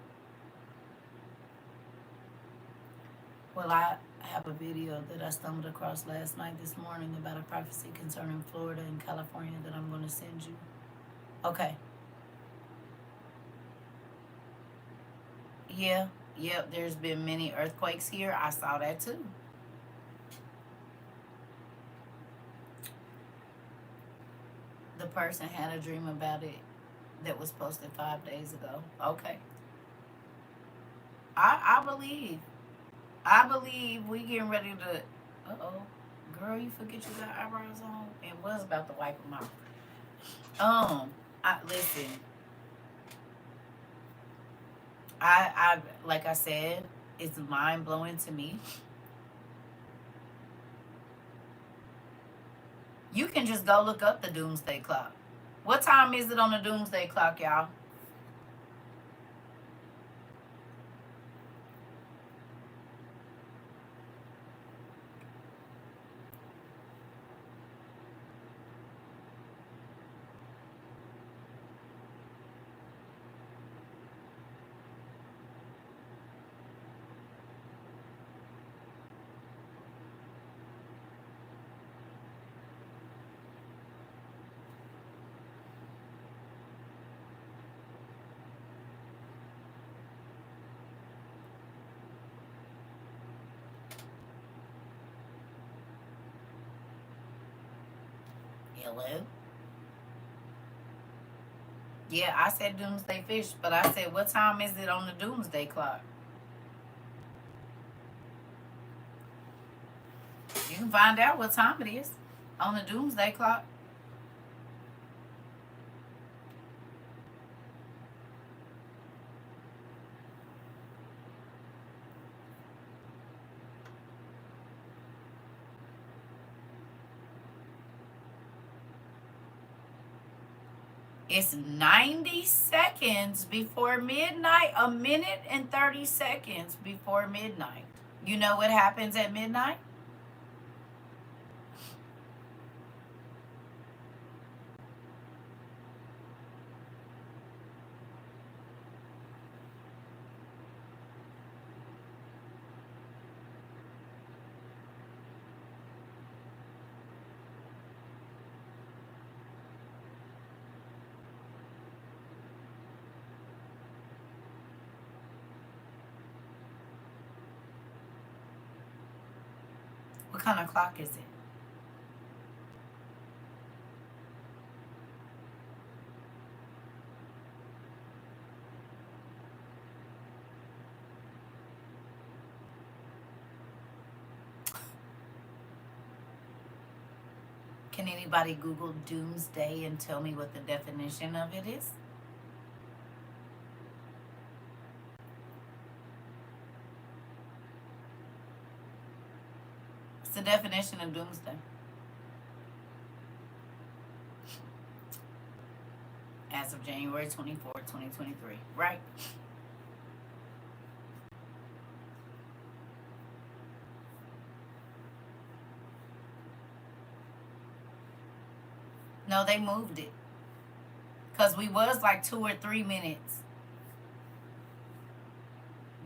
Well, I have a video that I stumbled across last night, this morning, about a prophecy concerning Florida and California that I'm going to send you. Okay. Yeah. Yep. There's been many earthquakes here. I saw that too. The person had a dream about it that was posted 5 days ago. Okay. I believe. I believe we getting ready to. Uh-oh. Girl, you forget you got eyebrows on? It was about to wipe them off. Listen. I like I said, it's mind blowing to me. You can just go look up the doomsday clock. What time is it on the doomsday clock, y'all? Hello? Yeah, I said Doomsday Fish, but I said, what time is it on the Doomsday clock? You can find out what time it is on the Doomsday clock. It's 90 seconds before midnight, a minute and 30 seconds before midnight. You know what happens at midnight? What kind of clock is it? Can anybody Google Doomsday and tell me what the definition of it is? What's the definition of Doomsday? As of January 24, 2023, right? No, they moved it. Because we was like 2 or 3 minutes.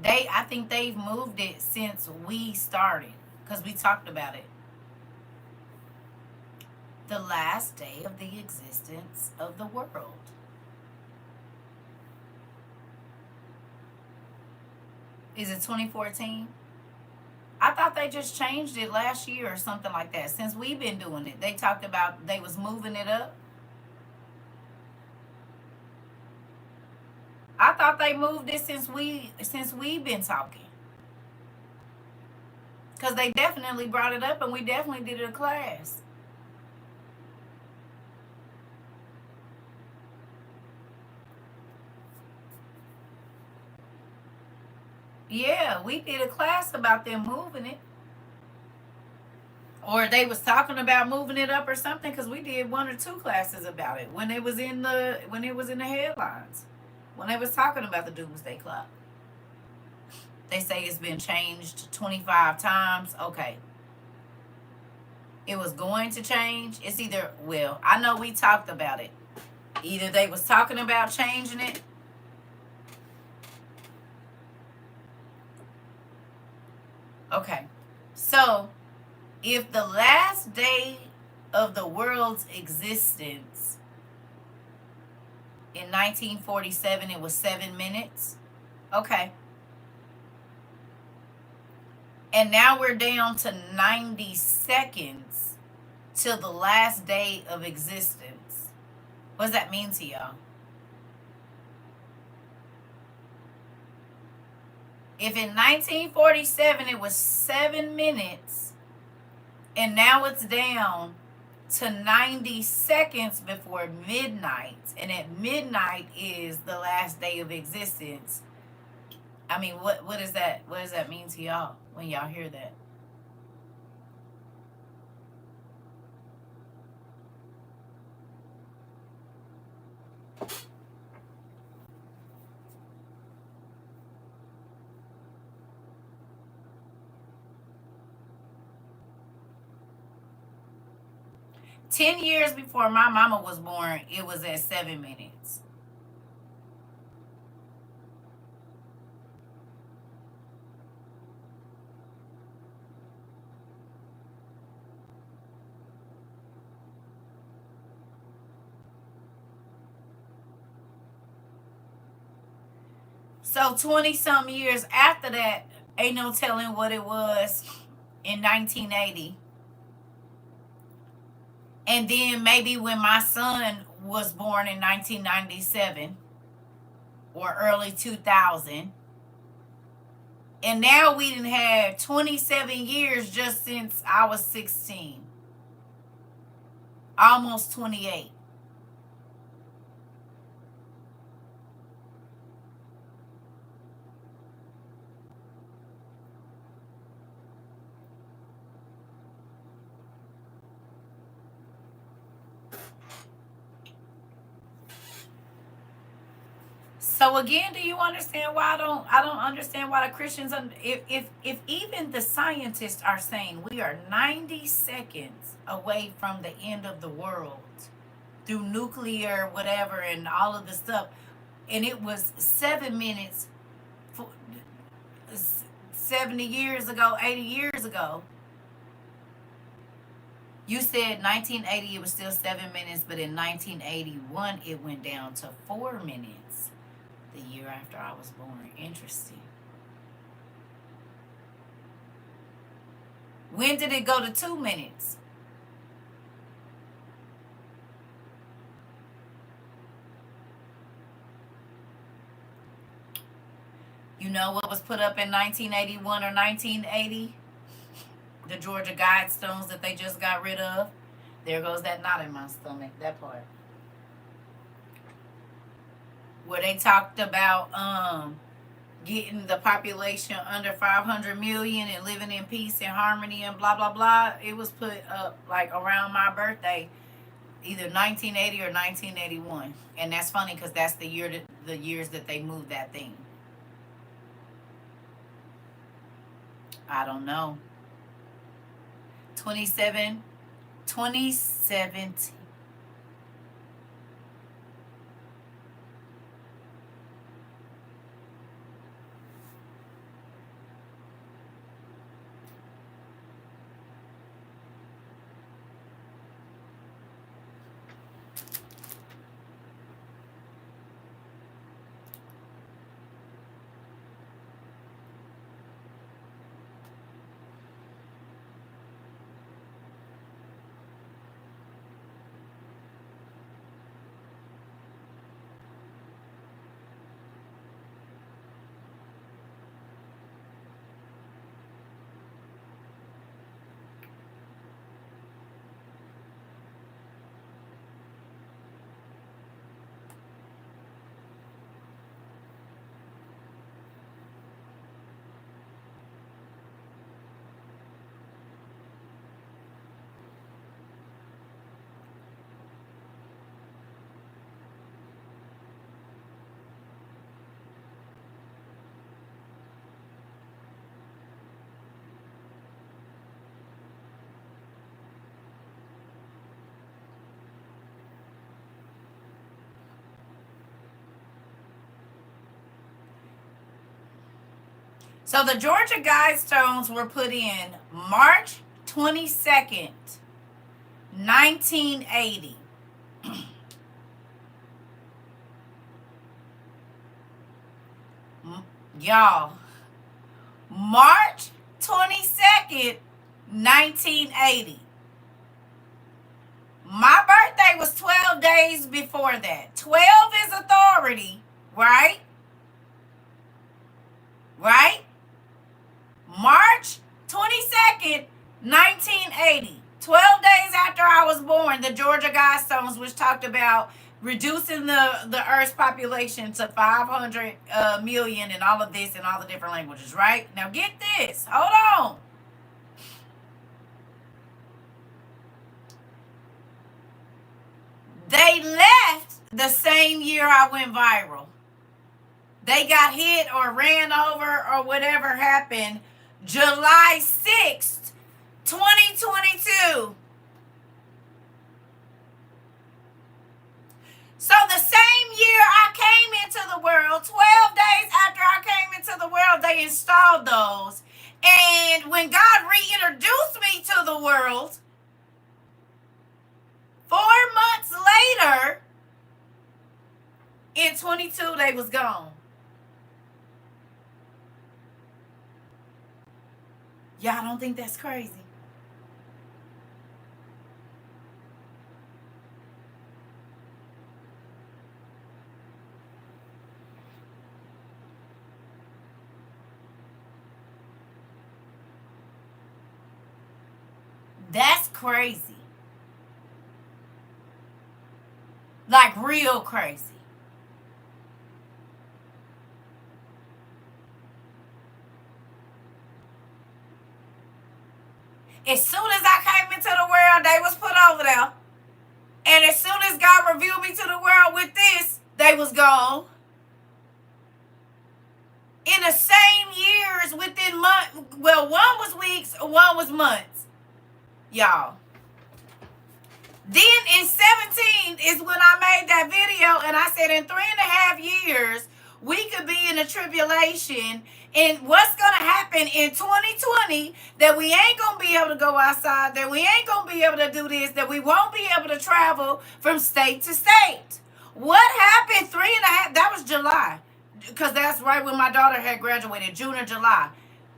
I think they've moved it since we started. Because we talked about it. The last day of the existence of the world. Is it 2014? I thought they just changed it last year or something like that. Since we've been doing it, they talked about they was moving it up. I thought they moved it since we've been talking. Cause they definitely brought it up and we definitely did a class. Yeah, we did a class about them moving it. Or they was talking about moving it up or something, because we did 1 or 2 classes about it when it was in the headlines. When they was talking about the Doomsday Clock. They say it's been changed 25 times. Okay. It was going to change. It's either, well, I know we talked about it. Either they was talking about changing it. Okay. So, if the last day of the world's existence in 1947 it was 7 minutes. Okay. And now we're down to 90 seconds till the last day of existence. What does that mean to y'all? If in 1947 it was 7 minutes and now it's down to 90 seconds before midnight, and at midnight is the last day of existence. I mean, what does that mean to y'all when y'all hear that? Ten years before my mama was born, it was at 7 minutes. So 20 some years after that, ain't no telling what it was in 1980. And then maybe when my son was born in 1997 or early 2000, and now we done had 27 years just since I was 16, almost 28. So again, do you understand why I don't understand why the Christians, if even the scientists are saying we are 90 seconds away from the end of the world through nuclear whatever and all of the stuff, and it was 7 minutes for 70 years ago, 80 years ago. You said 1980 it was still 7 minutes, but in 1981 it went down to 4 minutes. The year after I was born. Interesting. When did it go to 2 minutes? You know what was put up in 1981 or 1980? The Georgia Guidestones that they just got rid of. There goes that knot in my stomach, that part. Where they talked about getting the population under 500 million and living in peace and harmony and blah blah blah. It was put up like around my birthday, either 1980 or 1981, and that's funny because that's the years that they moved that thing. I don't know. 2017. So the Georgia Guidestones were put in March 22nd, 1980. Y'all, March 22nd, 1980. My birthday was 12 days before that. 12 is authority, right? Right? March 22nd, 1980. 12 days after I was born, the Georgia Guidestones, which talked about reducing the Earth's population to 500 million and all of this and all the different languages, right? Now get this. Hold on. They left the same year I went viral. They got hit or ran over or whatever happened July 6th, 2022. So the same year I came into the world, 12 days after I came into the world, they installed those. And when God reintroduced me to the world, 4 months later, in 22, they was gone. Y'all don't think that's crazy? crazy. Like real crazy. As soon as I came into the world, they was put over there. And as soon as God revealed me to the world with this, they was gone. In the same years, within months, well, one was weeks, one was months. Y'all. Then in 17 is when I made that video, and I said in 3.5 years, we could be in a tribulation. And what's going to happen in 2020, that we ain't going to be able to go outside, that we ain't going to be able to do this, that we won't be able to travel from state to state. What happened 3.5, that was July, because that's right when my daughter had graduated, June or July.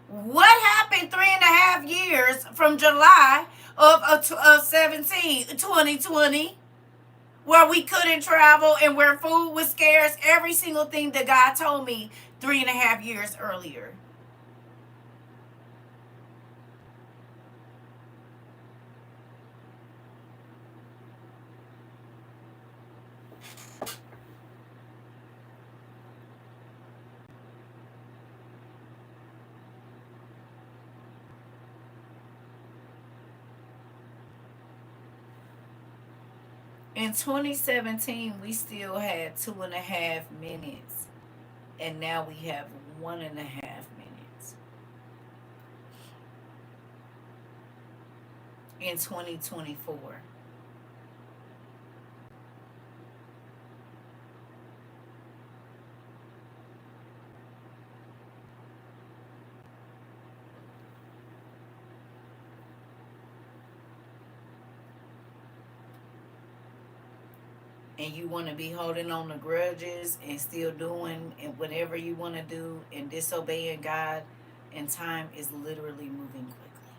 What happened 3.5 years from July of 2020, where we couldn't travel and where food was scarce? Every single thing that God told me 3.5 years earlier. In 2017, we still had 2.5 minutes, and now we have 1.5 minutes. In 2024. And you want to be holding on to grudges and still doing whatever you want to do and disobeying God, and time is literally moving quickly.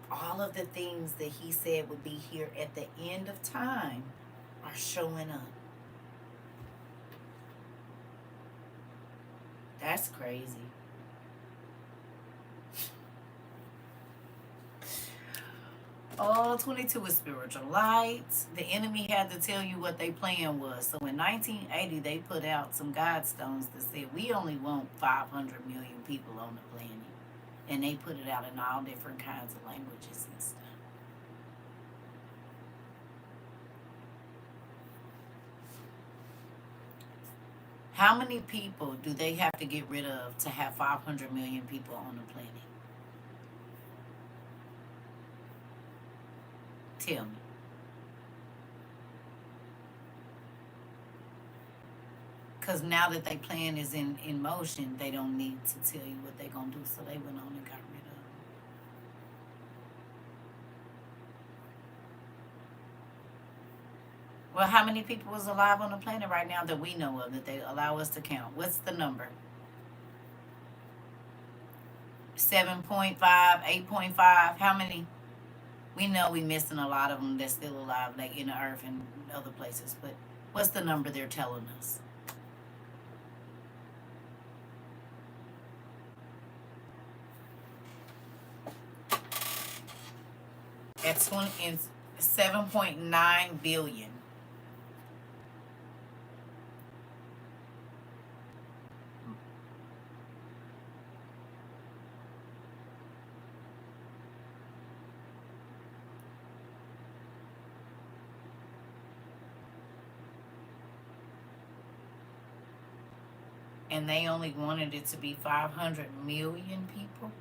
All of the things that he said would be here at the end of time are showing up. That's crazy. Oh, 22 is spiritual lights. The enemy had to tell you what their plan was. So in 1980, they put out some guidestones that said, we only want 500 million people on the planet. And they put it out in all different kinds of languages and stuff. How many people do they have to get rid of to have 500 million people on the planet? Tell me. Because now that their plan is in motion, they don't need to tell you what they're going to do. So they went on and got rid of them. Well, how many people is alive on the planet right now that we know of, that they allow us to count? What's the number? 7.5, 8.5, how many? We know we missing a lot of them that's still alive, like in the earth and other places. But what's the number they're telling us? At 7.9 billion. And they only wanted it to be 500 million people.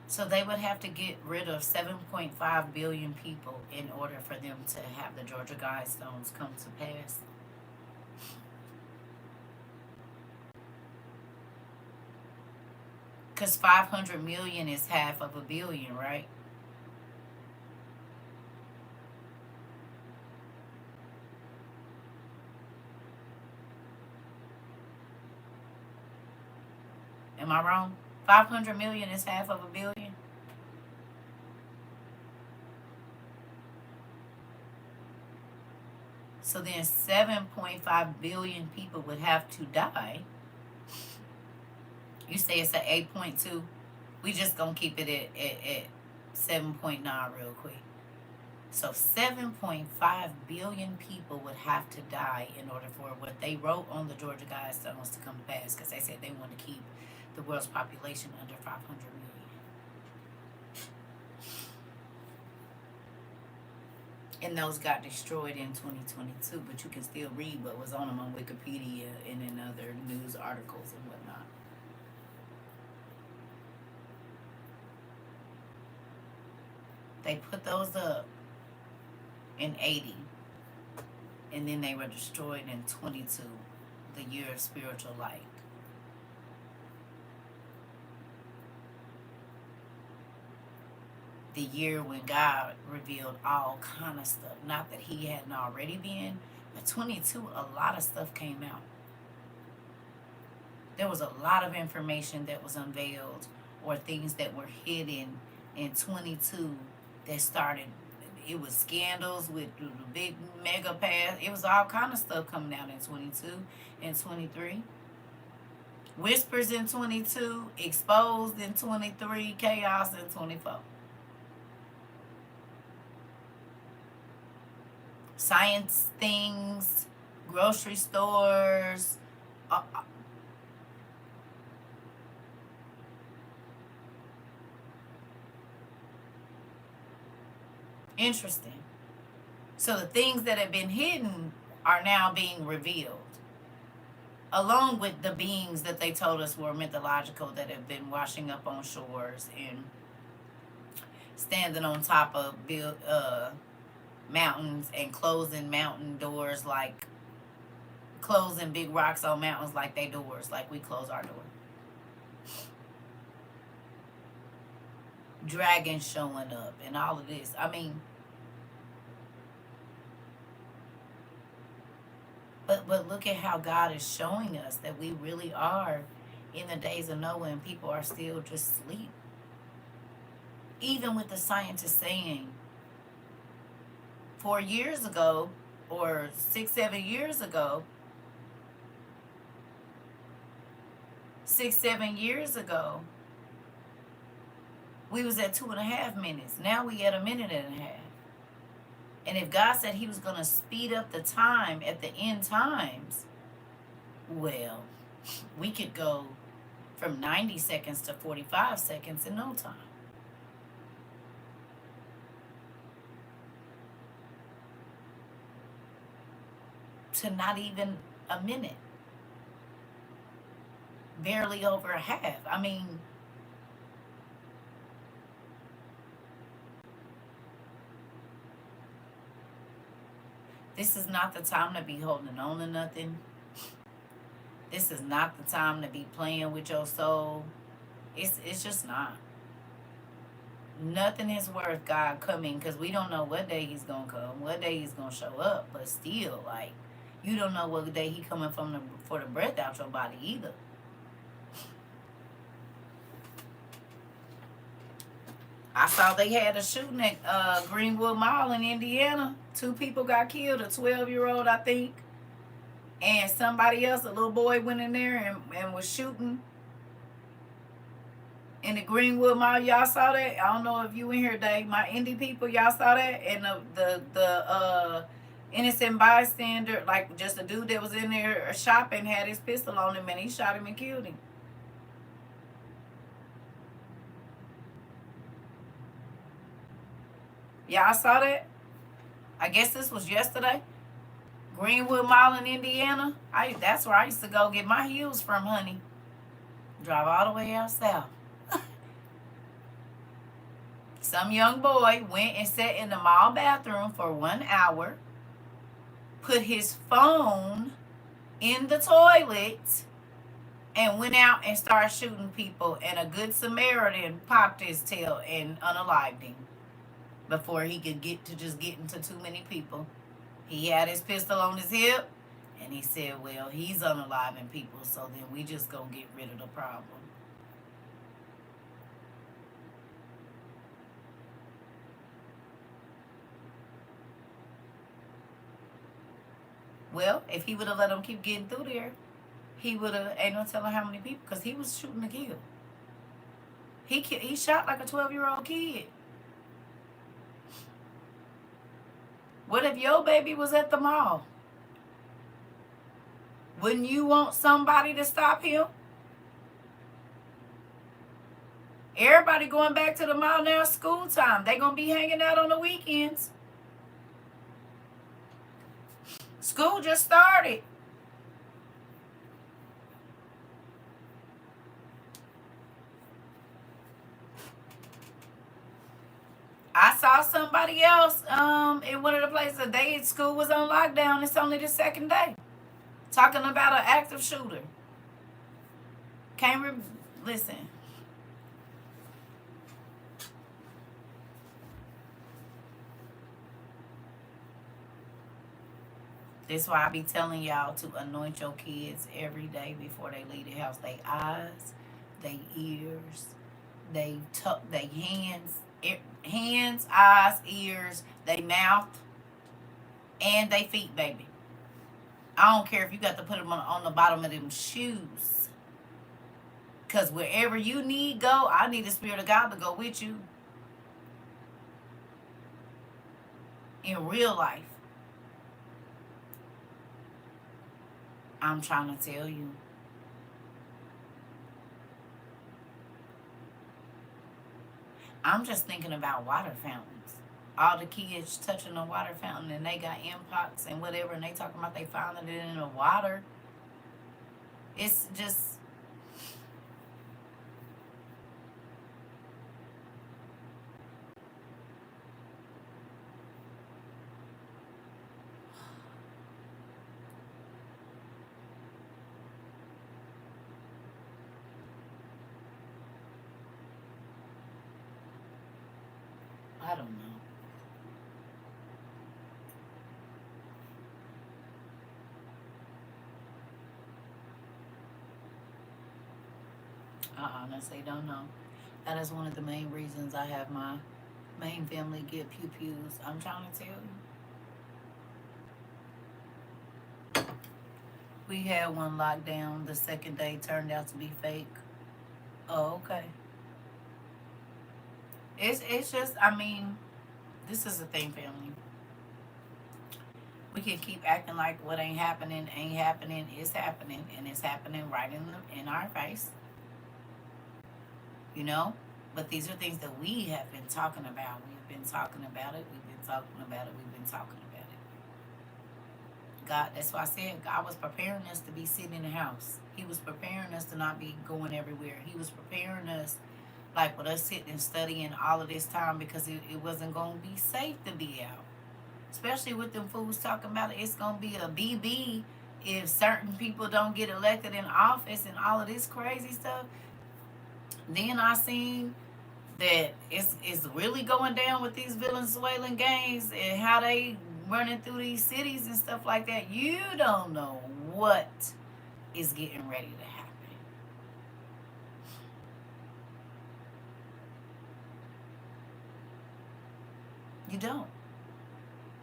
So they would have to get rid of 7.5 billion people in order for them to have the Georgia Guidestones come to pass. Because 500 million is half of a billion, right? Am I wrong? 500 million is half of a billion? So then 7.5 billion people would have to die. You say it's at 8.2. We just gonna keep it at 7.9 real quick. So 7.5 billion people would have to die in order for what they wrote on the Georgia Guidestones to come to pass, because they said they want to keep the world's population under 500 million. And those got destroyed in 2022, but you can still read what was on them on Wikipedia and in other news articles and whatnot. They put those up in 80, and then they were destroyed in 22, the year of spiritual light. The year when God revealed all kind of stuff. Not that he hadn't already been, but 22, a lot of stuff came out. There was a lot of information that was unveiled, or things that were hidden in 22 that started. It was scandals with the big mega pass. It was all kind of stuff coming out in 22 and 23. Whispers in 22, exposed in 23, chaos in 24. Science things, grocery stores. Interesting. So the things that have been hidden are now being revealed, along with the beings that they told us were mythological that have been washing up on shores and standing on top of mountains and closing mountain doors, like closing big rocks on mountains like they doors, like we close our door. Dragons showing up and all of this. I mean, but look at how God is showing us that we really are in the days of Noah, and people are still just asleep. Even with the scientists saying 4 years ago, or 6-7 years ago, 6-7 years ago, we was at 2.5 minutes. Now we at 1.5 minutes. And if God said he was going to speed up the time at the end times, well, we could go from 90 seconds to 45 seconds in no time. To not even a minute. Barely over a half. I mean, this is not the time to be holding on to nothing. This is not the time to be playing with your soul. It's just not. Nothing is worth God coming, because we don't know what day he's going to come, what day he's going to show up. But still, like, you don't know what day he coming for the breath out your body either. I saw they had a shooting at Greenwood Mall in Indiana. 2 people got killed, a 12-year-old, I think. And somebody else, a little boy, went in there and was shooting in the Greenwood Mall. Y'all saw that? I don't know if you in here, Dave. My indie people, y'all saw that? And the innocent bystander, like just a dude that was in there shopping, had his pistol on him, and he shot him and killed him. Y'all saw that? I guess this was yesterday. Greenwood Mall in Indiana. That's where I used to go get my heels from, honey. Drive all the way out south. Some young boy went and sat in the mall bathroom for 1 hour, put his phone in the toilet, and went out and started shooting people. And a good Samaritan popped his tail and unalived him before he could get into too many people. He had his pistol on his hip, and he said, well, he's unaliving people, so then we just gonna get rid of the problem. Well, if he would have let them keep getting through there, he would have, ain't no telling how many people, because he was shooting to kill. He shot like a 12-year-old kid. What if your baby was at the mall? Wouldn't you want somebody to stop him? Everybody going back to the mall now, school time. They going to be hanging out on the weekends. School just started. I saw somebody else in one of the places school was on lockdown. It's only the second day. Talking about an active shooter. Listen. That's why I be telling y'all to anoint your kids every day before they leave the house. They eyes, they ears, they hands, eyes, ears, they mouth, and they feet, baby. I don't care if you got to put them on the bottom of them shoes. Because wherever you need go, I need the Spirit of God to go with you. In real life. I'm trying to tell you. I'm just thinking about water fountains. All the kids touching the water fountain and they got mpox and whatever, and they talking about they found it in the water. It's just... I don't know. I honestly don't know. That is one of the main reasons I have my main family get pew-pews. I'm trying to tell you. We had one lockdown. The second day turned out to be fake. Oh, okay. It's just, I mean, this is the thing, family. We can keep acting like what ain't happening, it's happening, and it's happening right in our face. You know? But these are things that we have been talking about. We've been talking about it. We've been talking about it. We've been talking about it. God, that's why I said God was preparing us to be sitting in the house. He was preparing us to not be going everywhere. He was preparing us, like with us sitting and studying all of this time, because it wasn't going to be safe to be out. Especially with them fools talking about it's going to be a BB if certain people don't get elected in office and all of this crazy stuff. Then I seen that it's really going down with these Venezuelan gangs and how they running through these cities and stuff like that. You don't know what is getting ready to happen. You don't.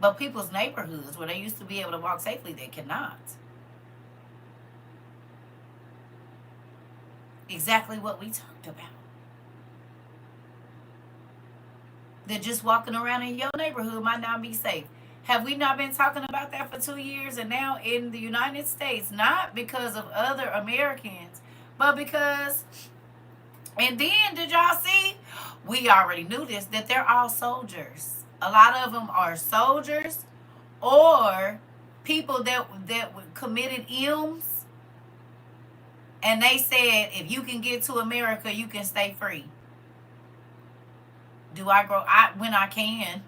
But people's neighborhoods where they used to be able to walk safely, they cannot. Exactly what we talked about. That just walking around in your neighborhood might not be safe. Have we not been talking about that for 2 years? And now in the United States, not because of other Americans, but because... And then, did y'all see? We already knew this, that they're all soldiers. A lot of them are soldiers or people that committed IMs, and they said, if you can get to America, you can stay free. Do I grow? When I can,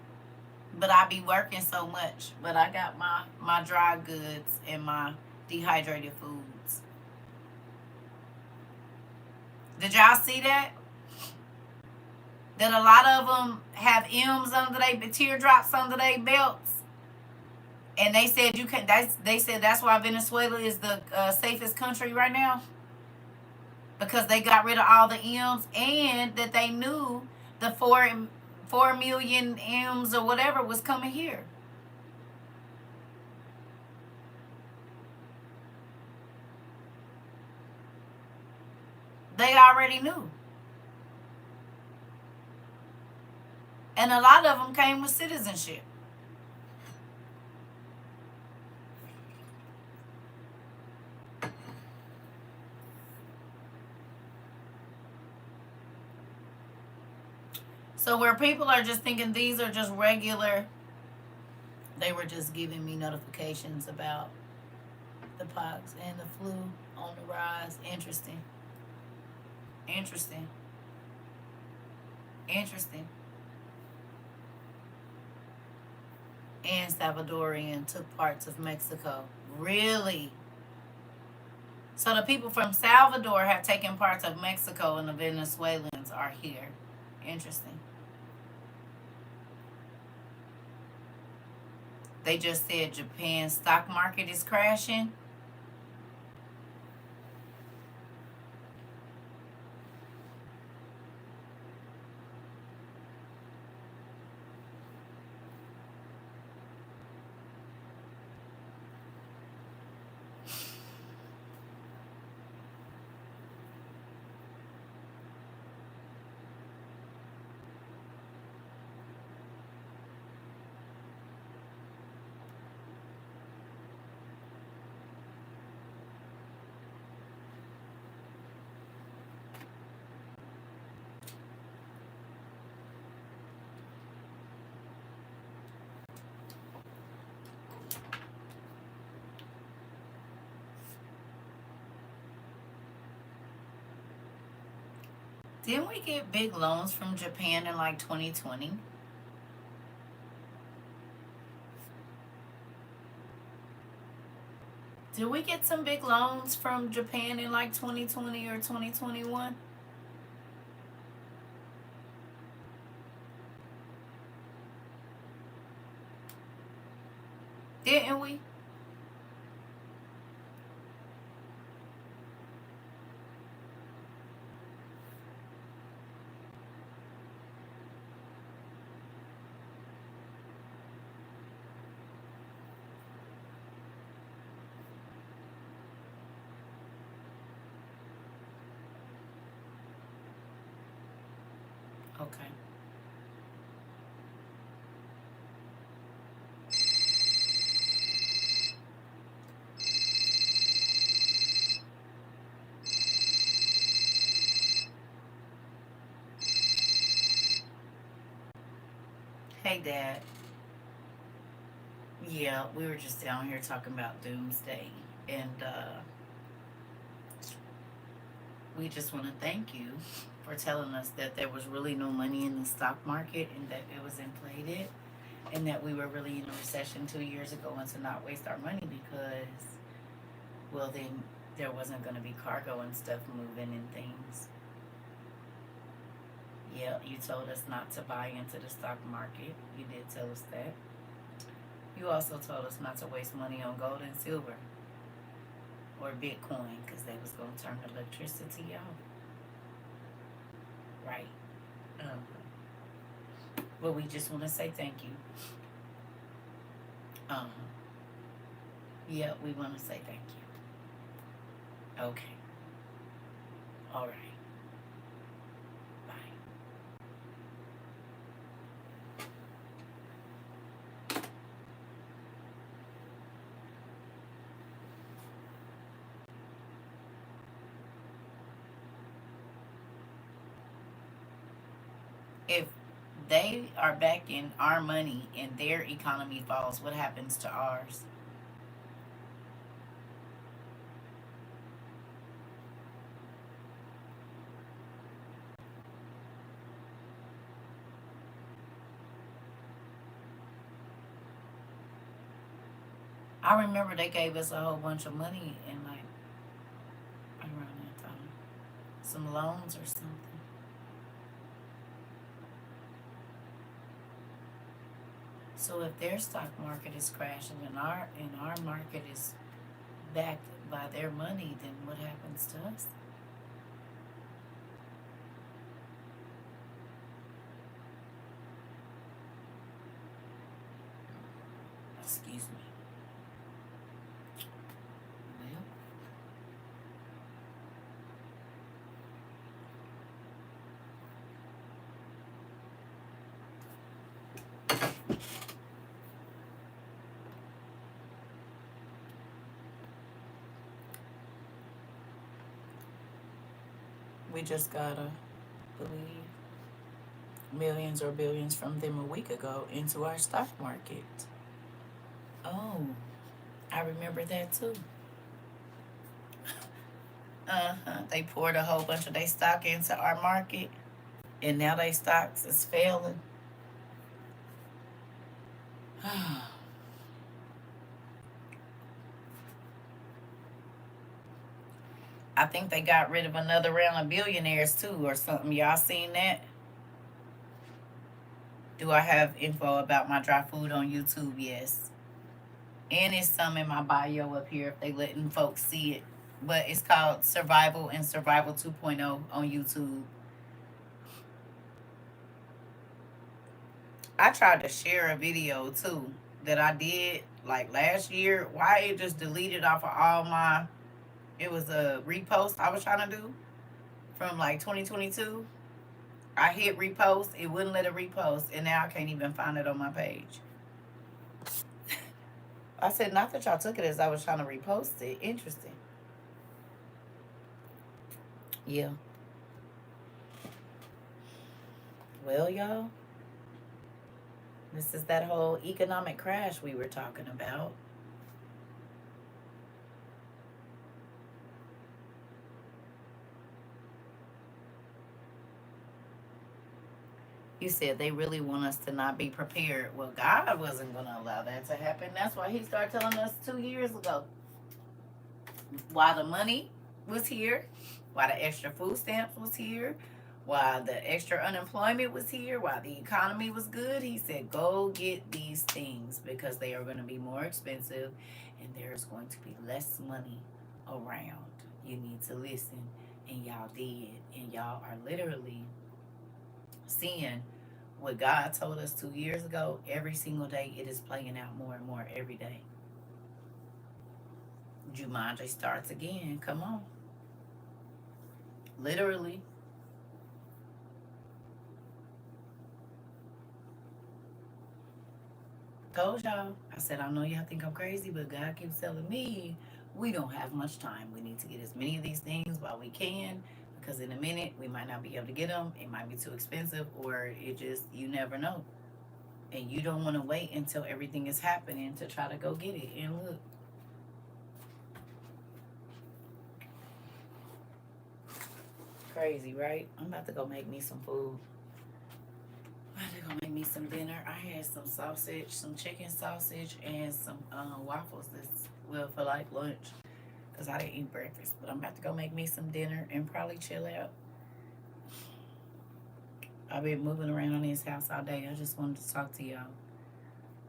but I be working so much. But I got my dry goods and my dehydrated foods. Did y'all see that? That a lot of them have M's under their teardrops under their belts, and they said you can. They said that's why Venezuela is the safest country right now, because they got rid of all the M's, and that they knew the 4 million M's or whatever was coming here. They already knew. And a lot of them came with citizenship. So where people are just thinking these are just regular, they were just giving me notifications about the pox and the flu on the rise. Interesting. Interesting. Interesting. And Salvadorian took parts of Mexico. Really? So the people from Salvador have taken parts of Mexico and the Venezuelans are here. Interesting. They just said Japan's stock market is crashing. Didn't we get big loans from Japan in like 2020? Did we get some big loans from Japan in like 2020 or 2021? Didn't we? Okay. Hey, Dad. Yeah, we were just down here talking about Doomsday. And we just want to thank you for telling us that there was really no money in the stock market and that it was inflated and that we were really in a recession 2 years ago and to not waste our money because, well, then there wasn't going to be cargo and stuff moving and things. Yeah, you told us not to buy into the stock market. You did tell us that. You also told us not to waste money on gold and silver or Bitcoin because they was going to turn electricity off. Right. But we just want to say thank you. Yeah, we want to say thank you. Okay. All right. Bye. If they are backing our money and their economy falls, what happens to ours? I remember they gave us a whole bunch of money in like around that time. Some loans or something. So if their stock market is crashing and our market is backed by their money, then what happens to us? Excuse me. Well, We just got believe, millions or billions from them a week ago into our stock market. Oh, I remember that too. They poured a whole bunch of their stock into our market, and now their stocks is failing. I think they got rid of another round of billionaires too, or something. Y'all seen that? Do I have info about my dry food on YouTube? Yes. And it's some in my bio up here if they letting folks see it. But it's called Survival and Survival 2.0 on YouTube. I tried to share a video too that I did like last year. Why it just deleted off of all my, it was a repost I was trying to do from like 2022. I hit repost, it wouldn't let it repost, and now I can't even find it on my page. I said, not that y'all took it as I was trying to repost it. Interesting. Yeah. Well, y'all, this is that whole economic crash we were talking about. You said they really want us to not be prepared. Well, God wasn't going to allow that to happen. That's why He started telling us 2 years ago. While the money was here, while the extra food stamps was here, while the extra unemployment was here, while the economy was good, He said, go get these things because they are going to be more expensive and there's going to be less money around. You need to listen. And y'all did. And y'all are literally seeing what God told us 2 years ago. Every single day, it is playing out more and more every day. Jumanji starts again. Come on. Literally. Told y'all. I said, I know y'all think I'm crazy, but God keeps telling me we don't have much time. We need to get as many of these things while we can, because in a minute we might not be able to get them. It might be too expensive, or it just, you never know. And you don't want to wait until everything is happening to try to go get it. And look, crazy, right? I'm about to go make me some food. I'm about to go make me some dinner. I had some sausage, some chicken sausage, and some waffles this, well, for like lunch, because I didn't eat breakfast. But I'm about to go make me some dinner and probably chill out. I've been moving around on this house all day. I just wanted to talk to y'all.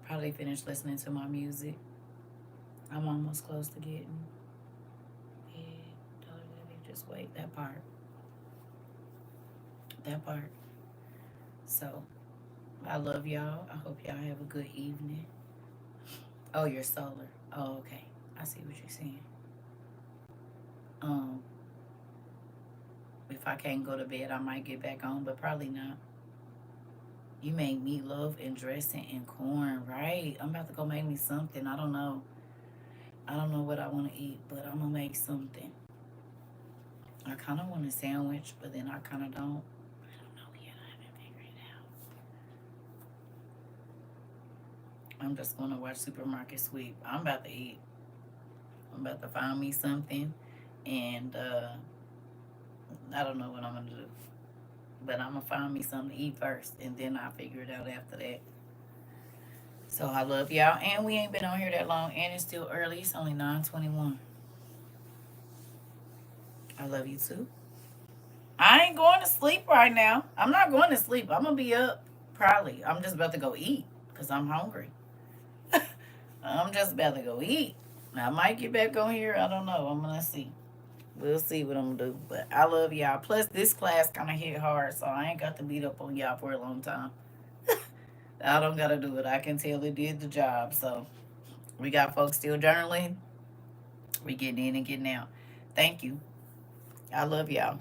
Probably finish listening to my music. I'm almost close to getting. Yeah, just wait. That part. That part. So, I love y'all. I hope y'all have a good evening. Oh, you're solar. Oh, okay. I see what you're saying. Um, if I can't go to bed, I might get back on, but probably not. You made meatloaf and dressing and corn, right? I'm about to go make me something. I don't know. I don't know what I want to eat, but I'm gonna make something. I kind of want a sandwich, but then I kind of don't. I don't know yet. I haven't figured it out. I'm just gonna watch Supermarket Sweep. I'm about to eat. I'm about to find me something, and I don't know what I'm gonna do, but I'm gonna find me something to eat first, and then I'll figure it out after that. So I love y'all, and we ain't been on here that long, and it's still early. It's only 9:21. I love you too. I ain't going to sleep right now. I'm not going to sleep. I'm gonna be up probably. I'm just about to go eat because I'm hungry. I'm just about to go eat. I might get back on here. I don't know. I'm gonna see. We'll see what I'm gonna do. But I love y'all. Plus, this class kind of hit hard, so I ain't got to beat up on y'all for a long time. I don't gotta do it. I can tell it did the job. So we got folks still journaling. We getting in and getting out. Thank you. I love y'all.